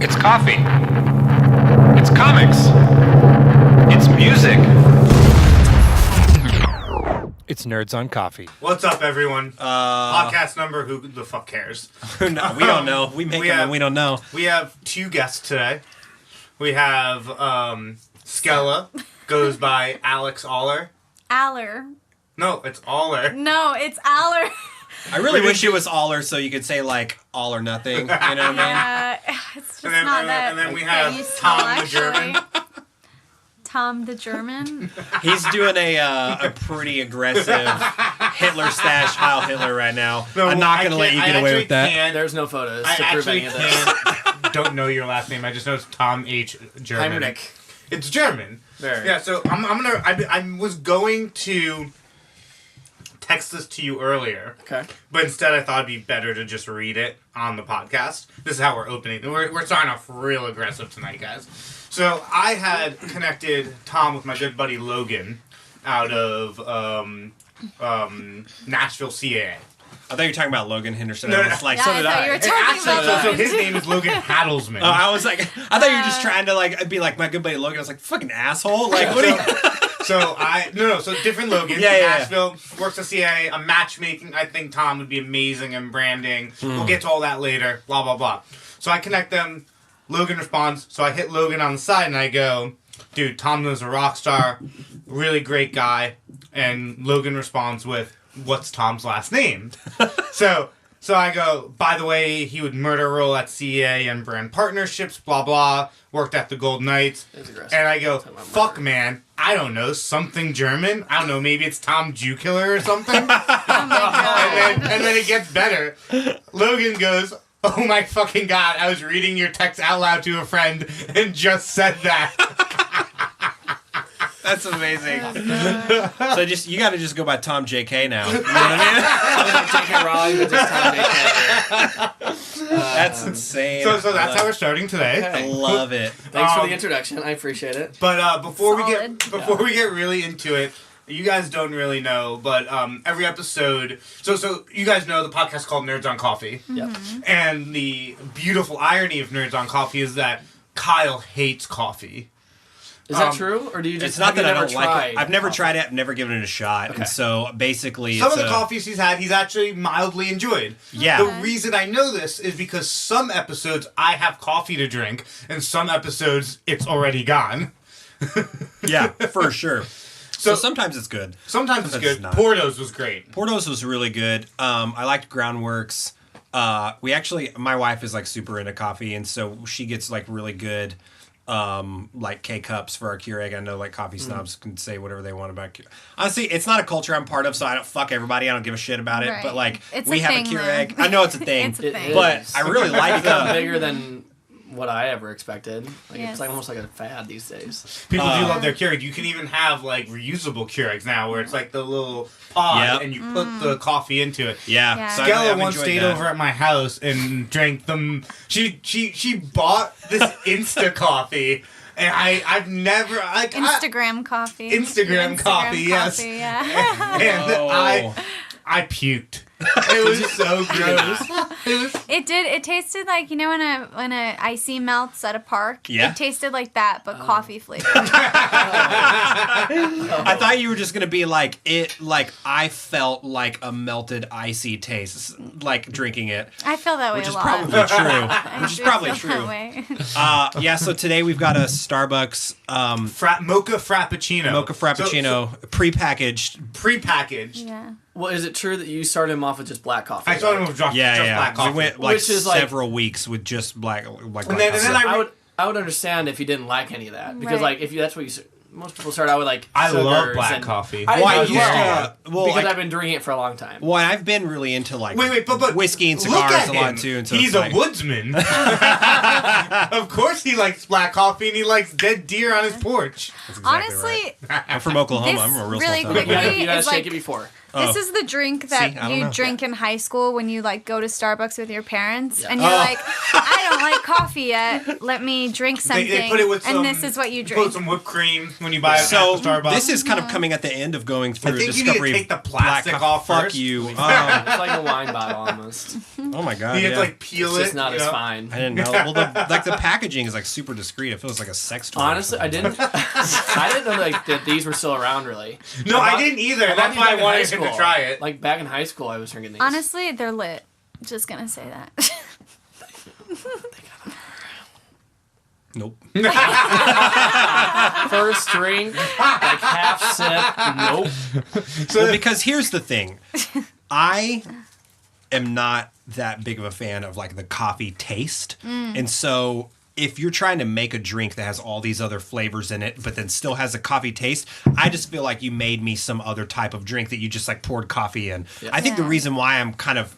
It's coffee. It's comics. It's music. It's Nerds on Coffee. What's up, everyone? Podcast number, who the fuck cares? No, we don't know. We make them and we don't know. We have two guests today. We have Skela, goes by Alex Aller. Aller. No, it's Aller. No, it's Aller. I really wish it was all or so you could say like all or nothing. You know what I mean? It's just And then, not that. and then we that have useful, Tom the actually. German. Tom the German. He's doing a pretty aggressive Hitler stash Heil Hitler right now. No, I'm not gonna let you get away with that. There's no photos I to prove actually any of this. don't know your last name. I just know it's Tom H. German. Heimrich. It's German. Very. Yeah, so I was going to text this to you earlier. Okay. But instead I thought it'd be better to just read it on the podcast. This is how we're opening. We're starting off real aggressive tonight, guys. So I had connected Tom with my good buddy Logan out of Nashville, CA. I thought you were talking about Logan Henderson. No, I was like, Yeah, so I did thought I. you were talking about So Logan. his name is Logan Hadelsman. I was like, I thought you were just trying to like be like my good buddy Logan. I was like, fucking asshole. Like, what are you? So different Logan. Yeah. Nashville, works at CA, a matchmaking. I think Tom would be amazing in branding. We'll get to all that later. Blah, blah, blah. So I connect them. Logan responds. So I hit Logan on the side and I go, dude, Tom is a rock star. Really great guy. And Logan responds with, what's Tom's last name? So I go, by the way, he would murder roll at CA and brand partnerships, blah, blah. Worked at the Gold Knights. And I go, fuck, man. I don't know. Something German? I don't know. Maybe it's Tom Jew Killer or something. Oh my god. and then it gets better. Logan goes, oh my fucking god. I was reading your text out loud to a friend and just said that. That's amazing. So you got to just go by Tom JK now. You know what I mean? J.K. Rowling, but just Tom J.K. That's insane. So that's how we're starting today. I love it. Thanks for the introduction. I appreciate it. But before we Solid. get really into it, you guys don't really know, but every episode. So you guys know the podcast is called Nerds on Coffee. Yep. And the beautiful irony of Nerds on Coffee is that Kyle hates coffee. Is that true, or do you just? It's not have you that I never don't like tried it. I've never coffee? tried it. I've never given it a shot. Okay. And so basically, Some of the coffees he's had, he's actually mildly enjoyed. Yeah. The reason I know this is because some episodes I have coffee to drink, and some episodes it's already gone. Yeah, for sure. So sometimes it's good. Sometimes it's good. not. Porto's was great. Porto's was really good. I liked Groundworks. My wife is like super into coffee, and so she gets like really good like K-cups for our Keurig. I know like coffee snobs can say whatever they want about Keurig. Honestly, it's not a culture I'm part of, so I don't fuck everybody. I don't give a shit about it. Right. But like It's we a have thing, a Keurig. though. I know it's a thing. It's a thing. But is. I really like Become the bigger than what I ever expected. Like Yes. it's like almost like a fad these days. People do love their Keurig. You can even have like reusable Keurigs now, where it's like the little pod, Yep. and you put the coffee into it. yeah. Yeah. So Skela I've once enjoyed stayed that. over at my house and drank them. She bought this Insta coffee, and I've never like Instagram coffee. Instagram coffee, yes. Yeah. and Oh. I puked. It was so gross. It was. It did. It tasted like, you know, when a icy melts at a park. Yeah. It tasted like that, but coffee flavor. I thought you were just gonna be like it. Like I felt like a melted icy taste, like drinking it, I feel that way which a is lot. probably true. I Which is do probably feel true. that way. Yeah. So today we've got a Starbucks Mocha Frappuccino. mocha frappuccino So prepackaged. prepackaged. Yeah. Well, is it true that you started him off with just black coffee? I started with just Yeah, black coffee. We went like Which is like- several weeks with just black. Like And then I would understand if you didn't like any of that because Right. like if you that's what you most people start out with like I love sugars black and- coffee. I Well, I do as used well, to- well, because like- I've been drinking it for a long time. well, I've been really into like Wait, but whiskey and look cigars at a lot him. too. And so He's it's a like, woodsman. Of course he likes black coffee and he likes dead deer on his porch. That's exactly Honestly, right. I'm from Oklahoma. this I'm a real really small quick- town. You gotta It's shake like- it before. this is the drink that See, I don't you know. drink in high school when you like go to Starbucks with your parents, Yeah. and you're like, I don't like coffee yet. Let me drink something. They put it with and some, this is what you Put drink. some whipped cream when you buy it So at the Starbucks. this is kind of coming at the end of going through I think discovery. you need to take the black plastic coffee. off Fuck first. you. It's like a wine bottle almost. Oh my god. You have yeah. to like peel It's it. just not you as know? fine. I didn't know. Well, the packaging is like super discreet. It feels like a sex toy. or Honestly, I something. didn't. I didn't know like that these were still around really. No, I didn't either. thought That's these why I back in wanted high him to school. try it. Like back in high school, I was drinking these. Honestly, they're lit. Just gonna say that. Nope. First drink, like half sip. Nope. Well, because here's the thing. I am not that big of a fan of like the coffee taste. And so if you're trying to make a drink that has all these other flavors in it, but then still has a coffee taste, I just feel like you made me some other type of drink that you just like poured coffee in. I think the Yeah. reason why I'm kind of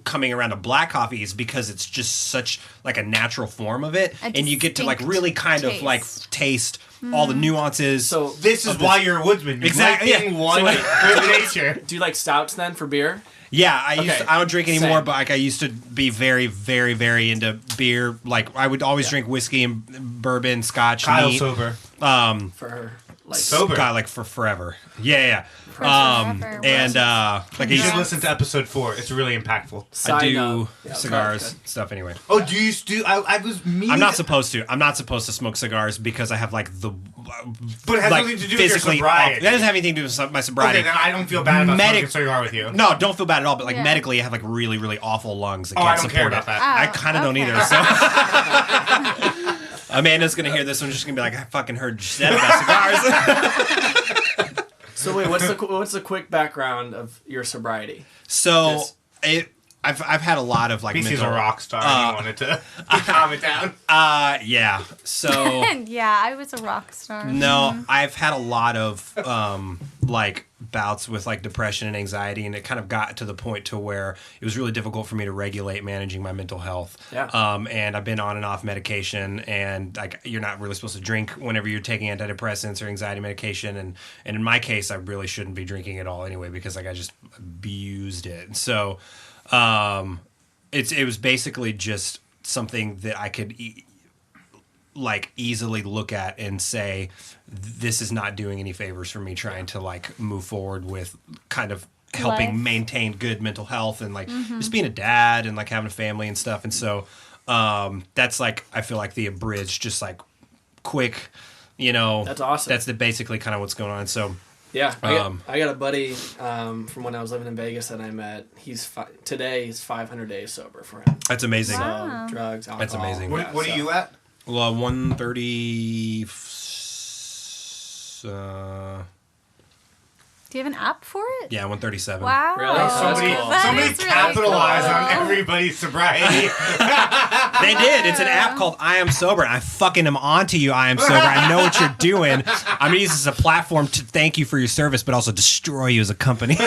coming around to black coffee is because it's just such like a natural form of it, and you get to like distinct really kind of like taste all the nuances. So This is why you're a woodsman. You Exactly, like being yeah. one with nature. do you like stouts then for beer? Yeah, I used Okay. to, I don't drink anymore, Same. but like I used to be very, very, very into beer. Like I would always drink whiskey and bourbon, scotch, Kyle neat. sober. For her, like Sober. God, like for forever. Yeah. Forever. And like I You used should to, listen to episode 4. It's really impactful. I side do note. Yeah, cigars, okay. stuff anyway. Oh, do you do? I was me. I'm not supposed to. I'm not supposed to smoke cigars because I have like the But it has like nothing to do with your physically sobriety. that doesn't have anything to do with my sobriety. Okay, then I don't feel bad about Medic- smoking a cigar with you. No, don't feel bad at all. But like Yeah. medically, I have like really, really awful lungs that Oh, can't I don't support care it. about that. I Oh, kind of don't okay. either. So Amanda's gonna hear this one, just gonna be like, I fucking heard you said about cigars. So wait, what's the quick background of your sobriety? So Yes. I've had a lot of like BC's mental. a rock star. He wanted to calm it down. Yeah. So Yeah, I was a rock star. no, I've had a lot of like bouts with like depression and anxiety, and it kind of got to the point to where it was really difficult for me to regulate managing my mental health. Yeah. And I've been on and off medication, and like you're not really supposed to drink whenever you're taking antidepressants or anxiety medication, and in my case, I really shouldn't be drinking at all anyway because like I just abused it. So it was basically just something that I could like easily look at and say, this is not doing any favors for me trying to like move forward with kind of helping Life. maintain good mental health and like just being a dad and like having a family and stuff. And so that's like, I feel like the abridged, just like quick, you know, That's awesome. That's basically kind of what's going on. So Yeah, I got a buddy from when I was living in Vegas that I met. Today he's 500 days sober for him. that's amazing. Wow. So drugs, alcohol. That's amazing. What are you at? Well, 130. Do you have an app for it? Yeah, 137. Wow. Really? Oh, Somebody, cool. That somebody is really capitalized cool. on everybody's sobriety. They did. It's an app called I Am Sober. I fucking am onto you, I Am Sober. I know what you're doing. I'm going to use this as a platform to thank you for your service, but also destroy you as a company.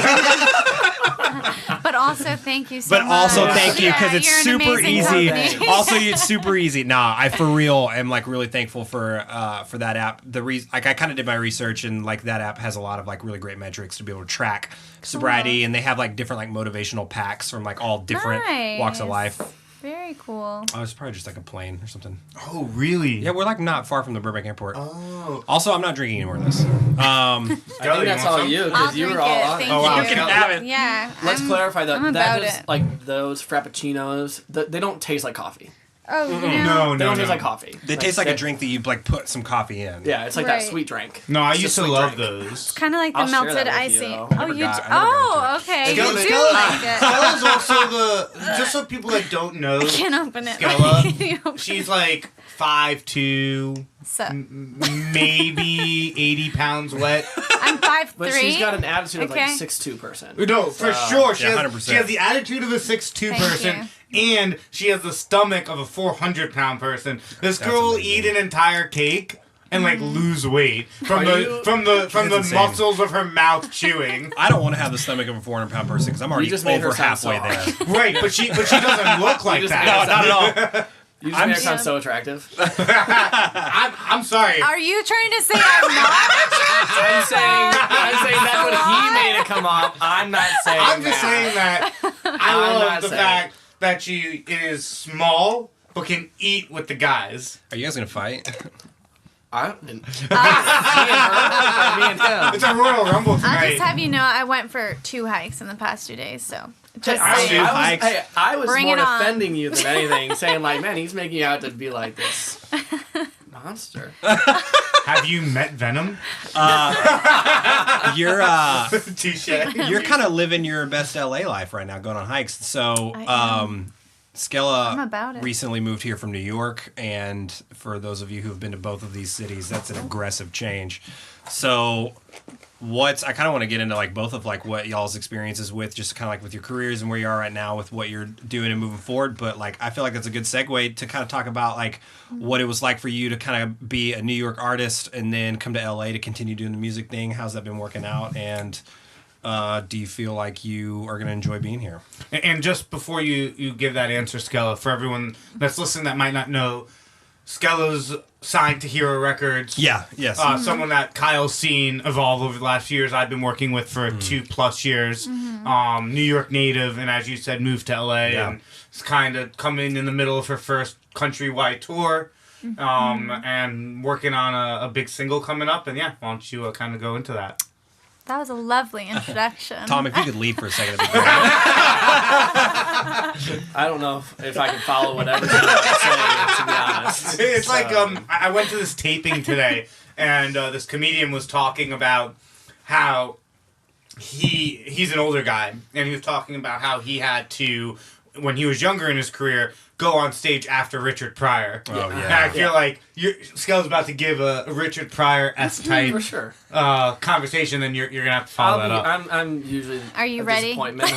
But also, thank you so But much. also thank you because Yeah, it's you're an super amazing easy. company. Also, it's super easy. Nah, I for real am like really thankful for that app. The reason, like, I kind of did my research, and like that app has a lot of like really great metrics to be able to track sobriety, and they have like different like motivational packs from like all different walks of Nice. life. Very cool. Oh, it's probably just like a plane or something. Oh, really? Yeah, we're like not far from the Burbank airport. Oh. Also, I'm not drinking any more of this. I think that's all you I'll because you drink were all it. on Thank it. Oh, wow. you. You can have it. Yeah. Let's clarify that. I'm about That is it. like those frappuccinos. They don't taste like coffee. Oh, you know. No, They no, don't taste no. like coffee. They taste like a drink that you like put some coffee in. Yeah, it's like Right. that sweet drink. No, I It's used a to sweet love drink. those. Kind of like the I'll share melted that with you, icing. though. Oh, Never you? got- I never got into it. Okay. Skela- You do Skela- like it. Skella's also the, just so people that don't know, I can't open it. Skela, she's like 5'2", So, maybe 80 pounds wet. I'm 5'3". But she's got an attitude of like Okay. a 6'2" person. No, for sure. She, yeah, has, 100%. she has the attitude of a 6'2" Thank person, and she has the stomach of a 400-pound person. This That's girl will amazing. eat an entire cake and like lose weight from Are the you- from the That's insane. muscles of her mouth chewing. I don't want to have the stomach of a 400-pound person because I'm already just made her over sound halfway soft. there. Right, but she doesn't look like just that. made No, not at all. You just I'm made her sound s- so attractive. I'm sorry. Are you trying to say I'm not? I'm saying that's what he made it come off. I'm not saying I'm just that. saying that I I'm love not the saying. fact that she is small but can eat with the guys. Are you guys gonna fight? Me and her, me and him. It's a Royal Rumble I'll tonight. just have you know I went for 2 hikes in the past 2 days, so just I saying. do. I was Bring more it on. defending you than anything, saying like, man, he's making you out to be like this monster. Have you met Venom? You're Touche. you're kind of living your best LA life right now, going on hikes. So, I'm Skela about it. recently moved here from New York, and for those of you who have been to both of these cities, that's an aggressive change. So, I kind of want to get into like both of like what y'all's experiences with just kind of like with your careers and where you are right now with what you're doing and moving forward. But like, I feel like that's a good segue to kind of talk about like what it was like for you to kind of be a New York artist and then come to LA to continue doing the music thing. How's that been working out? And do you feel like you are going to enjoy being here? And just before you give that answer, Skela, for everyone that's listening that might not know, Skela's signed to Hero Records. Yeah, yes. Someone that Kyle's seen evolve over the last few years. I've been working with for 2+ years. New York native, and as you said, moved to LA, and it's kind of coming in the middle of her first countrywide tour, and working on a big single coming up. And yeah, why don't you kind of go into that? That was a lovely introduction. Tom, if you could leave for a second. That'd be great. I don't know if I can follow whatever you're about to say, to be honest. It's like I went to this taping today, and this comedian was talking about how he's an older guy, and he was talking about how he had to, when he was younger in his career, go on stage after Richard Pryor. Oh, yeah. And I feel like Skell's about to give a Richard Pryor-esque type For sure. conversation, then you're gonna have to follow that up. I'm usually. Are you a ready? disappointment.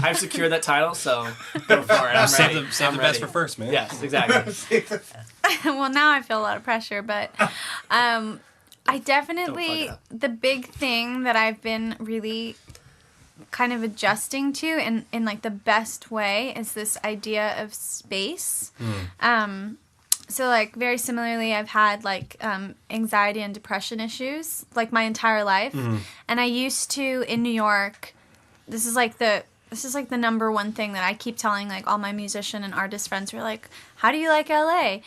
I've secured that title, so go for it. I'm Save ready. the I'm best ready. for first, man. Yes, exactly. Well, now I feel a lot of pressure, but I definitely, Don't fuck the big thing that I've been really kind of adjusting to in like the best way is this idea of space. So like very similarly, I've had like anxiety and depression issues like my entire life, and I used to in New York. This is like the number one thing that I keep telling like all my musician and artist friends who are like, how do you like LA?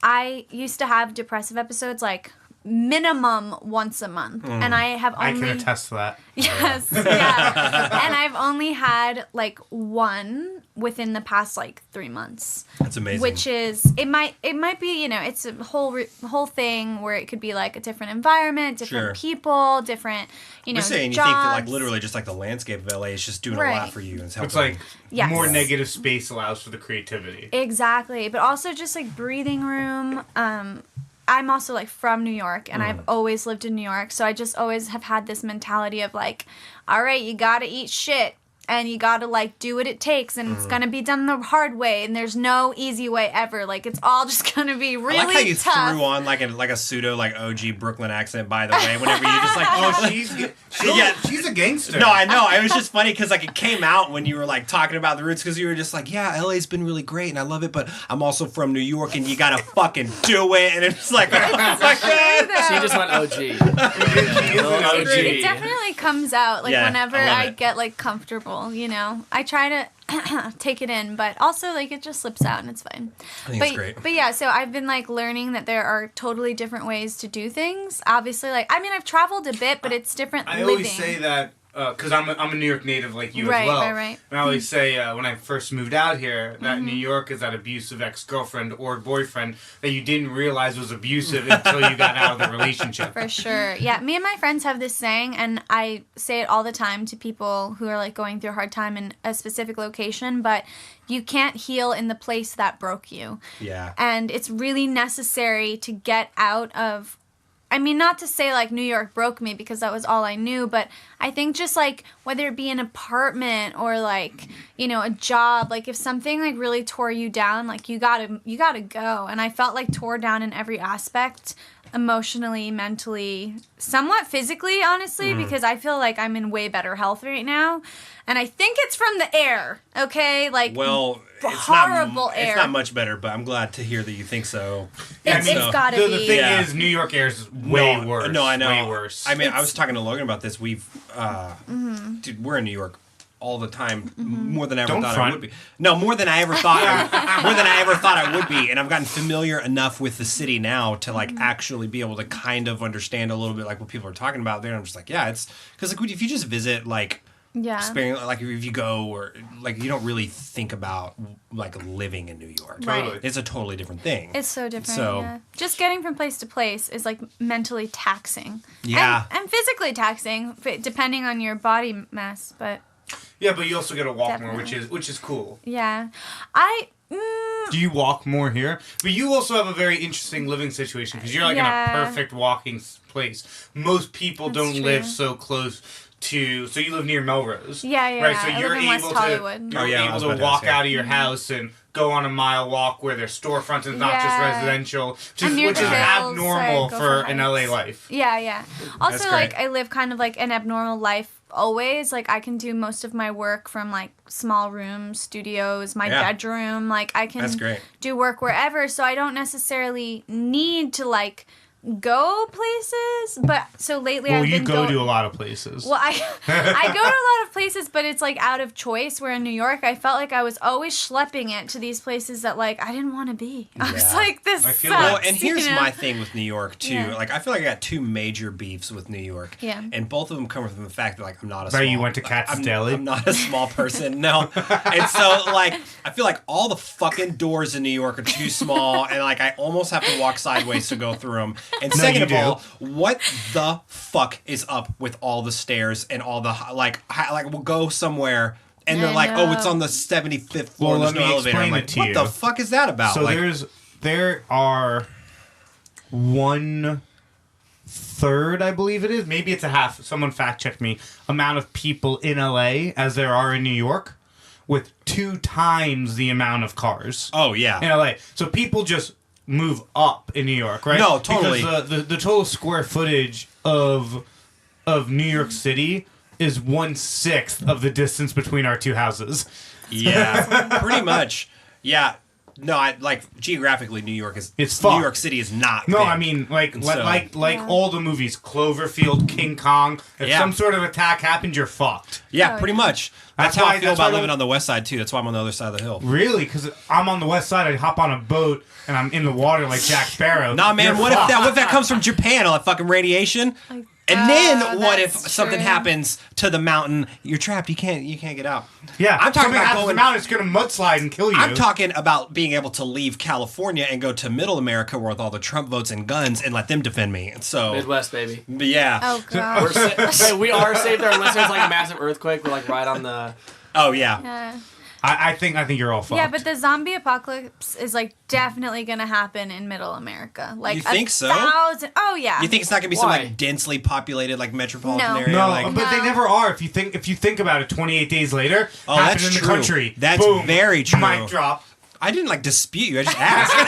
I used to have depressive episodes like minimum once a month, and I have only. I can attest to that. Yes, yeah, and I've only had like one within the past like 3 months. That's amazing. Which is it might be it's a whole thing where it could be like a different environment, different people, different We're saying you jobs. think that like literally just like the landscape of LA is just doing a lot Right. for you. And It's like Yes. more negative space allows for the creativity. Exactly, but also just like breathing room. I'm also like from New York, and I've always lived in New York, so I just always have had this mentality of like, all right, you gotta eat shit, and you gotta like do what it takes, and it's gonna be done the hard way, and there's no easy way ever. Like it's all just gonna be really I like how you tough. threw on like a pseudo like OG Brooklyn accent. By the way, whenever you just like She's a gangster. No, I know. It was just funny because like it came out when you were like talking about the roots because you were just like, yeah, LA's been really great and I love it, but I'm also from New York and you gotta fucking do it. And it's like, oh my God. She just went OG. OG. It definitely comes out like Yeah, whenever I love I it. get like comfortable, you know. I try to take it in, but also like it just slips out and it's fine. I think it's great. But yeah, so I've been like learning that there are totally different ways to do things. Obviously, like I mean, I've traveled a bit, but it's different I living. always say that because I'm a New York native like you Right, as well. right. And I always say when I first moved out here that New York is that abusive ex-girlfriend or boyfriend that you didn't realize was abusive until you got out of the relationship. For sure. Yeah, me and my friends have this saying, and I say it all the time to people who are like going through a hard time in a specific location, but you can't heal in the place that broke you. Yeah. And it's really necessary to get out of, I mean, not to say like New York broke me because that was all I knew, but I think just like whether it be an apartment or like, you know, a job, like if something like really tore you down, like you gotta go. And I felt like tore down in every aspect, emotionally, mentally, somewhat physically, honestly, because I feel like I'm in way better health right now. And I think it's from the air, okay? Like, Well, horrible air. It's not much better, but I'm glad to hear that you think so. It's gotta the be. thing Yeah. is, New York air is way worse. No, I know. Way worse. I mean, I was talking to Logan about this. We've, dude, we're in New York all the time, more than I ever Don't thought front. I would be. No, more than I ever thought. More than I ever thought I would be, and I've gotten familiar enough with the city now to like actually be able to kind of understand a little bit like what people are talking about there. And I'm just like, yeah, it's because like if you just visit like. Yeah. Like if you go or like you don't really think about like living in New York. Right. Totally. It's a totally different thing. It's so different. So- Yeah. Just getting from place to place is like mentally taxing. Yeah. And physically taxing, depending on your body mass. But Yeah, but you also get to walk more, Definitely. which is cool. yeah, Do you walk more here? But you also have a very interesting living situation because you're like in Yeah. a perfect walking place. Most people That's don't true. live so close to. So you live near Melrose. Yeah, yeah, Right, yeah. so I you're live in able West to Hollywood. you're Oh, yeah, I able was to about to walk ask, yeah. out of your house and go on a mile walk where there's storefronts and it's not just Yeah. residential, I'm near which the is hills, abnormal I go for for an hikes. LA life. Yeah, yeah. That's Also, great. like, I live kind of like an abnormal life always. Like, I can do most of my work from like small rooms, studios, my Yeah. bedroom. Like, I can That's great. do work wherever. So I don't necessarily need to like go places. But so lately Well, I've you been go going to a lot of places. Well, I go to a lot of places, but it's like out of choice. Where in New York, I felt like I was always schlepping it to these places that like I didn't want to be. I was Yeah. like, this I sucks. feel Well, and you here's know? my thing with New York too. Yeah. Like I feel like I got two major beefs with New York. Yeah. And both of them come from the fact that like I'm not a Right, small, you went to Katz's I'm, Deli? I'm not a small person. No. And so like I feel like all the fucking doors in New York are too small and like I almost have to walk sideways to go through them. And No, second you of do. all, what the fuck is up with all the stairs and all the like we'll go somewhere and they're I like, oh, it's know. on the 75th floor. Well, There's let no me elevator. I'm explain like, it to what you. the fuck is that about? So like, there are 1/3, I believe it is. Maybe it's a half. Someone fact check me. Amount of people in LA as there are in New York, with 2 times the amount of cars oh yeah. in LA. So people just move up in New York, right? No, totally. Because the total square footage of New York City is 1/6 of the distance between our two houses. Yeah, pretty much. Yeah. No, I like geographically New York is It's New fucked. York City is not. No, big. I mean like And so- like all the movies, Cloverfield, King Kong. If Yeah. some sort of attack happens, you're fucked. yeah, Oh, pretty yeah. much. That's That's how why- I feel that's why about I living don't- on the west side too. That's why I'm on the other side of the hill. Really? Because I'm on the west side. I hop on a boat and I'm in the water like Jack Sparrow. Nah, man. You're What if fucked. that comes from Japan? All that fucking radiation. And then what if that's something true. happens to the mountain? You're trapped. You can't get out. Yeah, I'm talking something about happens to going. the mountain, it's gonna mudslide and kill you. I'm talking about being able to leave California and go to Middle America with all the Trump votes and guns and let them defend me. And so, Midwest, baby. but yeah. Oh god. We're hey, we are saved our listeners like a massive earthquake. We're like right on the. Oh yeah. Yeah. I think you're all fucked. Yeah, but the zombie apocalypse is like definitely gonna happen in Middle America. Like You think so? 1,000. Oh yeah. You think it's not gonna be some Why? like densely populated like metropolitan No. area? no, like, but they No. never are. If you think about it, 28 days later, Oh, happened that's in the true. country. That's Boom, very true. Mic drop. I didn't like dispute you. I just asked. You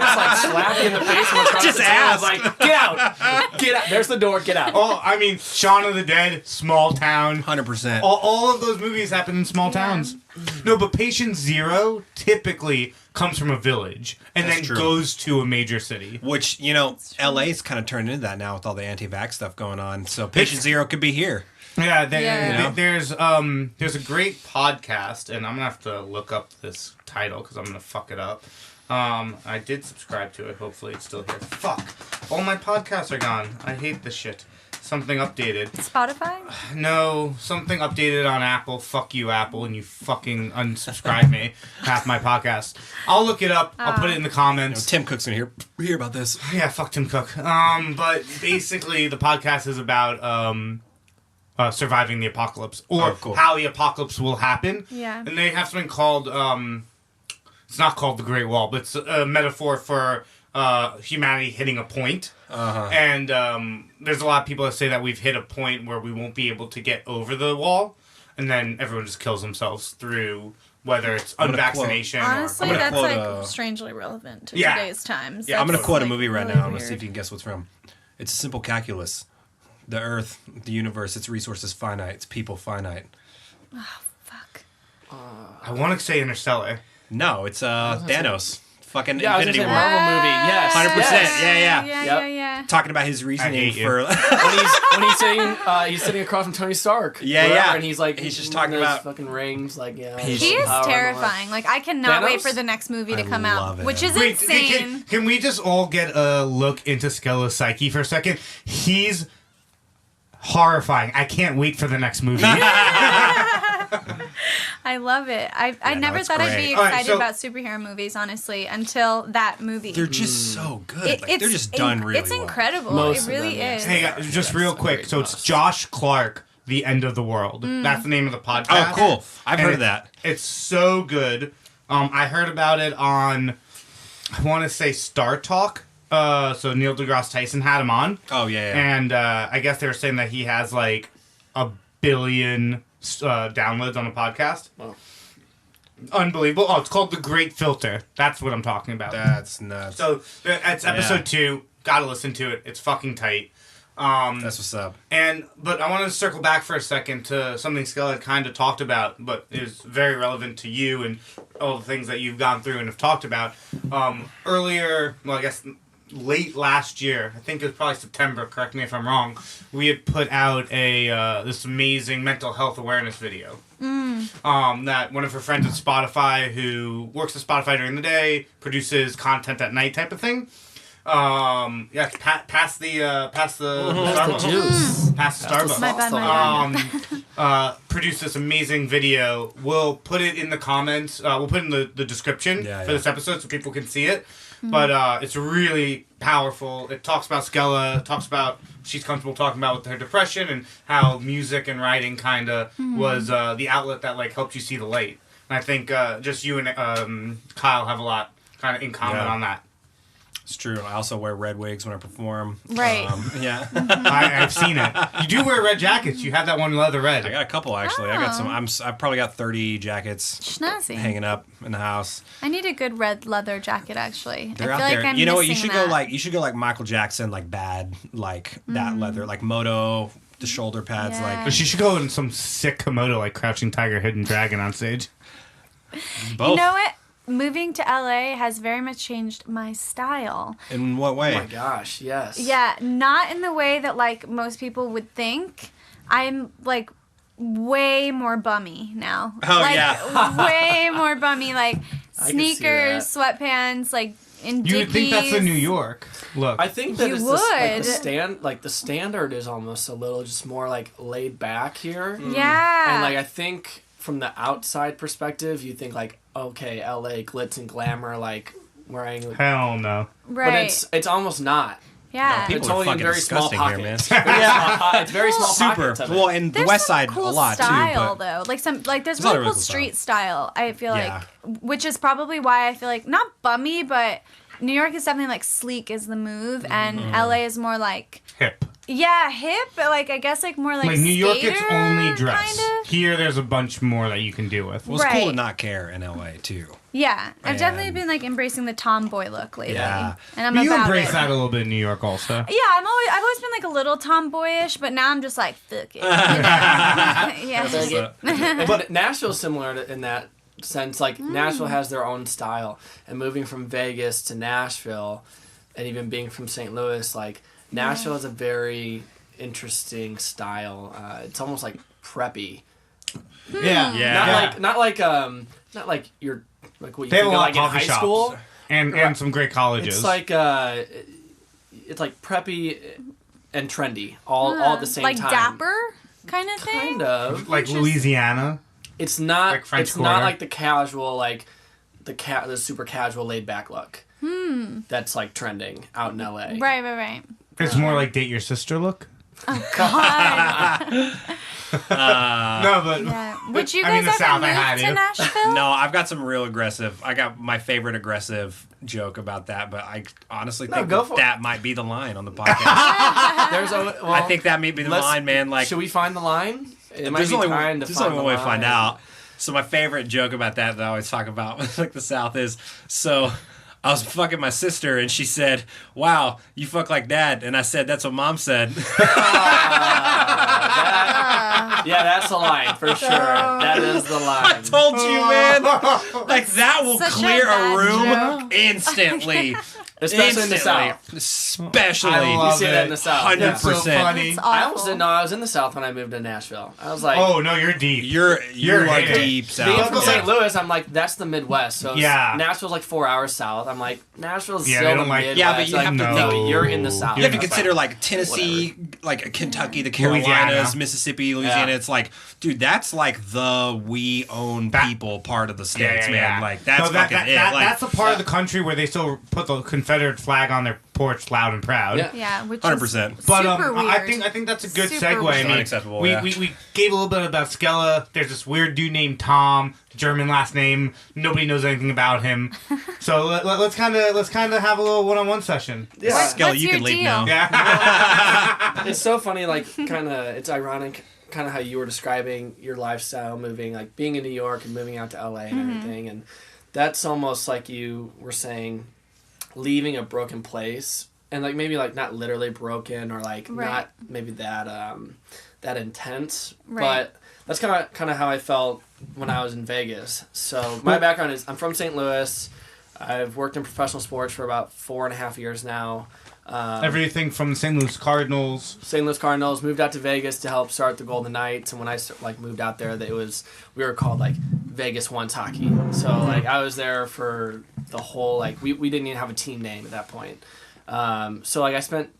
just like slap me in the face and across Just the table. I ask. was like, get out, get out. There's the door. Get out. Oh, I mean, Shaun of the Dead, small town. 100%. All of those movies happen in small towns. No, but Patient Zero typically comes from a village and That's then true. goes to a major city. Which, you know, LA's kind of turned into that now with all the anti-vax stuff going on. So Patient Zero could be here. Yeah, Yeah. there's a great podcast, and I'm gonna have to look up this title because I'm gonna fuck it up. I did subscribe to it. Hopefully, it's still here. Fuck, all my podcasts are gone. I hate this shit. Something updated. Spotify? No, something updated on Apple. Fuck you, Apple, and you fucking unsubscribe me. Half my podcast. I'll look it up. I'll put it in the comments. Tim Cook's going to hear about this. Yeah, fuck Tim Cook. But basically, the podcast is about surviving the apocalypse or Oh, cool. how the apocalypse will happen. Yeah. And they have something called it's not called the Great Wall, but it's a metaphor for humanity hitting a point. Uh-huh. And there's a lot of people that say that we've hit a point where we won't be able to get over the wall, and then everyone just kills themselves through whether it's I'm gonna unvaccination Honestly, I'm gonna that's quote, like strangely relevant to Yeah. today's times. Yeah, I'm going to That's, quote a like, movie right really now. I'm going to see weird. if you can guess what's from. It's a simple calculus. The earth, the universe, its resources finite, its people finite. Fuck. I want to say Interstellar. No, it's Thanos. Fucking Yeah, I was Infinity gonna say War. Marvel movie. Yes. 100%. Yes. Yeah. Yeah, Yep. yeah, yeah. talking about his reasoning hate you. for. when he's sitting across from Tony Stark. Yeah. And he's like, he's just talking those about fucking rings, like He is power and all that. terrifying. Like I cannot wait Thanos? for the next movie to I come love out, it. which is Wait, insane. can we just all get a look into Skela's psyche for a second? He's horrifying. I can't wait for the next movie. I love it. I no, never it's thought I'd great. be All right, excited so- about superhero movies, honestly, until that movie. They're just so good. Like, they're just in- done really It's well. incredible. Most It of really them, yeah. is. Hey, guys, just Yes, real the quick. great So it's most. Josh Clark, The End of the World. That's the name of the podcast. Oh, cool. I've And heard of that. It's so good. I heard about it on, I want to say Star Talk. So Neil deGrasse Tyson had him on. Oh, yeah. And I guess they were saying that he has like 1 billion downloads on the podcast. Wow. Unbelievable. Oh, it's called The Great Filter. That's what I'm talking about. That's nuts. So it's episode 2. Gotta listen to it. It's fucking tight. That's what's up. But I want to circle back for a second to something Skela had kind of talked about, but is very relevant to you and all the things that you've gone through and have talked about. Earlier, well, I guess late last year, I think it was probably September, correct me if I'm wrong, we had put out this amazing mental health awareness video. That one of her friends at Spotify, who works at Spotify during the day, produces content at night type of thing. Pass the Starbucks. juice. Pass the Starbucks. My bad. Produced this amazing video. We'll put it in the comments. We'll put it in the description for this episode so people can see it. But it's really powerful. It talks about Skela. Talks about she's comfortable talking about with her depression and how music and writing kind of was the outlet that like helped you see the light. And I think just you and Kyle have a lot kind of in common on that. It's true. I also wear red wigs when I perform. Right. Yeah. I've seen it. You do wear red jackets. You have that one leather red. I got a couple actually. I got some. I've probably got 30 jackets Schnazzy. hanging up in the house. I need a good red leather jacket, actually. They're I out feel there. like I'm You know what? You missing should that. go like Michael Jackson, like bad, like that leather, like moto, the shoulder pads, Yeah. But she should go in some sick Komodo like Crouching Tiger, Hidden Dragon on stage. like both. You know what? Moving to LA has very much changed my style. In what way? Oh my gosh, yes. Yeah, not in the way that like most people would think. I'm like way more bummy now. Oh, like, yeah. way more bummy. Like I can see sneakers, sweatpants, like in You would think that's the Dickies. New York look. I think that You it's would. the standard is almost a little just more like laid back here. Yeah. And like I think from the outside perspective, you think like, okay, LA glitz and glamour, like wearing, Hell no. right. but it's almost not. yeah. People It's are only in fucking very small disgusting here, man. pockets. It's very small Super. pockets of it. Well, and the There's West some Side cool a lot style, too. But though. Like some like there's There's a lot really of cool really cool street style. I feel Yeah. like, which is probably why I feel like not bummy, but New York is definitely like sleek is the move, and LA is more like Hip. yeah hip, but like I guess like more like Like New York, it's skater only dress. kind of. Here, there's a bunch more that you can do with. Well, it's cool to Right. not care in LA too. Yeah, I've definitely And- been like embracing the tomboy look lately, Yeah. and I'm But you about embrace it. that a little bit in New York also. Yeah, I've always been like a little tomboyish, but now I'm just like fuck it. You know? yeah. But Nashville's similar in that sense. Like Nashville has their own style, and moving from Vegas to Nashville, and even being from St. Louis, like Nashville has a very interesting style. It's almost like preppy. Yeah. Yeah. Not like you're like what you They have think a of lot like of in coffee high shops. school. And some great colleges. It's like preppy and trendy all at the same like time. dapper kind of thing. Kind of. like Louisiana. It's not. Like French it's not Quarter. like the casual, like the super casual, laid back look. That's like trending out in LA. Right. It's more like Date Your Sister look. God. No, but Yeah. Would you I mean, guys the ever South, I had move to you. Nashville? No, I've got some real aggressive. I got my favorite aggressive joke about that, but I honestly think go for it. that might be the line on the podcast. There's a. Well, I think that may be the let's- line, man. Like, should we find the line? It might there's be only time to there's find only the one way to find line. out. So my favorite joke about that I always talk about with like the South is so. I was fucking my sister, and she said, "Wow, you fuck like Dad." And I said, "That's what Mom said." Yeah, that's the line for sure. That is the line. Told you, man. Like that will Such a clear a bad room joke. instantly. Especially in the Instantly. South. Especially. I love You see that in it. the South. 100%. That's so funny. It's I almost awful. didn't know I was in the South when I moved to Nashville. I was like, Oh no, you're deep. You You're are in it. deep being south. from but St. like- Louis, I'm like, that's the Midwest. So Yeah. Nashville's like 4 hours south. I'm like, Nashville's Yeah, they still the don't like- Midwest. Yeah, but you like, have to no, think- you're in the South. You have to Yeah. consider like Tennessee, like Kentucky, the Carolinas, Louisiana. Mississippi, Louisiana. Yeah. It's like, dude, that's like the we own That- people part of the states, man. Like that's No, that, fucking that, it. that- Like, that's the part of Yeah. the country where they still put the Confederate flag on their porch loud and proud. Yeah. Yeah, which 100%. is But super weird. I think that's a good Super segue. I weird. mean, Unacceptable, we, yeah. we gave a little bit about Skela. There's this weird dude named Tom, German last name. Nobody knows anything about him. So let's kind of have a little one-on-one session. Yeah. Skela, What's you your can leave deal? now. Yeah. It's so funny, like, kind of, it's ironic, kind of how you were describing your lifestyle, moving, like, being in New York and moving out to LA and everything. And that's almost like you were saying, leaving a broken place. And, like, maybe, like, not literally broken or, like, Right. not maybe that intense. Right. But that's kind of how I felt when I was in Vegas. So my background is I'm from St. Louis. I've worked in professional sports for about 4.5 years now. Everything from the St. Louis Cardinals. St. Louis Cardinals, moved out to Vegas to help start the Golden Knights, and when I moved out there, we were called like Vegas Once Hockey. So like I was there for the whole we didn't even have a team name at that point. So like I spent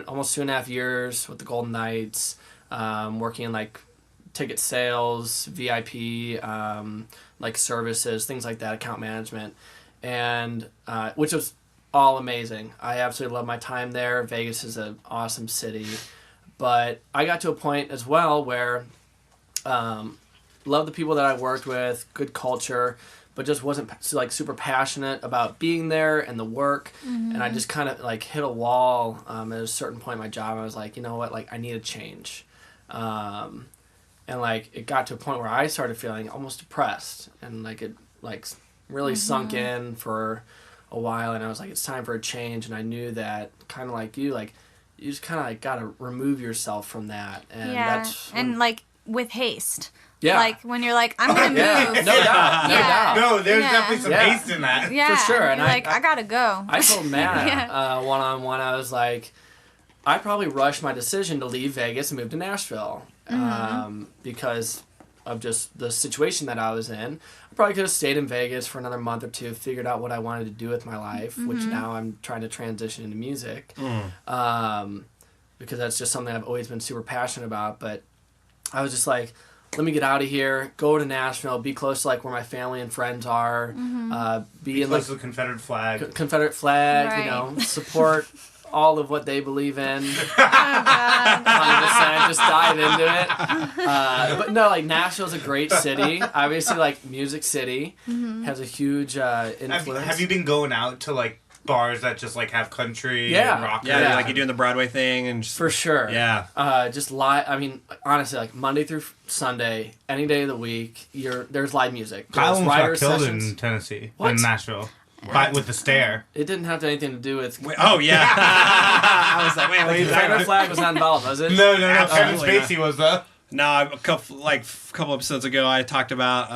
almost 2.5 years with the Golden Knights, working in like ticket sales, VIP, like services, things like that, account management, and which was all amazing. I absolutely love my time there. Vegas is an awesome city. But I got to a point as well where love the people that I worked with, good culture, but just wasn't like super passionate about being there and the work. And I just kind of like hit a wall at a certain point in my job. I was like, you know what, like I need a change. And like it got to a point where I started feeling almost depressed, and like it like really sunk in for a while, and I was like, it's time for a change. And I knew that kind of like you just kind of like got to remove yourself from that. And yeah, that's and like with haste. Yeah. Like when you're like, I'm gonna yeah, move. no doubt, no Yeah. doubt. No, there's Yeah. definitely some Yeah. haste in that. Yeah, For sure, and you're I- like, I gotta go. I told Matt Yeah. one-on-one, I was like, I probably rushed my decision to leave Vegas and move to Nashville because of just the situation that I was in. I probably could have stayed in Vegas for another month or two, figured out what I wanted to do with my life, which now I'm trying to transition into music, because that's just something I've always been super passionate about. But I was just like, let me get out of here, go to Nashville, be close to like where my family and friends are, be in like Close to the Confederate flag. Confederate flag, Right. you know, support all of what they believe in. 100%, Oh, just dive into it. But no, like Nashville's a great city. Obviously, like Music City has a huge influence. Have you been going out to like bars that just like have country Yeah. and rock? Yeah, Yeah. like you're doing the Broadway thing and just, For sure. yeah. Just live. I mean, honestly, like Monday through Sunday, any day of the week, there's live music. Kyle There's almost got writer killed sessions. in Tennessee, What? in Nashville, with the stare. It didn't have anything to do with. Oh yeah. I was like, wait, The Confederate flag was not involved, was it? No. Kevin Absolutely Spacey was though. No, a couple episodes ago, I talked about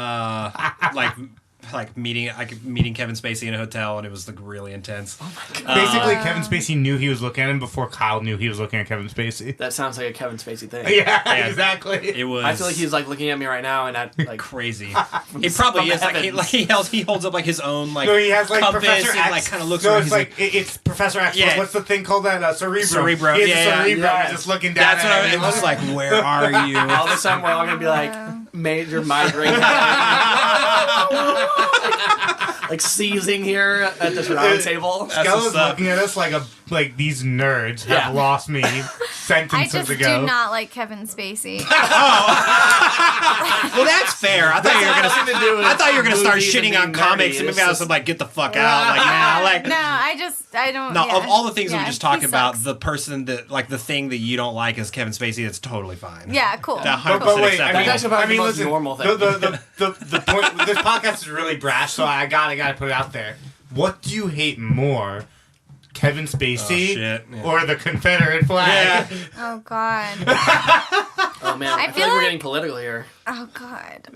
meeting Kevin Spacey in a hotel, and it was like really intense. Basically, Kevin Spacey knew he was looking at him before Kyle knew he was looking at Kevin Spacey. That sounds like a Kevin Spacey thing. Yeah, exactly. It was. I feel like he's like looking at me right now, and I like crazy. It probably from is. Like heavens. he holds up like his own like No, he has like compass Professor and X. like kind of looks. No, around. it's He's like it's Professor X. Yeah. What's the thing called that? Cerebrum. Cerebrum, He has yeah, a yeah. cerebrum. Yeah. He's just looking down. that's what at I'm everyone. just like. Where are you? all of a sudden we're all gonna be like major migraine, like seizing here at this round table. That's Skela's what's up. looking at us like these nerds Yeah. have lost me I sentences just ago. do not like Kevin Spacey. Well, that's fair. I thought you were gonna. Nothing to do with I thought you were gonna start movies and shitting on being comics, nerdy. and It's maybe I was just- like, get the fuck out. Like, nah, like. No, I don't. No, yeah. of all the things that Yeah, we just talked he about, sucks. the person that, like, the thing that you don't like is Kevin Spacey. That's totally fine. Yeah, cool. That 100% But wait, acceptable. I mean, That's actually probably the most listen, normal thing. The point. This podcast is really brash, so I gotta put it out there. What do you hate more, Kevin Spacey Oh, shit. Yeah. or the Confederate flag? Yeah. Oh God. Oh man, I I feel feel like we're like- getting political here. Oh God.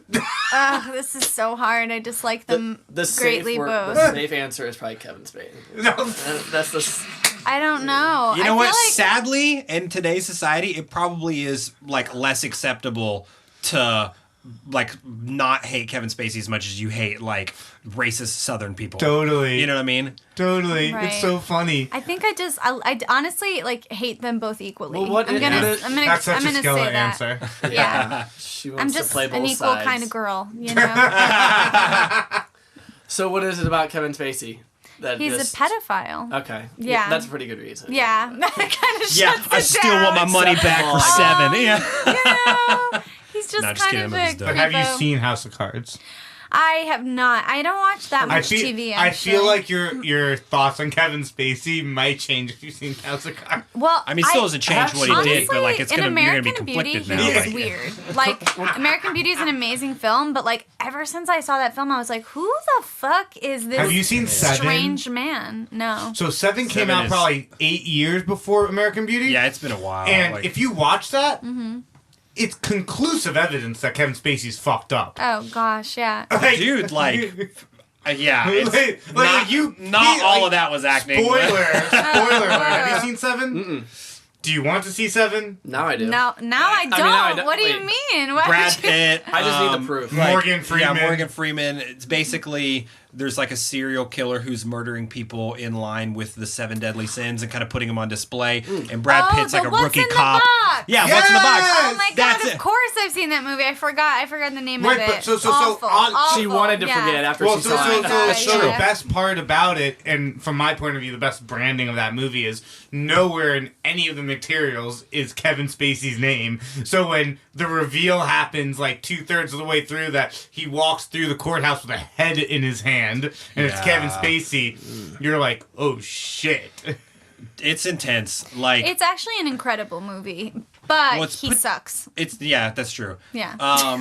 This is so hard. I dislike them The safe greatly the both. safe answer is probably Kevin Spacey. No. That's the. I don't know. You I know what? feel like- Sadly, in today's society, it probably is like less acceptable to like not hate Kevin Spacey as much as you hate like racist Southern people. Totally. You know what I mean? Totally. Right. It's so funny. I think I honestly like hate them both equally. Well, what- I'm gonna That's such I'm a gonna Skela say that. answer. Yeah. She wants I'm to just play both an equal sides. kind of girl, you know. So what is it about Kevin Spacey that He's just... a pedophile. Okay. Yeah. That's a pretty good reason. Yeah, that kind of Yeah, shuts I it still down. want my money back for Acceptable. 7. Yeah. You know, he's just No, just kind kidding, of I'm a just dumb. But have you creepo. seen House of Cards? I have not. I don't watch that much TV. I feel actually. like your thoughts on Kevin Spacey might change if you've seen House of Cards. Well, I mean, still doesn't change what he honestly, did, but like it's in you're gonna be American Beauty, conflicted he now. was like- weird. Like American Beauty is an amazing film, but like ever since I saw that film, I was like, who the fuck is this? Have you seen Seven? strange man? No. So Seven came Seven out is- probably 8 years before American Beauty. Yeah, it's been a while. And like- if you watch that, Mm-hmm. it's conclusive evidence that Kevin Spacey's fucked up. Oh gosh, yeah. Like, dude, like, yeah, it's like, not all of that was acting. Spoiler alert. Have you seen Seven? Do you want to see Seven? Now I do. Now I don't. now I don't. What do you Wait. mean? Why Brad would you- Pitt. I just need the proof. Morgan Freeman. Yeah, Morgan Freeman. It's basically there's like a serial killer who's murdering people in line with the 7 deadly sins and kind of putting them on display. And Brad Oh, Pitt's like the a What's rookie in the cop. Box. Yeah, what's in the box? Yes! Oh my god! That's Of it. course I've seen that movie. I forgot the name Right, of but it. so Awful, on- She awful, wanted to yeah. forget after Well, she so saw it. the Yeah. best part about it, and from my point of view, the best branding of that movie is nowhere in any of the materials is Kevin Spacey's name. So when the reveal happens, like 2/3 of the way through, that he walks through the courthouse with a head in his hand, and it's Yeah. Kevin Spacey, you're like, oh shit. It's intense. Like It's actually an incredible movie, but Well, it's he put- sucks. it's yeah, that's true. Yeah.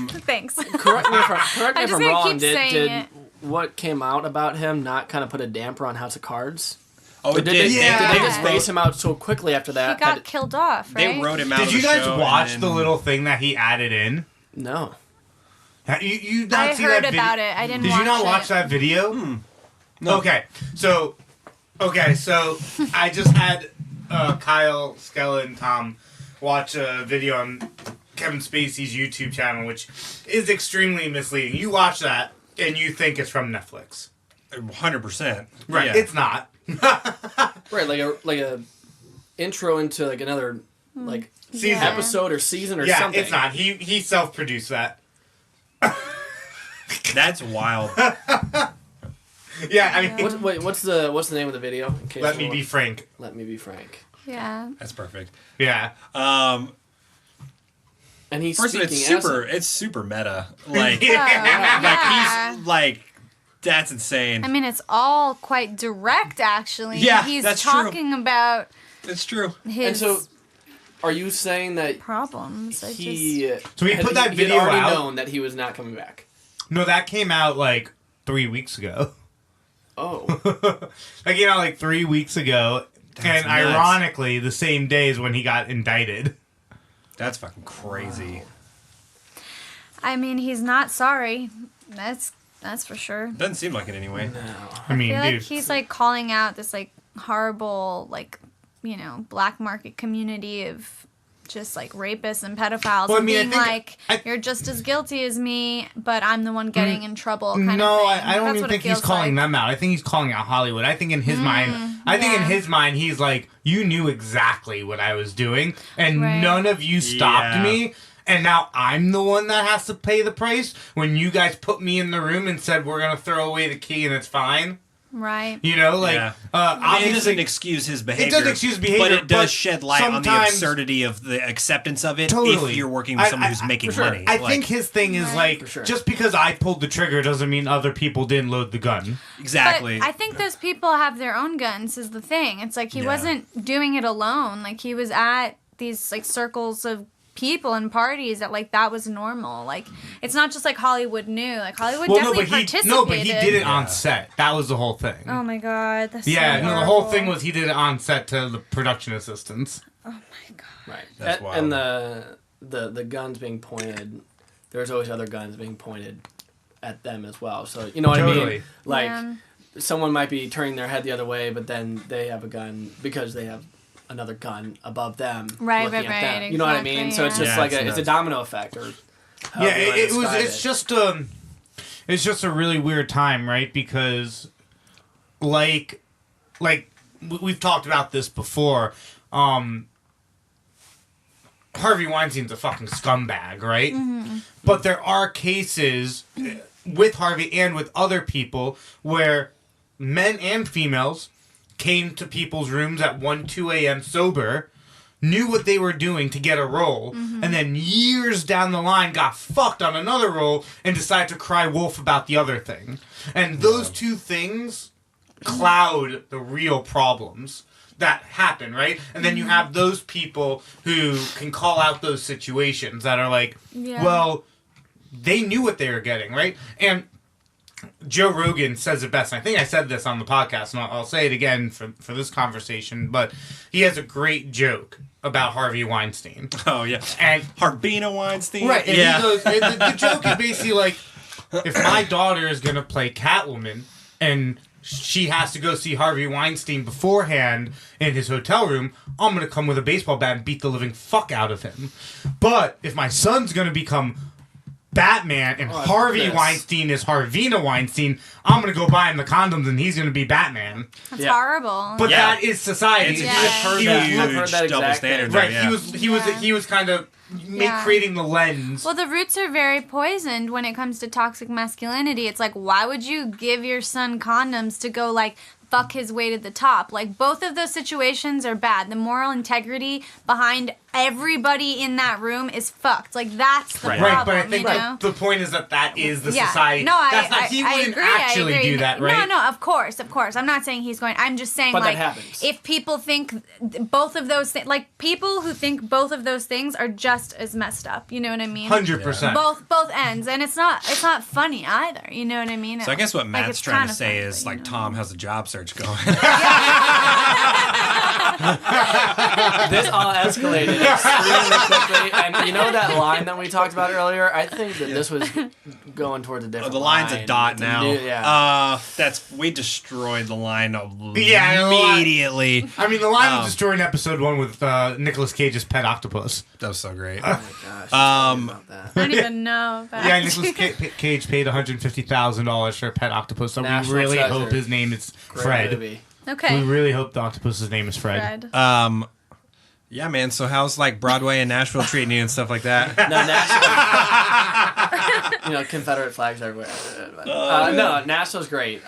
Thanks. Correct me if I'm I'm just gonna wrong. keep Did saying it. what came out about him not kind of put a damper on House of Cards? Oh, Or it did did. They, Yeah. did they just phase him out so quickly after He that? got that killed off, right? They wrote him out. Did of you the guys show, watch and the then- little thing that he added in? no. You not I see heard that vid- about it. I didn't Did watch you not it. watch that video? No. Okay, so I just had Kyle, Skela, and Tom watch a video on Kevin Spacey's YouTube channel, which is extremely misleading. You watch that and you think it's from Netflix, 100%. right? Yeah. It's not. Right, like a intro into like another like Season. Yeah. episode or season or Yeah, something. it's not. He self-produced that. That's wild. Yeah, I mean, What's the name of the video? In case let me we're- be frank. Let me be frank. Yeah. That's perfect. Yeah. And he's First of all, speaking it's super meta. Like, Yeah. like he's like, that's insane. I mean, it's all quite direct, actually. Yeah, He's that's true. talking about It's true. his And so, are you saying that problems. he? So he put that he video had already out? known that he was not coming back. No, that came out like 3 weeks ago. Oh, Like, like 3 weeks ago. That's and nuts. ironically, the same day is when he got indicted. That's fucking crazy. I mean, he's not sorry. That's for sure. Doesn't seem like it anyway. I mean, I feel dude. like he's like calling out this like horrible like black market community of just like rapists and pedophiles Well, I and mean, I being think- like you're just as guilty as me, but I'm the one getting in trouble. Kind No, of thing. I don't That's even what it think he's feels calling like. them out. I think he's calling out Hollywood. I think in his mind, he's like, you knew exactly what I was doing, and Right. none of you stopped Yeah. me. And now I'm the one that has to pay the price when you guys put me in the room and said we're gonna throw away the key and it's fine. Right. Yeah. it Obviously, doesn't excuse his behavior. doesn't excuse behavior, but it does but shed light on the sometimes- absurdity of the acceptance of it. Totally. If you're working with someone who's making for sure. money, I Like, think his thing is Right. like, For sure. just because I pulled the trigger doesn't mean other people didn't load the gun. exactly. But I think those people have their own guns is the thing. It's like he Yeah. wasn't doing it alone. Like he was at these like circles of people and parties that like that was normal. Like it's not just like Hollywood knew. Like Hollywood definitely participated. but he did it Yeah. on set. That was the whole thing. Oh my god, that's Yeah, so no, the whole horrible. thing was he did it on set to the production assistants. right. That's And wild. the guns being pointed, there's always other guns being pointed at them as well. So you know what I mean? Like someone might be turning their head the other way, but then they have a gun because they have another gun above them. Right, looking right, at them. right. You know what I mean? So it's just it's a domino effect, or it's just a really weird time, right? Because like we've talked about this before. Harvey Weinstein's a fucking scumbag, right? Mm-hmm. But there are cases with Harvey and with other people where men and females came to people's rooms at 1, 2 a.m. sober, knew what they were doing to get a role, and then years down the line got fucked on another role and decided to cry wolf about the other thing. And those two things cloud the real problems that happen, right? And then you have those people who can call out those situations that are like, well, they knew what they were getting, right? And Joe Rogan says it best. And I think I said this on the podcast, and I'll say it again for this conversation, but he has a great joke about Harvey Weinstein. Oh, yeah. And Harbina Weinstein? right, and he goes, the joke is basically like, if my daughter is going to play Catwoman, and she has to go see Harvey Weinstein beforehand in his hotel room, I'm going to come with a baseball bat and beat the living fuck out of him. But if my son's going to become Batman and Harvey Weinstein is Harvina Weinstein, I'm going to go buy him the condoms and he's going to be Batman. That's horrible. But that is society. It's I've heard that double exact standard. thing. Right, Yeah. he was kind of creating the lens. Well, the roots are very poisoned when it comes to toxic masculinity. It's like, why would you give your son condoms to go, like, fuck his way to the top? Like, both of those situations are bad. The moral integrity behind everybody in that room is fucked. Like, that's the problem, right, but I think you know? the point is that is the society. No, He wouldn't actually do that, right? No, of course. I'm not saying he's going. I'm just saying, But like, that happens. if people think both of those things, like, people who think both of those things are just as messed up. You know what I mean? 100%. Both ends, and it's not funny either. You know what I mean? So I guess what Like, Matt's it's trying to kinda say funny, is, but, like, you know. Tom has a job search going. This all escalated extremely quickly, and you know that line that we talked about earlier? I think that this was going towards a different The line's line. a dot It's now. new- We destroyed the line Yeah, immediately. I mean, the line was destroyed in episode 1 with Nicolas Cage's pet octopus. That was so great. Oh my gosh. About that. I don't even know. But Yeah, Nicolas Cage paid $150,000 for a pet octopus, so National we really treasure. hope his name is Great Fred. movie. Okay. We really hope the octopus's name is Fred. Yeah, man. So how's like Broadway and Nashville treating you and stuff like that? No, Nashville. Confederate flags everywhere. No, Nashville's great.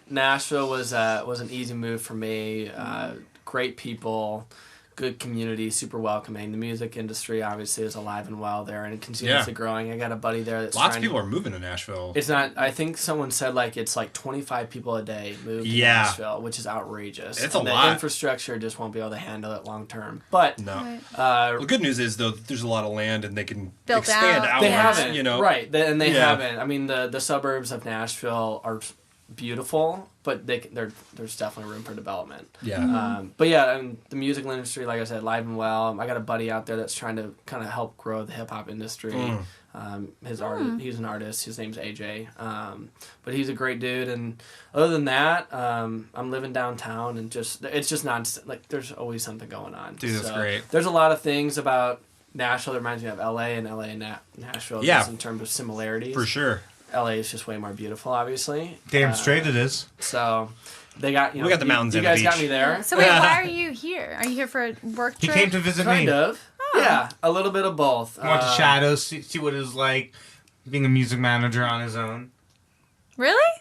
Nashville was an easy move for me. Great people, good community, super welcoming. The music industry obviously is alive and well there, and it continuously growing. I got a buddy there that's Lots of people are moving to Nashville. It's not. I think someone said it's like 25 people a day move to Nashville, which is outrageous. It's and a lot. The infrastructure just won't be able to handle it long term. But No. uh, The good news is though, there's a lot of land and they can Built expand out. out. they haven't, You know, right? And they Yeah. haven't. I mean, the suburbs of Nashville are beautiful, but there's definitely room for development. Yeah. But yeah, and the music industry, like I said, live and well. I got a buddy out there that's trying to kind of help grow the hip hop industry. He's an artist. His name's AJ. But he's a great dude. And other than that, I'm living downtown, and it's just not like there's always something going on. Dude, that's great. There's a lot of things about Nashville that reminds me of LA and Nashville. Yeah. Just in terms of similarities. For sure. LA is just way more beautiful, obviously. Damn straight it is. So they got We got the mountains You and the guys got beach. me there. So wait, why are you here? Are you here for a work He trip? came to visit Kind me. of. Yeah, a little bit of both. Went to Shadows, see what it was like being a music manager on his own. Really?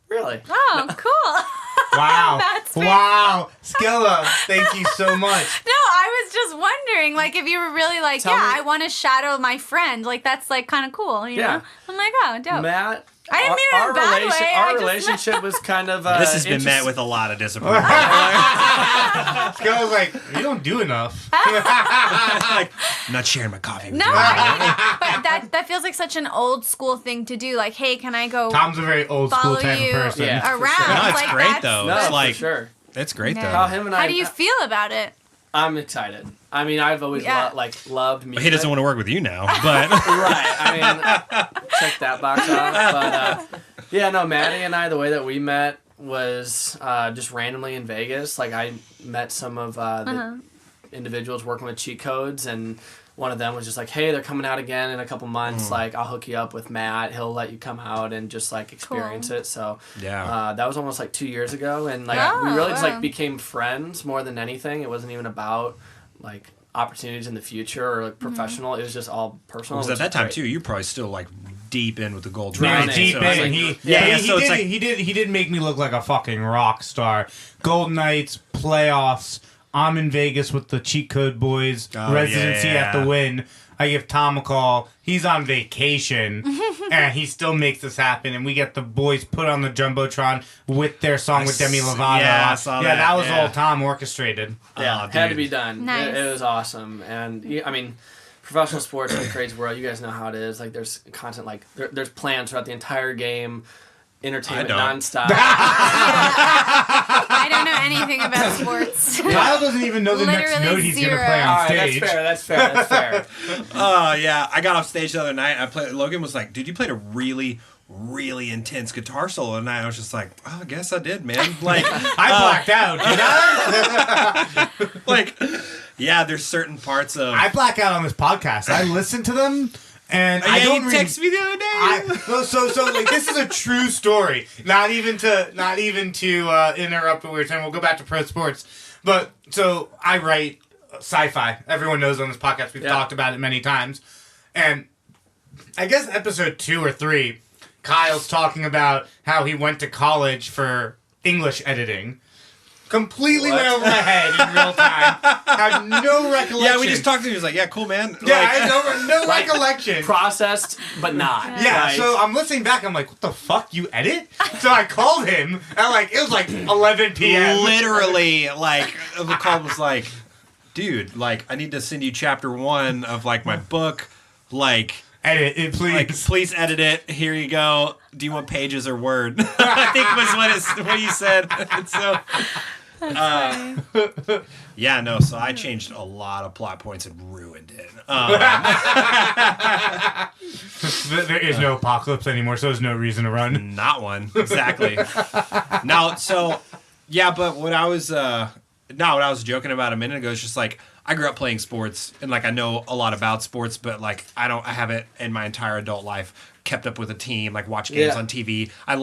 Really? Oh, cool. Wow. That's Wow. Skela, thank you so much. No, I was just wondering, like, if you were really like, Tell me- I want to shadow my friend. Like, that's, like, kind of cool, you Yeah. know? I'm like, oh, dope. Matt. I didn't mean it in a bad way, I Our just- relationship was kind of. This has been interest- met with a lot of disappointment. Skela's like, you don't do enough. Like, I'm not sharing my coffee with No, you. but that feels like such an old school thing to do. Like, hey, can I go Tom's a very old school follow type you of person. Yeah. for around? sure. No, it's like, great, that's- though. No, It's for like- sure. That's great Yeah. How though. him and I. How do you feel about it? I'm excited. I mean, I've always Yeah. loved music. He doesn't want to work with you now, but Right. I mean, check that box off. But yeah, no, Maddie and I, the way that we met was just randomly in Vegas. Like, I met some of the individuals working with cheat codes, and one of them was just like, hey, they're coming out again in a couple months. Like, I'll hook you up with Matt. He'll let you come out and just, like, experience it. So, yeah. that was almost, like, 2 years ago. And, like, we really just, like, became friends more than anything. It wasn't even about, like, opportunities in the future or, like, professional. It was just all personal. Because at that time, too, you're probably still, like, deep in with the Golden Drowning. Knights. Deep so it's in. like- He did make me look like a fucking rock star. Golden Knights, playoffs. I'm in Vegas with the cheat code boys. Oh, Residency yeah. at the Win. I give Tom a call. He's on vacation, and he still makes this happen. And we get the boys put on the jumbotron with their song with Demi Lovato. Yeah, I saw that. that was Yeah. all Tom orchestrated. Yeah, Oh, had to dude. be done. Nice. It was awesome. And, I mean, professional sports in the crazy world, you guys know how it is. Like, there's content, like, there's plans throughout the entire game, entertainment I don't. nonstop. I don't know anything about sports. Kyle doesn't even know the next Literally note he's going to zero. play All on right, stage. that's fair. Oh, yeah. I got off stage the other night. Logan was like, dude, you played a really, really intense guitar solo tonight. I was just like, oh, I guess I did, man. Like, I blacked out. Did I? like, yeah, there's certain parts of... I black out on this podcast. I listen to them, and I yeah, don't you really. texted me the other day. So like this is a true story. Not even to interrupt what we were saying. We'll go back to pro sports. But so I write sci-fi. Everyone knows on this podcast we've talked about it many times. And I guess episode 2 or 3, Kyle's talking about how he went to college for English editing. Completely went over my head in real time. Had no recollection. Yeah, we just talked to him. He was like, yeah, cool, man. Yeah, Like, I had no recollection. Processed, but not. Yeah, Like, so I'm listening back. I'm like, what the fuck? You edit? So I called him. And it was like 11 p.m. literally, like, the call was like, dude, like, I need to send you chapter 1 of, like, my book. Like, Edit it, please. like, please edit it. Here you go. Do you want pages or Word? I think was what you said. And so, yeah, no. So I changed a lot of plot points and ruined it. There is no apocalypse anymore, so there's no reason to run. Not one exactly. Now, so yeah, but what I was joking about a minute ago is just like I grew up playing sports and like I know a lot about sports, but like I haven't in my entire adult life kept up with a team, like watch games on TV. I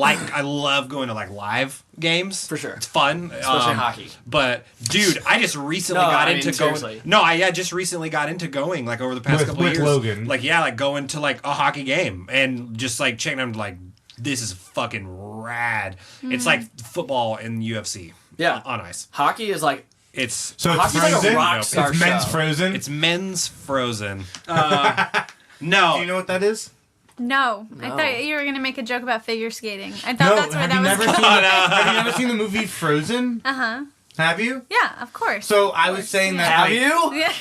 love going to like live games. For sure. It's fun. Especially hockey. But dude, I just recently got into going. seriously. No, I just recently got into going like over the past couple of With years. Logan. Like like going to like a hockey game and just like checking out like this is fucking rad. It's like football in UFC. Yeah. On ice. Hockey is like, It's So it's Hockey's like a frozen? rock It's star men's show. frozen? it's men's frozen. No. Do you know what that is? No, I No. thought you were gonna make a joke about figure skating. I thought No, that's where have that you was never going. seen have you never seen the movie Frozen? Have you? Yeah, of course. So I was saying that have like, you? Yeah.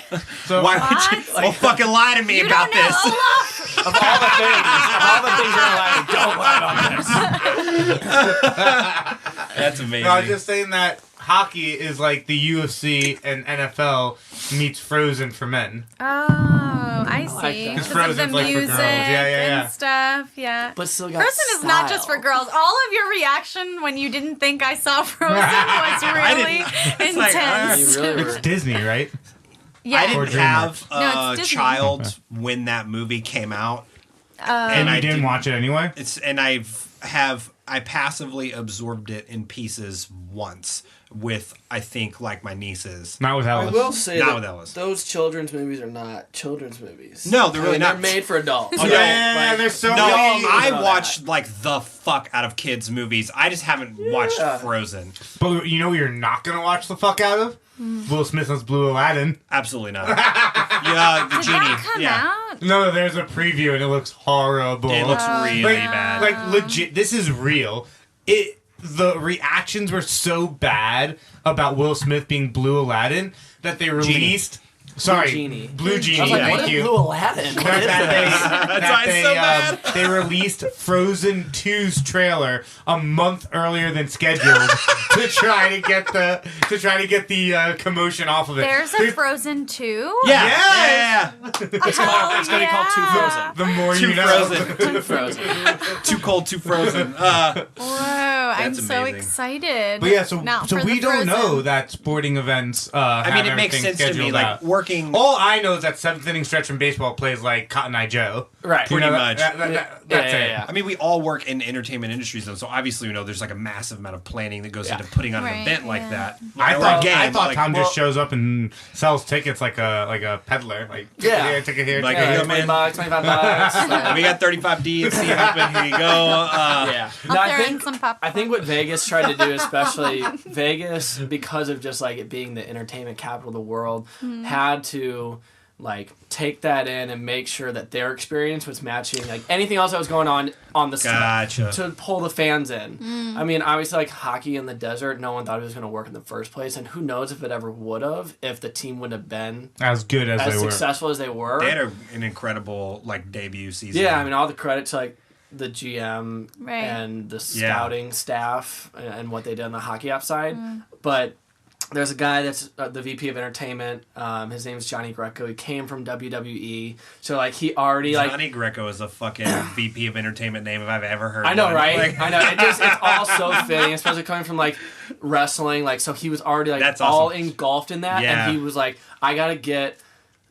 So Why would you What? well, fucking lie to me You about don't know. this? Olaf. Of all the things you're allowed, don't lie on this. That's amazing. no, I was just saying that hockey is like the UFC and NFL meets Frozen for men. Oh, I like see. that. Because of Frozen's the like for music girls. Yeah. and stuff. Yeah. But still got Frozen is not just for style. girls. All of your reaction when you didn't think I saw Frozen was really It's like, intense. You really It's were. Disney, right? yeah. I Or didn't DreamWorks. have No, it's a Disney. child when that movie came out. And I you didn't didn't- watch it anyway? I passively absorbed it in pieces once with I think like my nieces. Not with I Ellis. will say Not that with Ellis. those children's movies are not children's movies. No, they're really They're not. made for adults. Oh, yeah, Like, there's so No, many. I know watched like the fuck out of kids movies. I just haven't watched Frozen. But you know what you're not going to watch the fuck out of? Will Smith's Blue Aladdin. Absolutely not. Yeah, the Did genie. that come yeah, out? No, there's a preview and it looks horrible. it looks really like, bad. Like legit, this is real. The reactions were so bad about Will Smith being Blue Aladdin that they released Sorry, Genie. Blue Genie. I was like, Thank what is you. Blue Aladdin? What is That's why it's so bad. They released Frozen 2's trailer a month earlier than scheduled to try to get the commotion off of it. There's a Frozen 2? Yeah. Yes! Yeah. It's gonna be called Too Frozen. The more Too you know. frozen. Too Frozen. Too cold, too frozen. Whoa, I'm That's so amazing. excited. But yeah, so Now, so for we the don't know Frozen. that sporting events. I mean, it makes sense to me. Like working. All I know is that seventh inning stretch from baseball plays like Cotton Eye Joe. Right. Pretty much. That's it. Yeah. I mean, we all work in entertainment industries, though, so obviously we know there's like a massive amount of planning that goes into putting on an Right, event like yeah. that. I Or a thought game, like, Tom well- just shows up and sells tickets like a peddler. Like Yeah. ticket here, Like, ticket hey, here. man. $20, $25. Like, we got 35D and C open. Here you go. yeah. I'll No, I throw in think some popcorn. I think what Vegas tried to do, especially Vegas, because of just like it being the entertainment capital of the world, had to like take that in and make sure that their experience was matching like anything else that was going on the set Gotcha. to pull the fans in. I mean, obviously, like hockey in the desert, no one thought it was going to work in the first place, and who knows if it ever would have if the team wouldn't have been As good as as they were. successful as they were. They had an incredible like debut season. Yeah, I mean, all the credit to like the GM Right. and the scouting staff and what they did on the hockey ops side. But there's a guy that's the VP of entertainment. His name's Johnny Greco. He came from WWE, so like he already like. Johnny Greco is a fucking VP of entertainment name if I've ever heard. I know, one. right? Like, I know. It's all so fitting, especially coming from like wrestling. Like, so he was already like That's all awesome. engulfed in that, Yeah. and he was like, I gotta get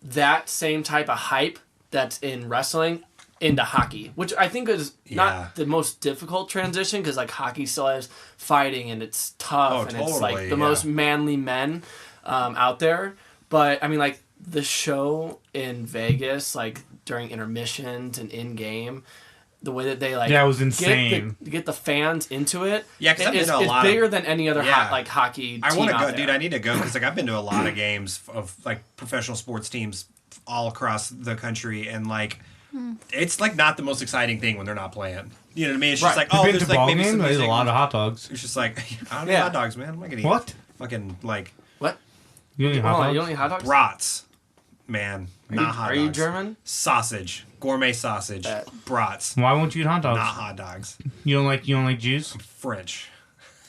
that same type of hype that's in wrestling into hockey, which I think is Yeah. not the most difficult transition because like hockey still has fighting and it's tough Oh, and it's like totally, the yeah. most manly men out there. But I mean, like the show in Vegas, like during intermissions and in game, the way that they like Yeah, it was insane. Get the fans into it. Yeah, 'cause I've been it's, to a it's lot of- bigger than any other Yeah. hockey. I team want to out go, there. dude. I need to go because like I've been to a lot of games of like professional sports teams all across the country, and like it's like not the most exciting thing when they're not playing. You know what I mean? It's just Right. like, oh, Been there's to like ball maybe game? some There's a music. lot of hot dogs. It's just like I don't eat Yeah. hot dogs, man. I'm not gonna eat What? fucking like What? You don't eat Hold hot on, dogs? you don't eat hot dogs? brats, man. Not hot Are dogs. you German? Sausage, gourmet sausage, brats, Why won't you eat hot dogs? not hot dogs. You don't like Jews? French.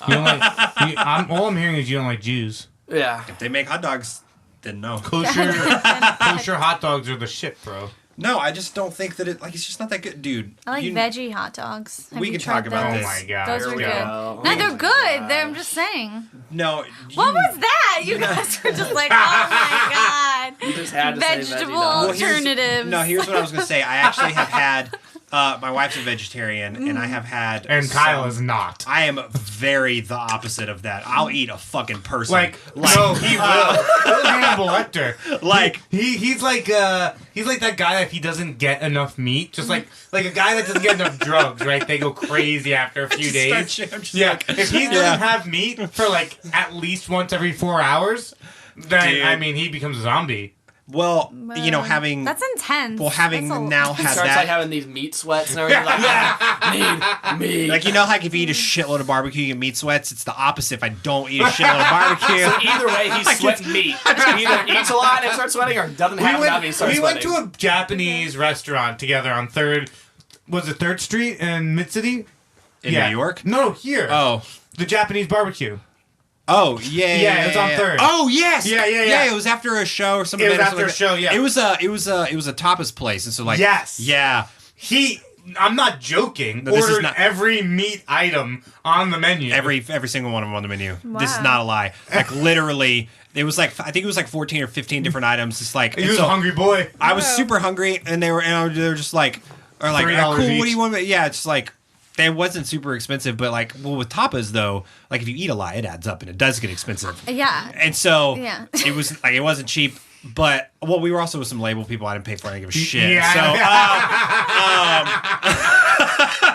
You don't like. All I'm hearing is you don't like Jews. Yeah. If they make hot dogs, then no. Kosher hot dogs are the shit, bro. No, I just don't think that it's just not that good, dude. I like You- veggie hot dogs. Have We you can tried talk about those? this. Oh my God, Those here are we good. go. No, Oh they're my good. I'm gosh. just saying. No. What was that? You guys were just like, oh my god. You just had to say veggie Vegetable dogs. alternatives. Here's what I was gonna say. I actually have had. My wife's a vegetarian, and I have had. And Kyle some- is not. I am very the opposite of that. I'll eat a fucking person. Like no, he will. Hannibal Lecter. Like He's like that guy that if he doesn't get enough meat, just like a guy that doesn't get enough drugs, right? They go crazy after a few days. I'm just Yeah, like, if he doesn't have meat for like at least once every 4 hours, then Dude. I mean he becomes a zombie. well, having That's intense. having That's a- now He had starts that. like having these meat sweats and everything. Like, meat. Like like if you eat a shitload of barbecue, you get meat sweats. It's the opposite. If I don't eat a shitload of barbecue, So either way, he's sweating meat. He either eats a lot and starts sweating, or doesn't have enough and he starts We went sweating. to a Japanese restaurant together on Third Street in Mid City? in New York. No, here. Oh, The Japanese barbecue. oh yeah, Yeah, it was on Third. Oh yes, Yeah. Yeah, it was after a show or something. It was after a show, yeah. It was a tapas place, and so like Yes. yeah. I'm not joking. No, this is ordered not- every meat item on the menu. Every single one of them on the menu. This is Wow. not a lie. Like literally, it was like I think it was like 14 or 15 different items. It's like He and was so a hungry boy. I was super hungry, and they were just like, or like, $3 cool. What each. do you want? Yeah, it's like. It wasn't super expensive, but like, well, with tapas though, like if you eat a lot, it adds up and it does get expensive. Yeah. And so Yeah. it was like it wasn't cheap, but well, we were also with some label people. I didn't pay for. I didn't give a shit. Yeah. So,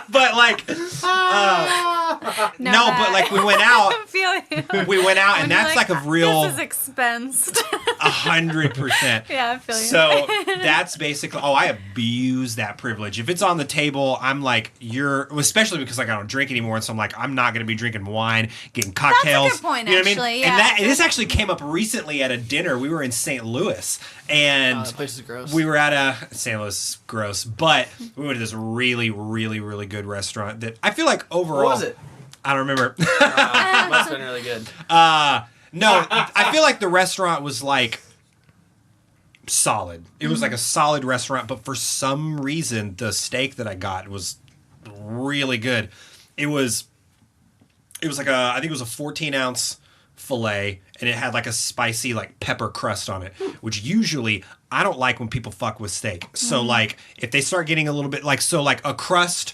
but like, No, but like we went out. I'm feeling it. We went out, When and you're that's like a real This is expensed. 100%. Yeah, I'm feeling So it. that's basically. Oh, I abuse that privilege. If it's on the table, I'm like, especially because like I don't drink anymore, and so I'm like, I'm not going to be drinking wine, getting cocktails. good point, you know what I actually, mean? yeah. And this actually came up recently at a dinner. We were in St. Louis, and That place is gross. we were at a St. Louis is gross, but we went to this really, really, really good restaurant that I feel like overall. What was it? I don't remember. Must have been really good. No, I feel like the restaurant was like solid. It was like a solid restaurant, but for some reason the steak that I got was really good. It was like I think it was a 14-ounce fillet, and it had like a spicy like pepper crust on it, which usually I don't like when people fuck with steak. So like if they start getting a little bit like a crust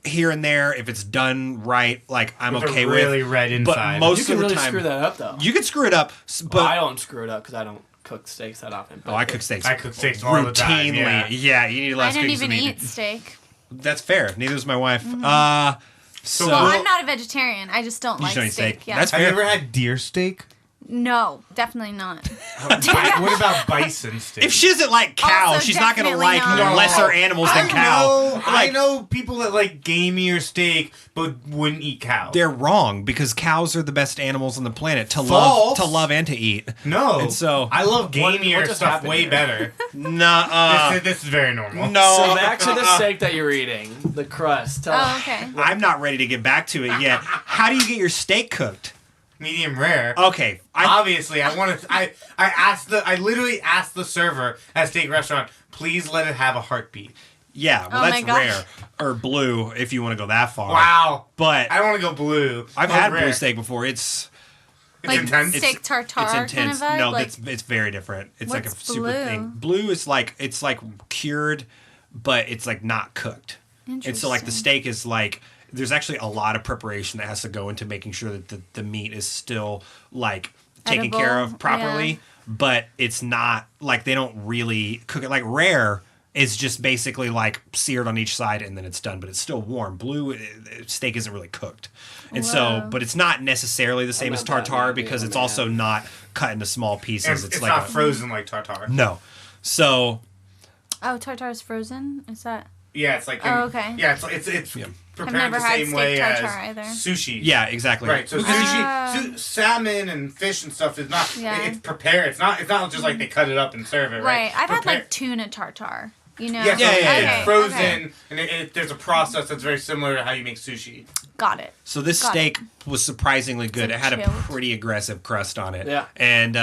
here and there, if it's done right, like I'm With okay a really with. red But inside. most You of can the really time, screw that up though. you could screw it up. But Well, I don't screw it up because I don't cook steaks that often. I cook steaks. I cook steaks all the time. routinely. Yeah. You need I less didn't cookies even than me. eat steak. That's fair. Neither was my wife. So Well, I'm not a vegetarian. I just don't You like don't eat steak. steak. Yeah. That's Have you fair. ever had deer steak? No, definitely not. What about bison steak? If she doesn't like cow, Also she's not going to definitely like not. lesser animals than cow. I know people that like gamier steak but wouldn't eat cow. They're wrong because cows are the best animals on the planet to False. love and to eat. No. And so I love What gamier just stuff happened way here? better. Nah. This is very normal. No. So back to the steak that you're eating, the crust. Tell Oh, okay. I'm not ready to get back to it yet. How do you get your steak cooked? Medium rare. Okay. Obviously, I literally asked the server at a steak restaurant, please let it have a heartbeat. Yeah, well, Oh my that's gosh. rare. Or blue, if you want to go that far. Wow. But I don't want to go blue. I've Go had rare. blue steak before. It's Like intense? steak tartare it's kind intense. of vibe. No, like, it's very different. It's like a What's super blue? thing. Blue is like it's like cured, but it's like not cooked. And so like the Interesting. steak is like there's actually a lot of preparation that has to go into making sure that the meat is still like taken care Edible, of properly, yeah. but it's not like they don't really cook it like rare. Is just basically like seared on each side and then it's done, but it's still warm. Blue steak isn't really cooked, and so, Whoa. but it's not necessarily the same as not that tartare big because of a it's man. also not cut into small pieces. And it's like not frozen like tartare. No, so oh, tartare is frozen. Is that? Yeah, it's like Oh, okay. Yeah, it's prepared never the had same steak way as tartare either. sushi. yeah, exactly. Right. So sushi, salmon and fish and stuff is not. Yeah. It's prepared. It's not just like they cut it up and serve it. Right. Right. I've had Prepared. like tuna tartare. You know. Yeah, so Yeah. it's frozen, Okay. and there's a process that's very similar to how you make sushi. Got it. So this Got steak was surprisingly good. like It had a chilled. pretty aggressive crust on it. Yeah. And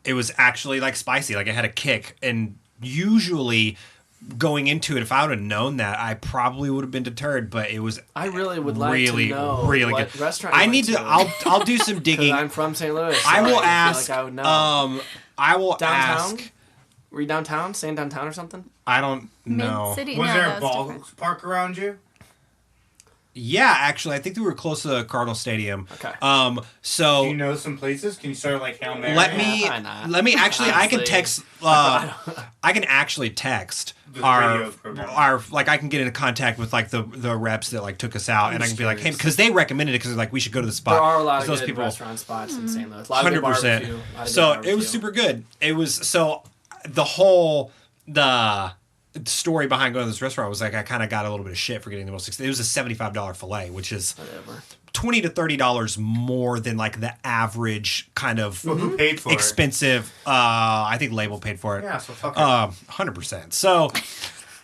it was actually like spicy. Like it had a kick. And usually going into it, if I would have known that, I probably would have been deterred. But it was I really would like really, to know really what good. restaurant you I went need to. I'll do some 'Cause digging. I'm from St. Louis. So I will feel ask. Like I would know. I will Downtown? ask. Were you downtown? Staying downtown or something? I don't know. Mid city. Was no, there that a was ball different. park around you? Yeah, actually, I think we were close to Cardinal Stadium. Okay. So Do you know some places? Can you start like Hail Mary? let me why not? actually I can Honestly. text I can actually text The our radio program. like I can get into contact with like the reps that like took us out and I can be like, hey, curious. because they recommended it because like we should go to the spot. There are a lot 'Cause of those good people restaurant spots in St. Louis. A lot of good 100%. barbecue, a lot of good So it barbecue. was super good. It was so the story behind going to this restaurant was like I kind of got a little bit of shit for getting the most. It was a $75 fillet, which is Whatever. $20 to $30 more than like the average kind of Who paid for expensive. I think Label paid for it? it. Yeah, so fuck it. 100%.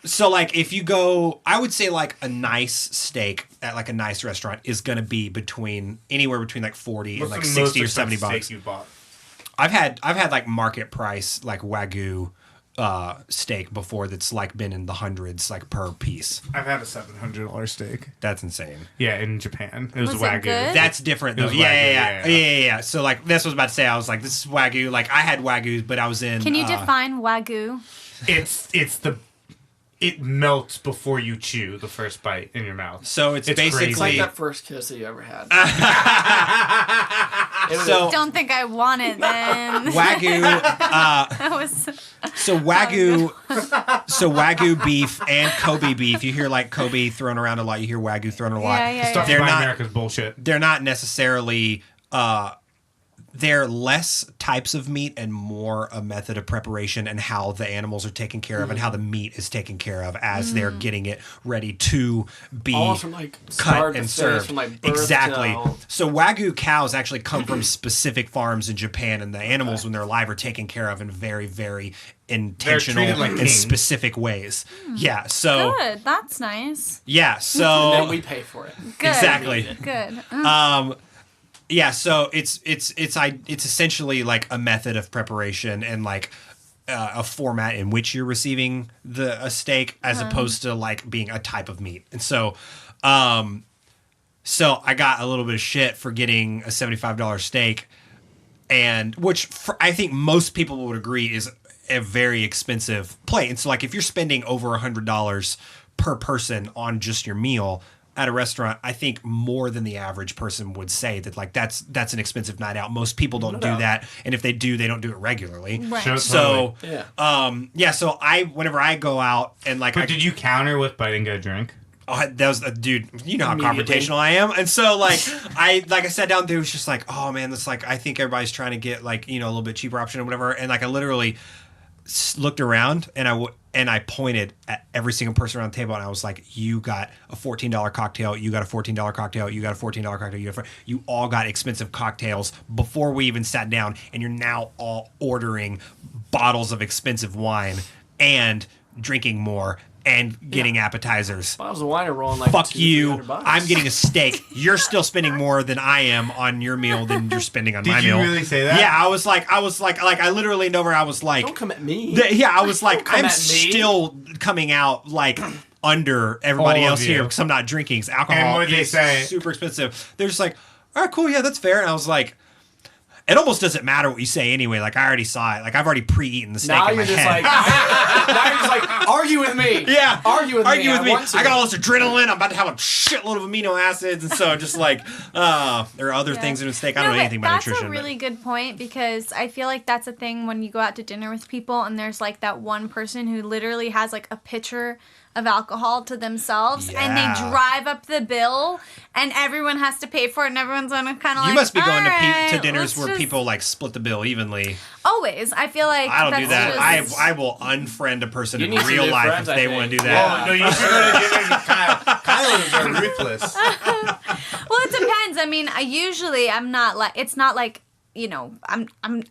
So like if you go, I would say like a nice steak at like a nice restaurant is going to be anywhere between like 40 What's and like the 60 or most 70 expensive bucks. steak you bought? I've had like market price like Wagyu steak before that's like been in the hundreds like per piece. I've had a $700 steak. That's insane. Yeah, in Japan. It was, Was it Wagyu. good? That's different though. was Yeah, Wagyu, yeah. yeah. So like that's what I was about to say. I was like, this is Wagyu. Like I had Wagyu, but I was in. Can you define wagyu? It melts before you chew the first bite in your mouth. So it's It's basically. It's like that first kiss that you ever had. It was So Don't think I want it then. Wagyu. That was So Wagyu. So Wagyu beef and Kobe beef. You hear like Kobe thrown around a lot. You hear Wagyu thrown around a lot. Stuff They're by not America's bullshit. They're not necessarily. They're less types of meat and more a method of preparation and how the animals are taken care of and how the meat is taken care of as they're getting it ready to be from like cut and served. From like birth Exactly. till- So Wagyu cows actually come from specific farms in Japan, and the animals when they're alive are taken care of in very, very intentional treated like and kings. specific ways. Yeah. So Good. That's nice. yeah. And So then we pay for it. Good. exactly. Good. Yeah, so it's essentially like a method of preparation and like a format in which you're receiving a steak as opposed to like being a type of meat. And so so I got a little bit of shit for getting a $75 steak, and which I think most people would agree is a very expensive plate. And so like if you're spending over $100 per person on just your meal at a restaurant, I think more than the average person would say that like that's an expensive night out. Most people don't do that, and if they do, they don't do it regularly. Right. Sure, So Yeah. so whenever I go out and like But did you counter with but I didn't get a drink? that was dude, you know how Immediately. confrontational I am. And so like I sat down there, it was just like, oh man, that's like I think everybody's trying to get like, you know, a little bit cheaper option or whatever, and like I literally looked around and I pointed at every single person around the table and I was like, you got a $14 cocktail, you got a $14 cocktail, you got a $14 cocktail, you all got expensive cocktails before we even sat down, and you're now all ordering bottles of expensive wine and drinking more and getting appetizers. Bottles of wine are rolling like Fuck you. $200-$300. I'm getting a steak. You're still spending more than I am on your meal than you're spending on my Did you meal. really say that? Yeah, I was like, I literally know where I was like, Don't come at me. I was like, come I'm at me. still coming out like under everybody All of else you. here because I'm not drinking. 'Cause alcohol And what they is say? super expensive. They're just like, all right, cool, yeah, that's fair. And I was like, it almost doesn't matter what you say anyway. Like I already saw it. Like I've already pre-eaten the steak Now in my you're just head. like, now you're just like, argue with me. Yeah, Argue with me. I want to. got all this adrenaline. I'm about to have a shitload of amino acids, and so just like there are other things in a steak. I don't know but anything about that's nutrition. a really good point, because I feel like that's a thing when you go out to dinner with people and there's like that one person who literally has like a pitcher of alcohol to themselves and they Yeah. drive up the bill and everyone has to pay for it and everyone's kind of like, You must be going "All to right, dinners let's where just-" people like split the bill evenly. Always. I feel like I don't do that's that. just- I will unfriend a person You in need some real new life friends, if I they think. want to do Oh, that. no, you should go to dinner with Kyle. Kyle is ruthless. Well, it depends. I mean, I'm not like, it's not like, you know,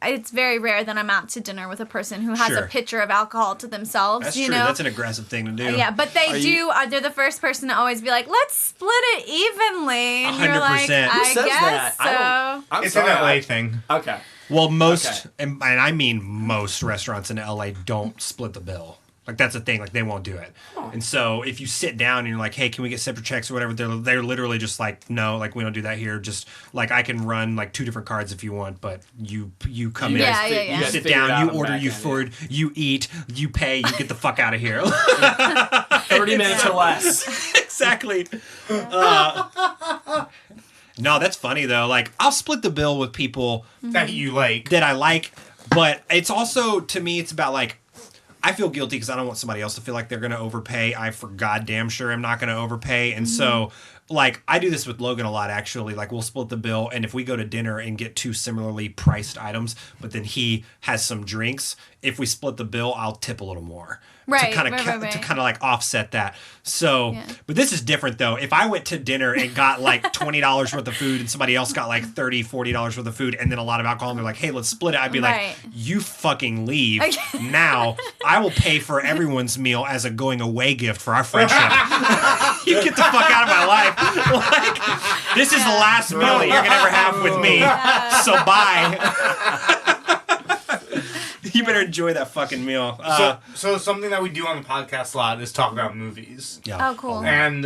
it's very rare that I'm out to dinner with a person who has Sure. a pitcher of alcohol to themselves, That's you true. know? That's an aggressive thing to do. Yeah, but they're the first person to always be like, let's split it evenly. And you're like, 100%. I Who says guess that? so. I don't- I'm It's sorry. an LA thing. Okay. Well, most, Okay. and I mean most restaurants in LA don't split the bill. Like that's the thing. Like they won't do it. And so if you sit down and you're like, hey, can we get separate checks or whatever? They're literally just like, no, like we don't do that here. Just like I can run like 2 different cards if you want, but you come in, Yeah, you You sit figure it out down, you on order, back you end, food, you eat, you pay, you get the fuck out of here. 30 minutes or less. Exactly. No, that's funny though. Like I'll split the bill with people That you like. that I like, but it's also to me it's about like I feel guilty because I don't want somebody else to feel like they're going to overpay. I for goddamn sure am not going to overpay, and so like I do this with Logan a lot actually. Like we'll split the bill, and if we go to dinner and get 2 similarly priced items, but then he has some drinks, if we split the bill, I'll tip a little more. Right, To kind of right. to kind of like offset that. So, Yeah. but this is different though. If I went to dinner and got like $20 worth of food and somebody else got like $30, $40 worth of food and then a lot of alcohol and they're like, hey, let's split it. I'd be Right. like, you fucking leave now. I will pay for everyone's meal as a going away gift for our friendship. You get the fuck out of my life. Like, this is the last meal that you're going to ever have with me. So bye. You better enjoy that fucking meal. So something that we do on the podcast a lot is talk about movies. Yeah. Oh, cool. And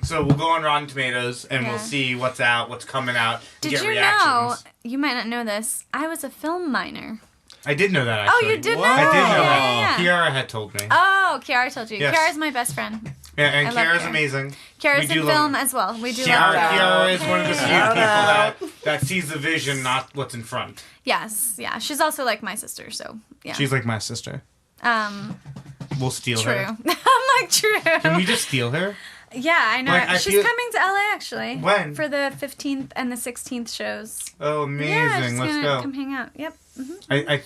so we'll go on Rotten Tomatoes and Yeah. we'll see what's out, what's coming out, and Did get you reactions. know, you might not know this, I was a film minor. I did know that Oh, actually. you did know I did know that? that. Yeah. Kiara had told me. Oh, Kiara told you. Yes. Kiara's my best friend. Yeah, and I love Kiara's Kiara. amazing. Kiara's We do in love film her. as well. We do love Kiara, her. Kiara is one of the few Shout people out. that sees the vision, not what's in front. Yes, yeah. She's also like my sister, so yeah. She's like my sister. Yeah, we'll steal True. her. I'm like, true. Can we just steal her? Yeah, I know. Like, I She's feel- coming to LA actually. When? For the 15th and the 16th shows. Oh, amazing! Yeah, she's Let's gonna go. come hang out. Yep. I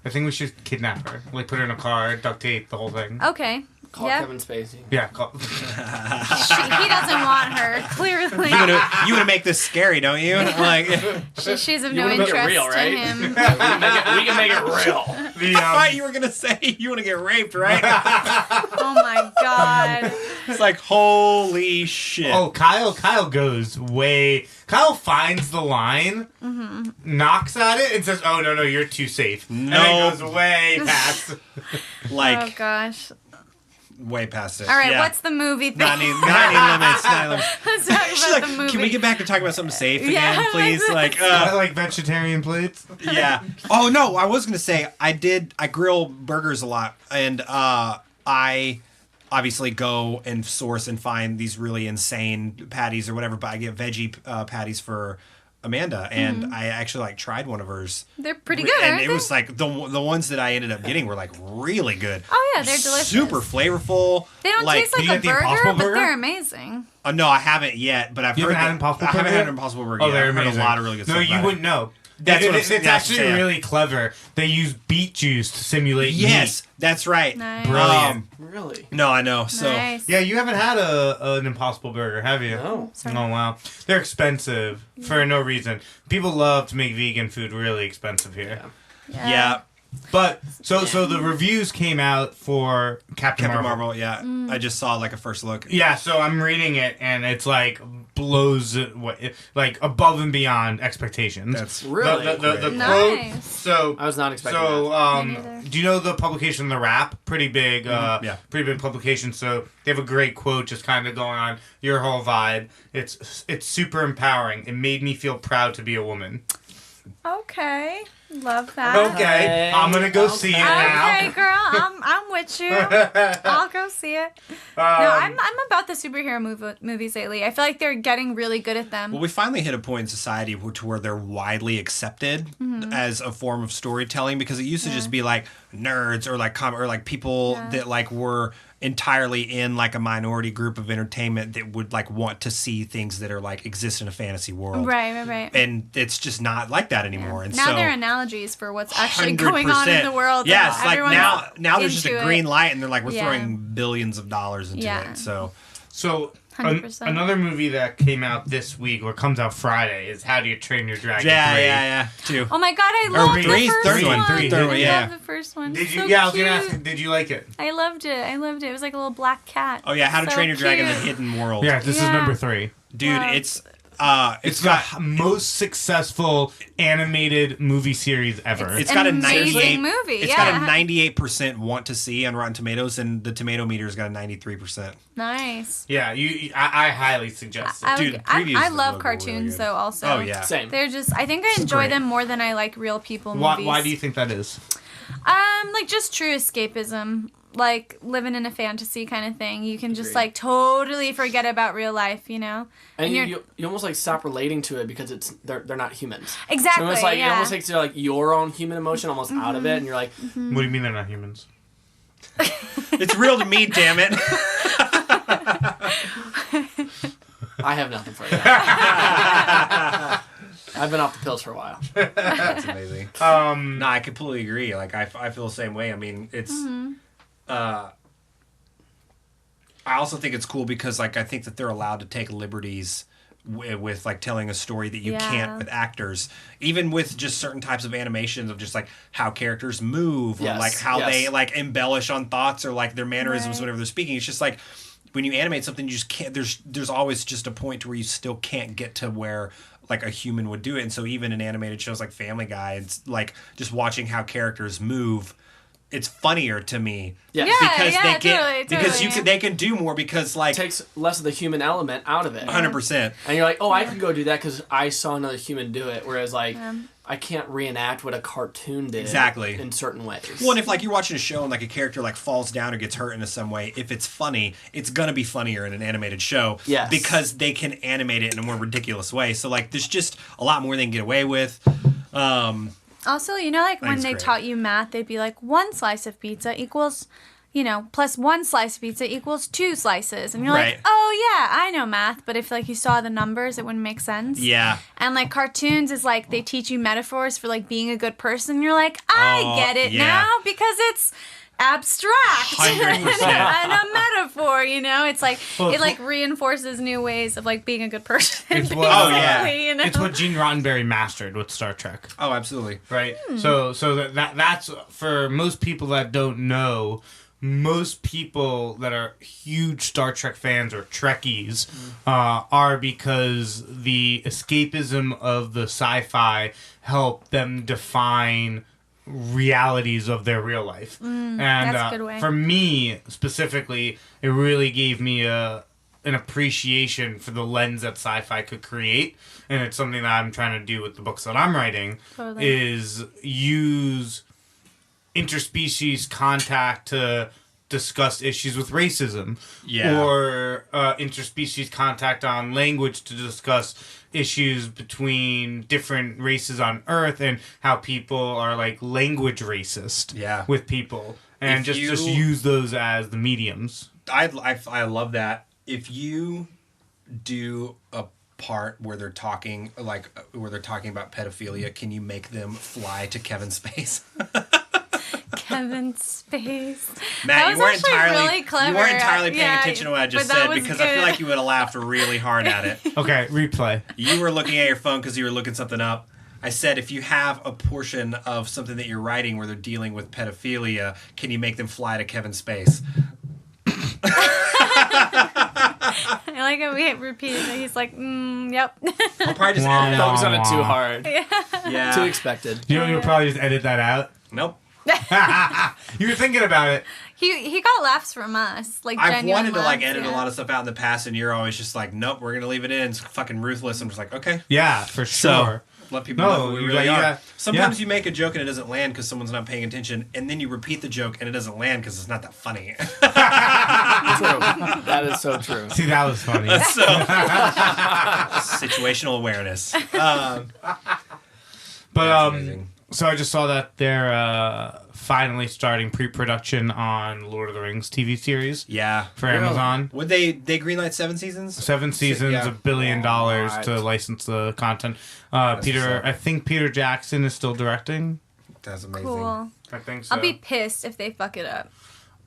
think we should kidnap her. Like put her in a car, duct tape, the whole thing. Okay. Call Yep. Kevin Spacey. Yeah. He doesn't want her, clearly. You want to make this scary, don't you? Like, She's of You no wanna make it interest real, to right? him. We can make it real. The, I thought you were gonna say you want to get raped, right? Oh my god. It's like holy shit. Oh, Kyle goes way. Kyle finds the line, knocks at it, and says, "Oh no, you're too safe." No. And then goes way past. Like Oh gosh. way past it. All right, Yeah. what's the movie thing? Not any limits. Not any limits. Let's talk She's about like, the movie. can we get back to talking about something safe Yeah, again, please? Like, I like vegetarian plates. yeah. Oh no, I was gonna say I grill burgers a lot, and I obviously go and source and find these really insane patties or whatever. But I get veggie patties for Amanda, and I actually like tried one of hers. They're pretty good, and aren't it they? was like the ones that I ended up getting were like really good. Oh yeah, they're delicious. Super flavorful. They don't taste Did like you a get the burger, Impossible but Burger? they're amazing. No, I haven't yet, but I've You heard haven't had that- Impossible I haven't Burger had yet? an Impossible Burger. Oh, yet. they're I've heard amazing. a lot of really good No, stuff. you about wouldn't it. know. That's what I'm It's saying. That's actually what I'm saying. really clever. They use beet juice to simulate Yes, that's right. Nice. Brilliant. Really? No, I know. So Nice. meat. Yeah, you haven't had an Impossible Burger, have you? No. Sorry. Oh wow, they're expensive for no reason. People love to make vegan food really expensive here. yeah, But so the reviews came out for Captain Captain Marvel. Marvel. Yeah, I just saw like a first look. Yeah, so I'm reading it and it's like blows like above and beyond expectations. That's Really? the Nice. quote. So I was not expecting so that. Me neither. do you know the publication The Wrap? Pretty big Yeah. pretty big publication. So they have a great quote just kind of going on your whole vibe. It's super empowering. It made me feel proud to be a woman. Okay. Love that. Okay, I'm gonna go see it now. Okay, girl, I'm with you. I'll go see it. No, I'm about the superhero movies lately. I feel like they're getting really good at them. Well, we finally hit a point in society to where they're widely accepted as a form of storytelling, because it used to just be like nerds or like or like people that like were entirely in like a minority group of entertainment that would like want to see things that are like exist in a fantasy world. Right. And it's just not like that anymore. And Now so they're analogies for what's actually going on in the world. Yeah, it's like Everyone's now there's just a into green it. light, and they're like, we're Yeah. throwing billions of dollars into Yeah. it. So 100%. Another movie that came out this week or comes out Friday is How Do You Train Your Dragon 3. yeah, two. Oh my god, I love the three, first third one, one. third one, I yeah. love the first one. Did you? So Yeah, I was cute. gonna ask. Did you like it? I loved it. It was like a little black cat. Oh yeah, How to So Train Your Dragon: The cute. Hidden World. Yeah, this is Yeah. number 3. Dude, Wow. it's It's the most successful animated movie series ever. it's got a amazing 98 movie, It's yeah. got a 98% want to see on Rotten Tomatoes, and the tomato meter's got a 93%. Nice. Yeah, I highly suggest it. Dude, I previews love look really cartoons good. though. Also. Oh yeah. Same. They're just. I think I enjoy great. them more than I like real people Why, movies. why do you think that is? Like just true escapism, like living in a fantasy kind of thing. You can just like totally forget about real life, you know. And you're- you almost like stop relating to it because they're not humans. Exactly, So it's like yeah. it almost takes like your own human emotion almost out of it, and you're like, What do you mean they're not humans? It's real to me, damn it. I have nothing for you. I've been off the pills for a while. That's amazing. No, I completely agree. Like I feel the same way. I mean, it's I also think it's cool because like I think that they're allowed to take liberties with like telling a story that you can't with actors, even with just certain types of animations of just like how characters move or Yes, like how yes. they like embellish on thoughts or like their mannerisms Right. whenever they're speaking. It's just like when you animate something, you just can't. There's always just a point to where you still can't get to where like a human would do it. And so even in animated shows like Family Guy, it's like just watching how characters move. It's funnier to me. Yes. Yeah, Because yeah, they get totally, because totally. they can do more because like It takes less of the human element out of it. 100%. And you're like, oh, I can go do that because I saw another human do it. Whereas, like, I can't reenact what a cartoon did Exactly. in certain ways. Well, and if like you're watching a show and like a character like falls down or gets hurt in some way, if it's funny, it's gonna be funnier in an animated show. Yes. Because they can animate it in a more ridiculous way. So like there's just a lot more they can get away with. Also, you know, like when That's they great. taught you math, they'd be like, 1 slice of pizza equals, you know, plus 1 slice of pizza equals 2 slices. And you're Right. like, oh yeah, I know math. But if like you saw the numbers, it wouldn't make sense. Yeah. And like cartoons is like they teach you metaphors for like being a good person. You're like, I Oh, get it yeah. now because it's abstract 100%. and a metaphor, you know? It's like Well, it like reinforces new ways of like being a good person. It's what- Oh, yeah. basically, you know? It's what Gene Roddenberry mastered with Star Trek. Oh, absolutely. Right. So that's for most people that don't know. Most people that are huge Star Trek fans or Trekkies are because the escapism of the sci-fi helped them define realities of their real life. And that's a good way. for me specifically, it really gave me an appreciation for the lens that sci-fi could create, and it's something that I'm trying to do with the books that I'm writing. Totally. Is use interspecies contact to discuss issues with racism, Yeah. or interspecies contact on language to discuss issues between different races on Earth and how people are like language racist Yeah. with people, and If just you- use those as the mediums. I love that. If you do a part where they're talking about pedophilia, can you make them fly to Kevin's space? Kevin Space. Matt, That you was weren't actually entirely really clever. you weren't entirely paying Yeah, attention to what I just but that said was because I feel good. like you would have laughed really hard at it. Okay, replay. You were looking at your phone because you were looking something up. I said if you have a portion of something that you're writing where they're dealing with pedophilia, can you make them fly to Kevin's space? I like how we repeated it. He's like, yep. I'll probably just Wah, edit it wah. out. Focus on it too hard. Yeah. Too expected. You'll probably just edit that out. Nope. You were thinking about it. He got laughs from us. Like I've genuine wanted to like laughs, edit yeah. a lot of stuff out in the past, and you're always just like, nope, we're gonna leave it in. It's fucking ruthless. I'm just like, okay. Yeah, for So sure. let people No, know who we you really got- you are. got- Sometimes yeah. you make a joke and it doesn't land because someone's not paying attention, and then you repeat the joke and it doesn't land because it's not that funny. True. That is so true. See, that was funny. So situational awareness. But That's amazing. so I just saw that they're finally starting pre-production on Lord of the Rings TV series Yeah. for Amazon. Would they greenlight 7 seasons? 7 seasons, Yeah. $1 billion What? to license the content. what's Peter, up. I think Peter Jackson is still directing. That's amazing. Cool. I think so. I'll be pissed if they fuck it up.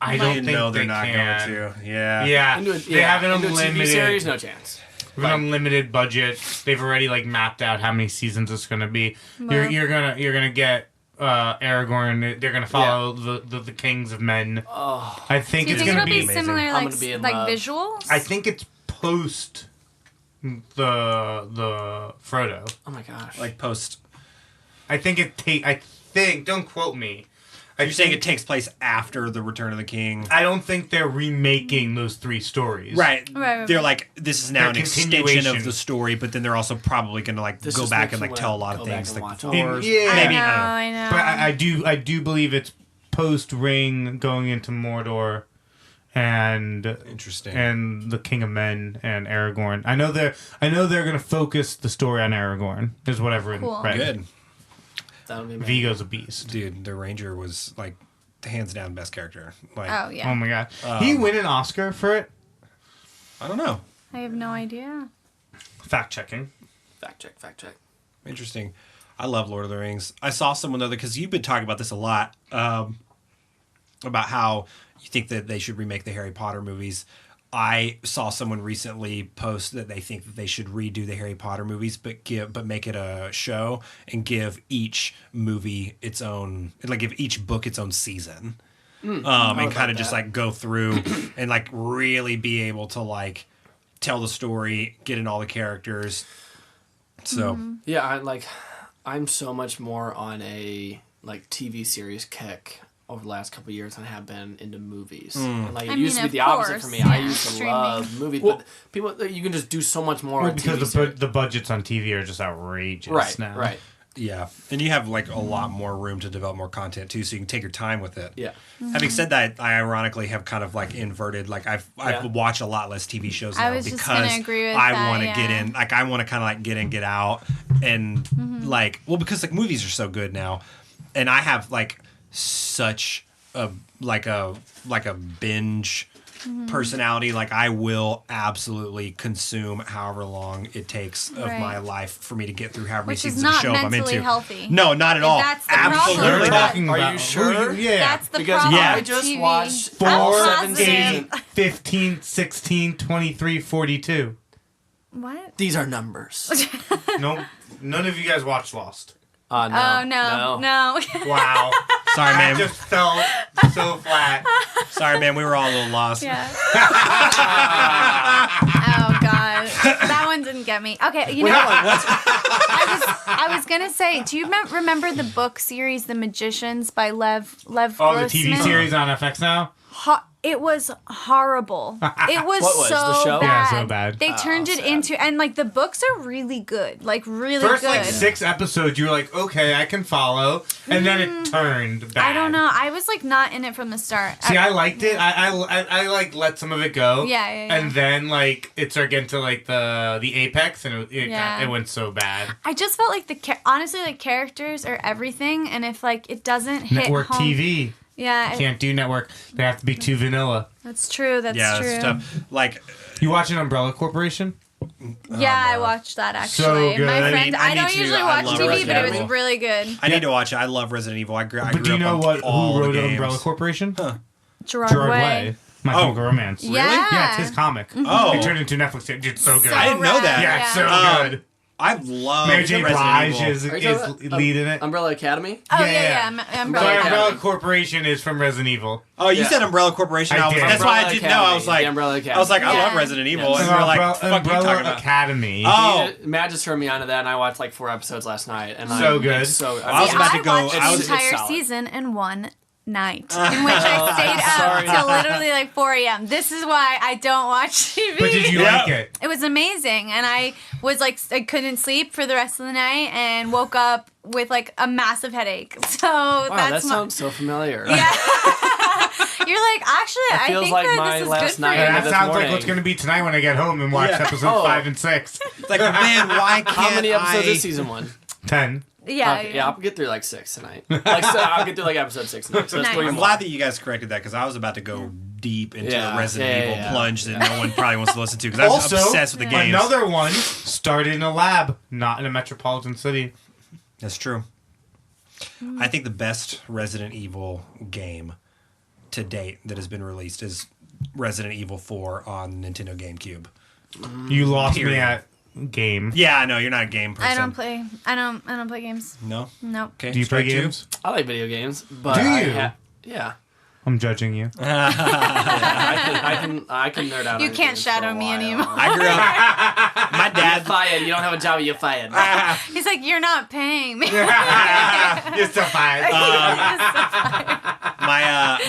I You don't think know they're they not can. going to. Yeah. Yeah, Into they have an into a TV unlimited series, no chance. with an unlimited budget. They've already like mapped out how many seasons it's gonna be. Well. You're gonna get Aragorn. They're gonna follow the kings of men. Oh, I think Do you it's think gonna it'll be amazing. similar, I'm like gonna be in like love. visuals? I think it's post the Frodo. oh my gosh. Like post. I think don't quote me. You're saying it takes place after the Return of the King. I don't think they're remaking those 3 stories. Right. Right. They're like, this is now an They're extension of continuation. the story, but then they're also probably going to like This go just back makes and me like tell a lot wanna of go back things. and Like watch the all of Wars. it. Yeah. Maybe. I I don't know. know. But I do believe it's post Ring going into Mordor and Interesting. the King of Men and Aragorn. I know they're gonna focus the story on Aragorn. Is what I've written. Cool. Right. Good. that would be amazing. Vigo's a beast. Dude, the Ranger was like hands down best character. Like, Oh yeah. Oh my god. He win an Oscar for it? I don't know. I have no idea. Fact checking. Fact check. Interesting. I love Lord of the Rings. I saw someone the other because you've been talking about this a lot about how you think that they should remake the Harry Potter movies. I saw someone recently post that they think that they should redo the Harry Potter movies, but make it a show and give each movie its own, like give each book its own season, and kind of just that. like go through and like really be able to like tell the story, get in all the characters. So Yeah, I'm so much more on a like TV series kick over the last couple of years than I have been into movies. And, like it I used to mean, be of the opposite course, for me. I yeah, used to streaming. love movies, Well- but people you can just do so much more Well, on TV because series. the budgets on TV are just outrageous Right, now. right. Yeah, and you have like a lot more room to develop more content too, so you can take your time with it. Yeah. Having said that, I ironically have kind of like inverted. Like I've watched a lot less TV shows now I was just gonna because agree with I that, want to yeah. get in. Like I want to kind of like get in, get out, and like because like movies are so good now, and I have like such a binge personality. Like I will absolutely consume however long it takes of Right. my life for me to get through however many Which is seasons of a not show I'm mentally into. healthy. No, not at all. That's the problem. Absolutely We're Really? not. talking Are about you sure? Yeah. That's the Because problem. Yeah. I with just TV. watched I'm 4, positive. 8, 15, 16, 23, 42. What? These are numbers. No, none of you guys watched Lost. No. Oh no. Wow. Sorry, That man. just felt so flat. Sorry, man. We were all a little lost. Yeah. Oh god, that one didn't get me. Okay, you know what? I was gonna say, do you remember the book series The Magicians by Lev Oh, the TV Grossman? series on FX now? It was horrible. It was What was, so the show? bad. Yeah, so bad. They turned it into, and like the books are really good, like really First good. like 6 episodes, you were like, okay, I can follow, and then it turned bad. I don't know. I was like not in it from the start. See, I liked it. I like let some of it go. Yeah. And then like it started getting to like the apex, and Yeah. it went so bad. I just felt like honestly, like characters are everything, and if like it doesn't hit Network home, TV yeah, can't do network. They have to be too vanilla. that's true. That's Yeah, true. it's tough. Like, You watch an Umbrella Corporation? Yeah, I watched that actually. So good. My I friend, need- I I don't need to- usually I watch love TV, Resident but it was Evil. really good. I need to watch it. I love Resident Evil. I grew But do you up know on all who the wrote games. Umbrella Corporation? Gerard, Gerard Way. Way. My Chemical Romance. Yeah. Mm-hmm. Yeah, it's his comic. Oh. It turned into Netflix. It's so good. I didn't know rad, that. Yeah, it's so Um, good. I love Mary J. Resident Blige Evil. is Are you talking about, lead in it. Umbrella Academy? Oh Yeah. yeah. So Umbrella Academy. Umbrella Corporation is from Resident Evil. Oh, you Yeah. said Umbrella Corporation. I I was, did. that's why I Umbrella didn't know. I was Academy. like, The Umbrella I was like, I Academy. love Yeah. Resident Evil, Yes. and you're like, Umbrella, fuck you talking Umbrella about? Academy. Oh. Matt just turned me on to that, and I watched like 4 episodes last night. And So I'm, good. it's So I was See, about I to go- watched I the was- entire it's solid. season in one night, in which I stayed sorry. up till literally like 4 a.m. This is why I don't watch TV. But did you Yeah. like it? It was amazing, and I was like, I couldn't sleep for the rest of the night, and woke up with like a massive headache. So Wow, that that's sounds so familiar. yeah. You're like, actually, I feels think like that my this is last good for night you. Yeah, that this sounds like morning. what's going to be tonight when I get home and watch Yeah. episodes Oh. 5 and 6. It's like, man, why can't How many episodes I... is season 1? 10. Yeah, Okay, yeah, I'll get through like 6 tonight. Like, so I'll get through like episode 6 tonight. So that's Nice. 3 I'm more. glad that you guys corrected that because I was about to go deep into Yeah. a Resident Yeah, Evil yeah. plunge that no one probably wants to listen to because I'm Also, obsessed with the games. another one started in a lab, not in a metropolitan city. That's true. I think the best Resident Evil game to date that has been released is Resident Evil 4 on Nintendo GameCube. You lost me Period. at game. Yeah, I know you're not a game person. I don't play. I don't play games. No. Nope. Okay. Do you play strike two. games? I like video games, but Do I you? yeah. I'm judging you. I can nerd out. You on can't games shadow for a me while. anymore. I grew up. My You're dad. fired. You don't have a job. You're fired. He's like, you're not paying me. You're still fine.